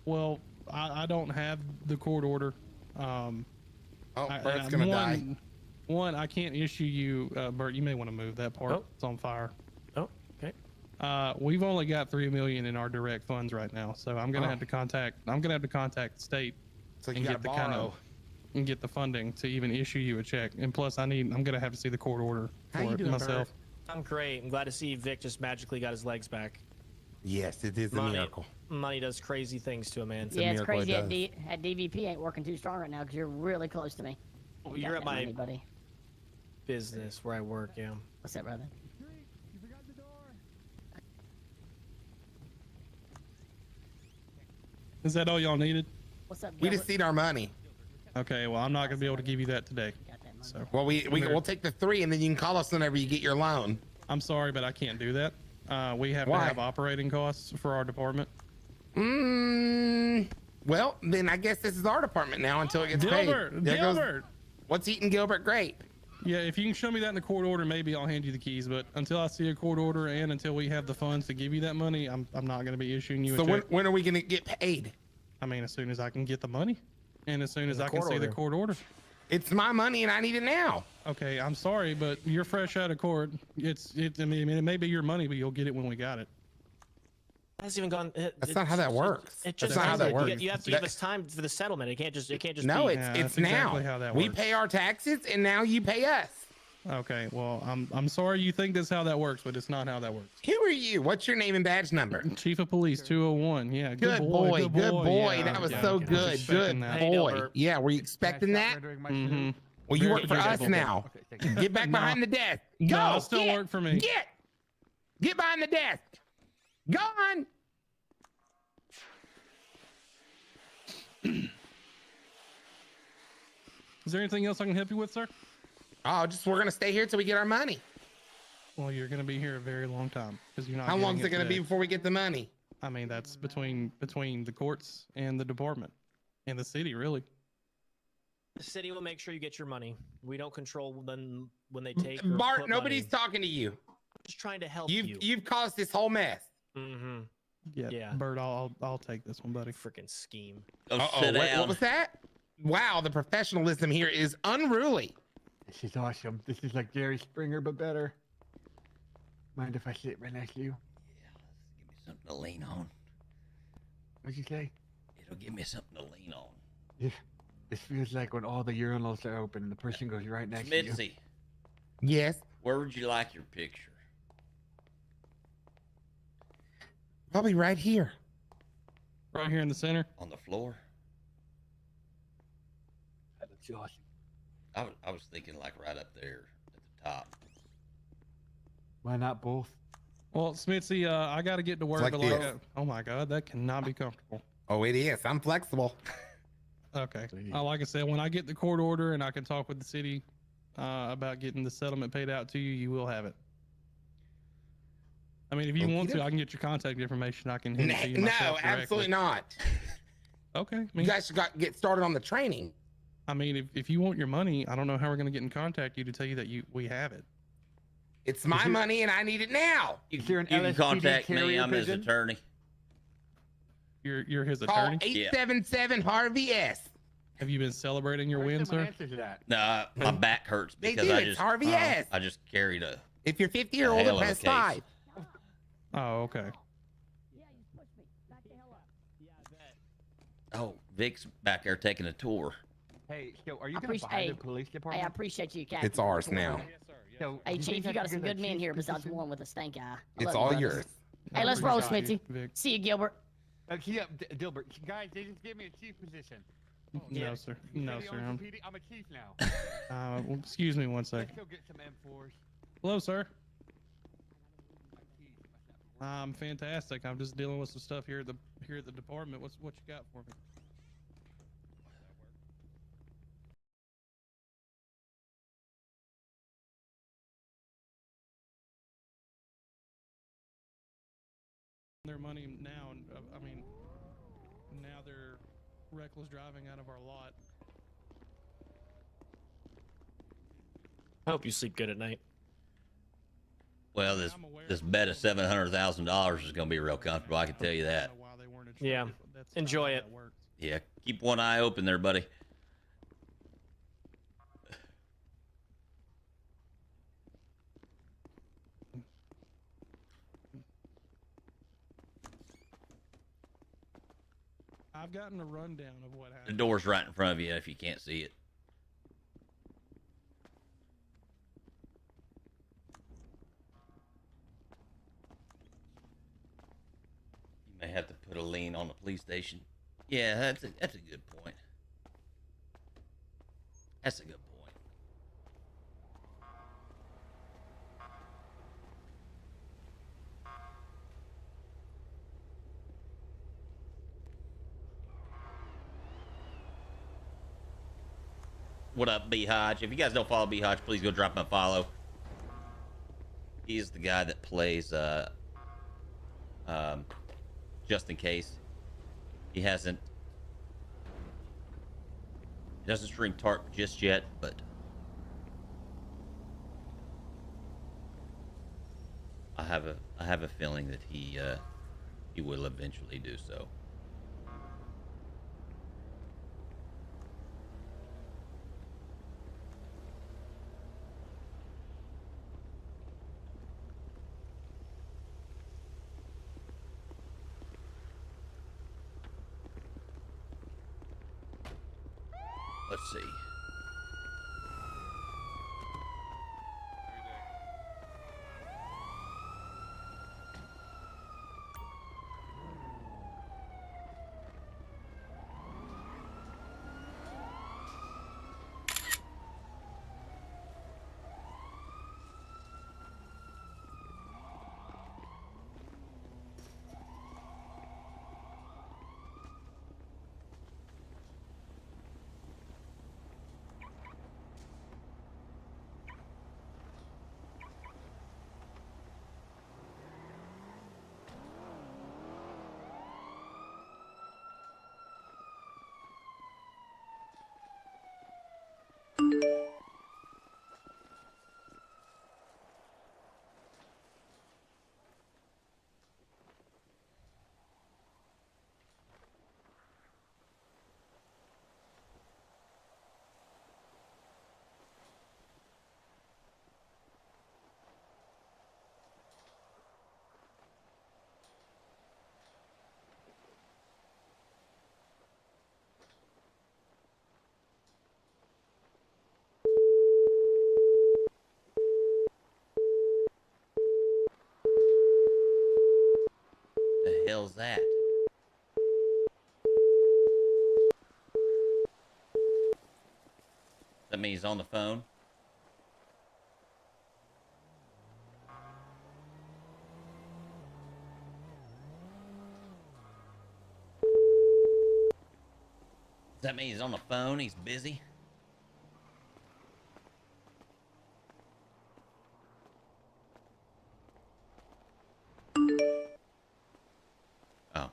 Well, I don't have the court order. Bert's gonna die. One, I can't issue you, Bert. You may want to move that part. Oh. It's on fire. Oh, okay. We've only got $3 million in our direct funds right now, so I'm gonna have to contact. I'm gonna have to contact the state So you and gotta get the borrow. and get the funding to even issue you a check. And plus, I'm gonna have to see the court order How for you it doing, myself. I'm great. I'm glad to see Vic just magically got his legs back. Yes, it is a Money- miracle. Money does crazy things to a man. Yeah, it's crazy that DVP ain't working too strong right now because you're really close to me. Well, You you're got at that my money, buddy. business where I work, yeah. What's up, brother? Is that all y'all needed? What's up, We just need our money. Okay, well, I'm not gonna be able to give you that today. So, Well, we'll take the 3, and then you can call us whenever you get your loan. I'm sorry, but I can't do that. We have Why? to have operating costs for our department. Well, then I guess this is our department now until it gets Gilbert, paid. There goes- Gilbert. What's eating Gilbert Grape? Yeah, if you can show me that in the court order, maybe I'll hand you the keys. But until I see a court order and until we have the funds to give you that money, I'm not going to be issuing you a So check. when are we going to get paid? I mean, as soon as I can get the money, and as soon as I can court see the order. court order. It's my money and I need it now. Okay, I'm sorry, but you're fresh out of court. I mean, it may be your money, but you'll get it when we got it. Hasn't even gone. That's not how that works. It just That's not how that works. You have to give us time for the settlement. It can't just. No, be. it's now. exactly how that We works. pay our taxes and now you pay us. Okay, well, I'm sorry you think that's how that works, but it's not how that works. Who are you? What's your name and badge number? Chief of Police 201. Yeah, Good boy. Good boy. Yeah, that was yeah, so okay. good. Expecting Good that. boy. Yeah, were you expecting that? Mm-hmm. Well, you Very work for us capable. now. Get back No. behind the desk. Go. No, I'll still get, work for me. Get behind the desk. Go on. Is there anything else I can help you with, sir? Oh, we're gonna stay here till we get our money. Well, you're gonna be here a very long time because you're not. How long is it getting gonna be today. before we get the money? I mean, that's between the courts and the department and the city, really. The city will make sure you get your money. We don't control when they take. or Bart, put nobody's money. talking to you. Just trying to help you. You've caused this whole mess. Mm-hmm. Yeah, Yeah. Bert, I'll take this one, buddy. Freaking scheme. Uh-oh, what was that? Wow, the professionalism here is unruly. This is awesome. This is like Jerry Springer, but better. Mind if I sit right next to you? Give me something to lean on. What'd you say? It'll give me something to lean on. Yeah. This feels like when all the urinals are open and the person goes right next to you. Smitzy, Yes. where would you like your picture? Probably right here. Right here in the center. On the floor? That looks awesome. I was thinking like right up there at the top. Why not both? Well, Smitzy, I got to get to work. like but this. oh my God, that cannot be comfortable. Oh, it is. I'm flexible. Okay. Like I said, when I get the court order and I can talk with the city about getting the settlement paid out to you, you will have it. I mean, if you want to, I can get your contact information. I can hand it to you myself No, directly. absolutely not. Okay. I You mean, guys should get started on the training. I mean, if you want your money, I don't know how we're going to get in contact with you to tell you that we have it. It's my money and I need it now. You Is there an can LSPD contact me. carrier I'm his pigeon? attorney. You're his Call attorney. 877 Harvey S. Have you been celebrating your win, sir? Answer to that. Nah, my back hurts They because do, I it's just Harvey S. I just carried a. If you're 50 or older, hell of a press case. 5. Oh, okay. Oh, Vic's back there taking a tour. Hey, so are you I going to appreciate- buy hey, the police Hey, department? I appreciate you, Captain. It's ours now. So, Hey, do Chief, think you I got could some get a good men chief here besides position? one with a stank eye. I It's love you, all brothers. yours. Hey, let's roll, Appreciate you, Smithy. Vic. See you, Gilbert. Yeah, Dilbert. Guys, they just gave me a chief position. No, sir. No, City sir. owns the PD. I'm a chief now. Well, excuse me one Let's second. go get some M4s. Hello, sir. I'm fantastic. I'm just dealing with some stuff here at the department. What you got for me? Their money now, and I mean, now they're reckless driving out of our lot. I hope you sleep good at night. Well, this bet of $700,000 is going to be real comfortable. I can tell you that. Yeah. Enjoy it. Yeah, keep one eye open there, buddy. I've gotten a rundown of what The happened. door's right in front of you if you can't see it. You may have to put a lien on the police station. Yeah, that's a good point. That's a good point. What up, B Hodge? If you guys don't follow B Hodge, please go drop him a follow. He's the guy that plays just in case. He hasn't He doesn't stream TARP just yet, but I have a feeling that he will eventually do so. Let's see. The hell's that? That means he's on the phone. Does that mean he's on the phone? He's busy? Oh.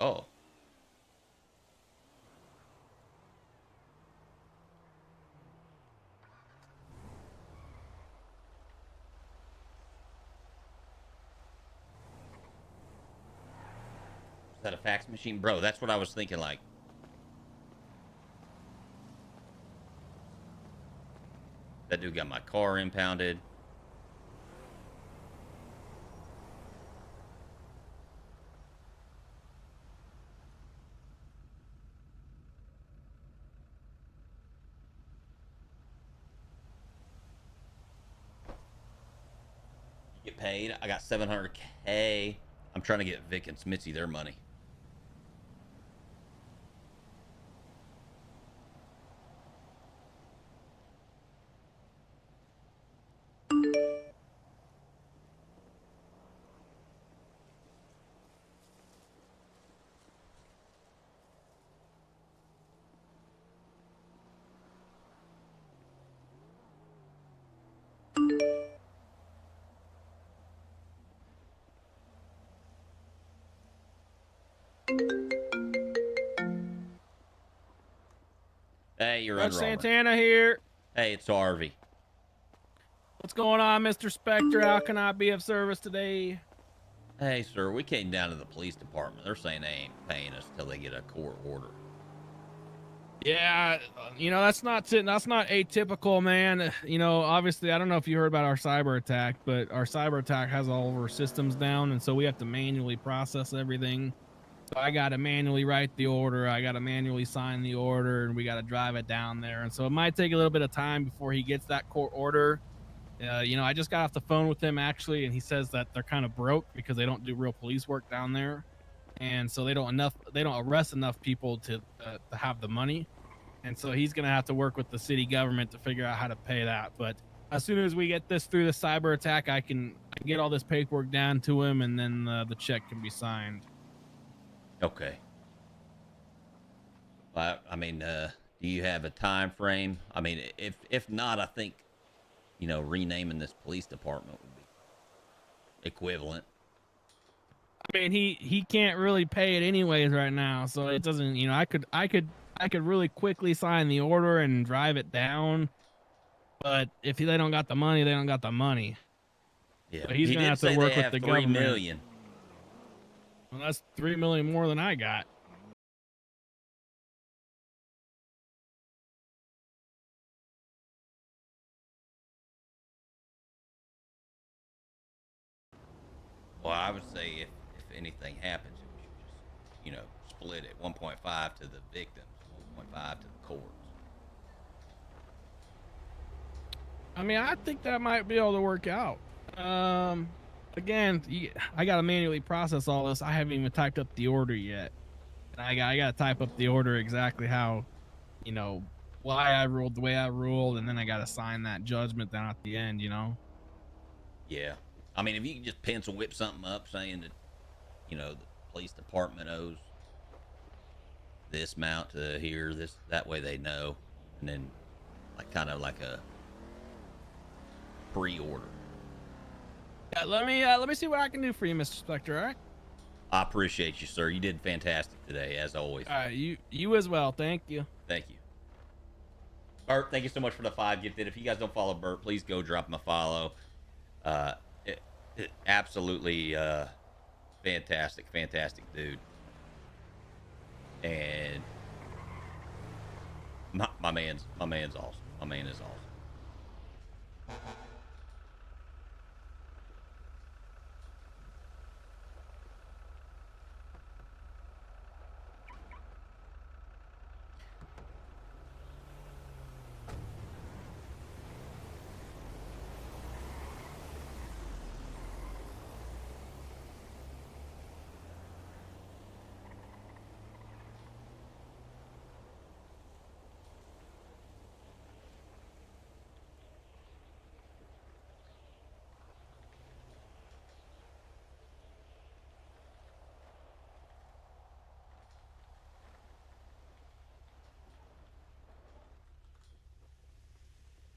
Oh. Is that a fax machine? Bro, that's what I was thinking, like. That dude got my car impounded. You get paid. I got $700K. I'm trying to get Vic and Smitzy their money. Hey, you're Judge Under Armour. Santana here. Hey, it's Harvey. What's going on, Mr. Spectre? How can I be of service today? Hey, sir, we came down to the police department. They're saying they ain't paying us till they get a court order. Yeah, you know, that's not atypical, man. You know, obviously, I don't know if you heard about our cyber attack, but our cyber attack has all of our systems down, and so we have to manually process everything. So I got to manually write the order, I got to manually sign the order, and we got to drive it down there. And so it might take a little bit of time before he gets that court order. You know, I just got off the phone with him actually, and he says that they're kind of broke because they don't do real police work down there, and so they don't arrest enough people to have the money. And so he's gonna have to work with the city government to figure out how to pay that. But as soon as we get this through the cyber attack, I can get all this paperwork down to him, and then the check can be signed. Okay. I mean, do you have a time frame? I mean, if not, I think, you know, renaming this police department would be equivalent. I mean, he can't really pay it anyways right now, so it doesn't. You know, I could really quickly sign the order and drive it down, but if they don't got the money, they don't got the money. Yeah, So he's he gonna did have to say work they with have the 3 government. million. Well, that's 3 million more than I got. Well, I would say if anything happens, we should just, you know, split it. 1.5 to the victims, 1.5 to the courts. I mean, I think that might be able to work out. Again, I gotta manually process all this. I haven't even typed up the order yet, and I gotta type up the order exactly how, you know, why I ruled the way I ruled, and then I gotta sign that judgment down at the end. You know. Yeah. I mean, if you can just pencil whip something up saying that, you know, the police department owes this amount to here, that way they know, and then like kind of like a pre-order. Yeah, let me see what I can do for you, Mr. Spectre. All right. I appreciate you, sir. You did fantastic today, as always. All right, you as well. Thank you. Thank you. Bert, thank you so much for the 5 gifted. If you guys don't follow Bert, please go drop him a follow. Absolutely fantastic dude. And my man's awesome. My man is awesome.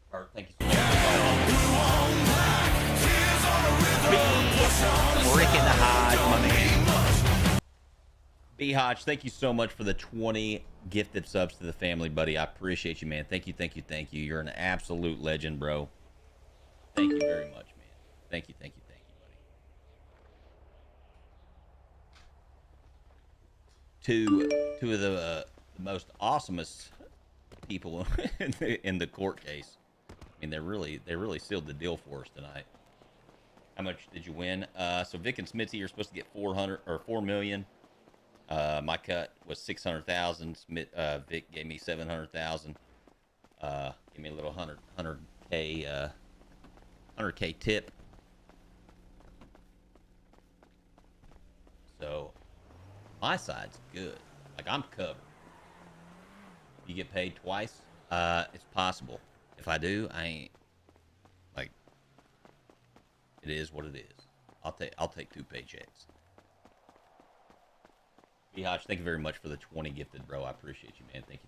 Bert, thank you so much. Freaking Hodge, my man. B Hodge, thank you so much for the 20 gifted subs to the family, buddy. I appreciate you, man. Thank you. You're an absolute legend, bro. Thank you very much, man. Thank you, buddy. Two of the most awesomest people in the court case. I mean, they really sealed the deal for us tonight. How much did you win? So Vic and Smithy, you're supposed to get 4 million. My cut was 600,000. Vic gave me 700,000. Give me a little 100K 100K tip. So my side's good. Like, I'm covered. You get paid twice? It's possible. If I do, I ain't, like, it is what it is. I'll take 2 paychecks. B Hodge, thank you very much for the 20 gifted, bro. I appreciate you, man. Thank you.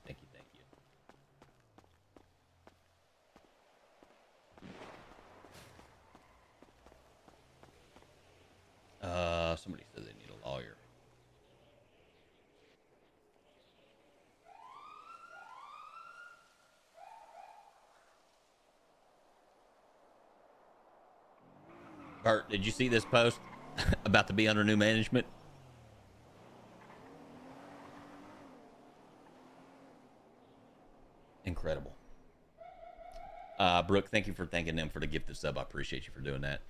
Somebody said they need a lawyer. Bert, did you see this post about to be under new management? Incredible. Brooke, thank you for thanking them for the gifted sub. I appreciate you for doing that.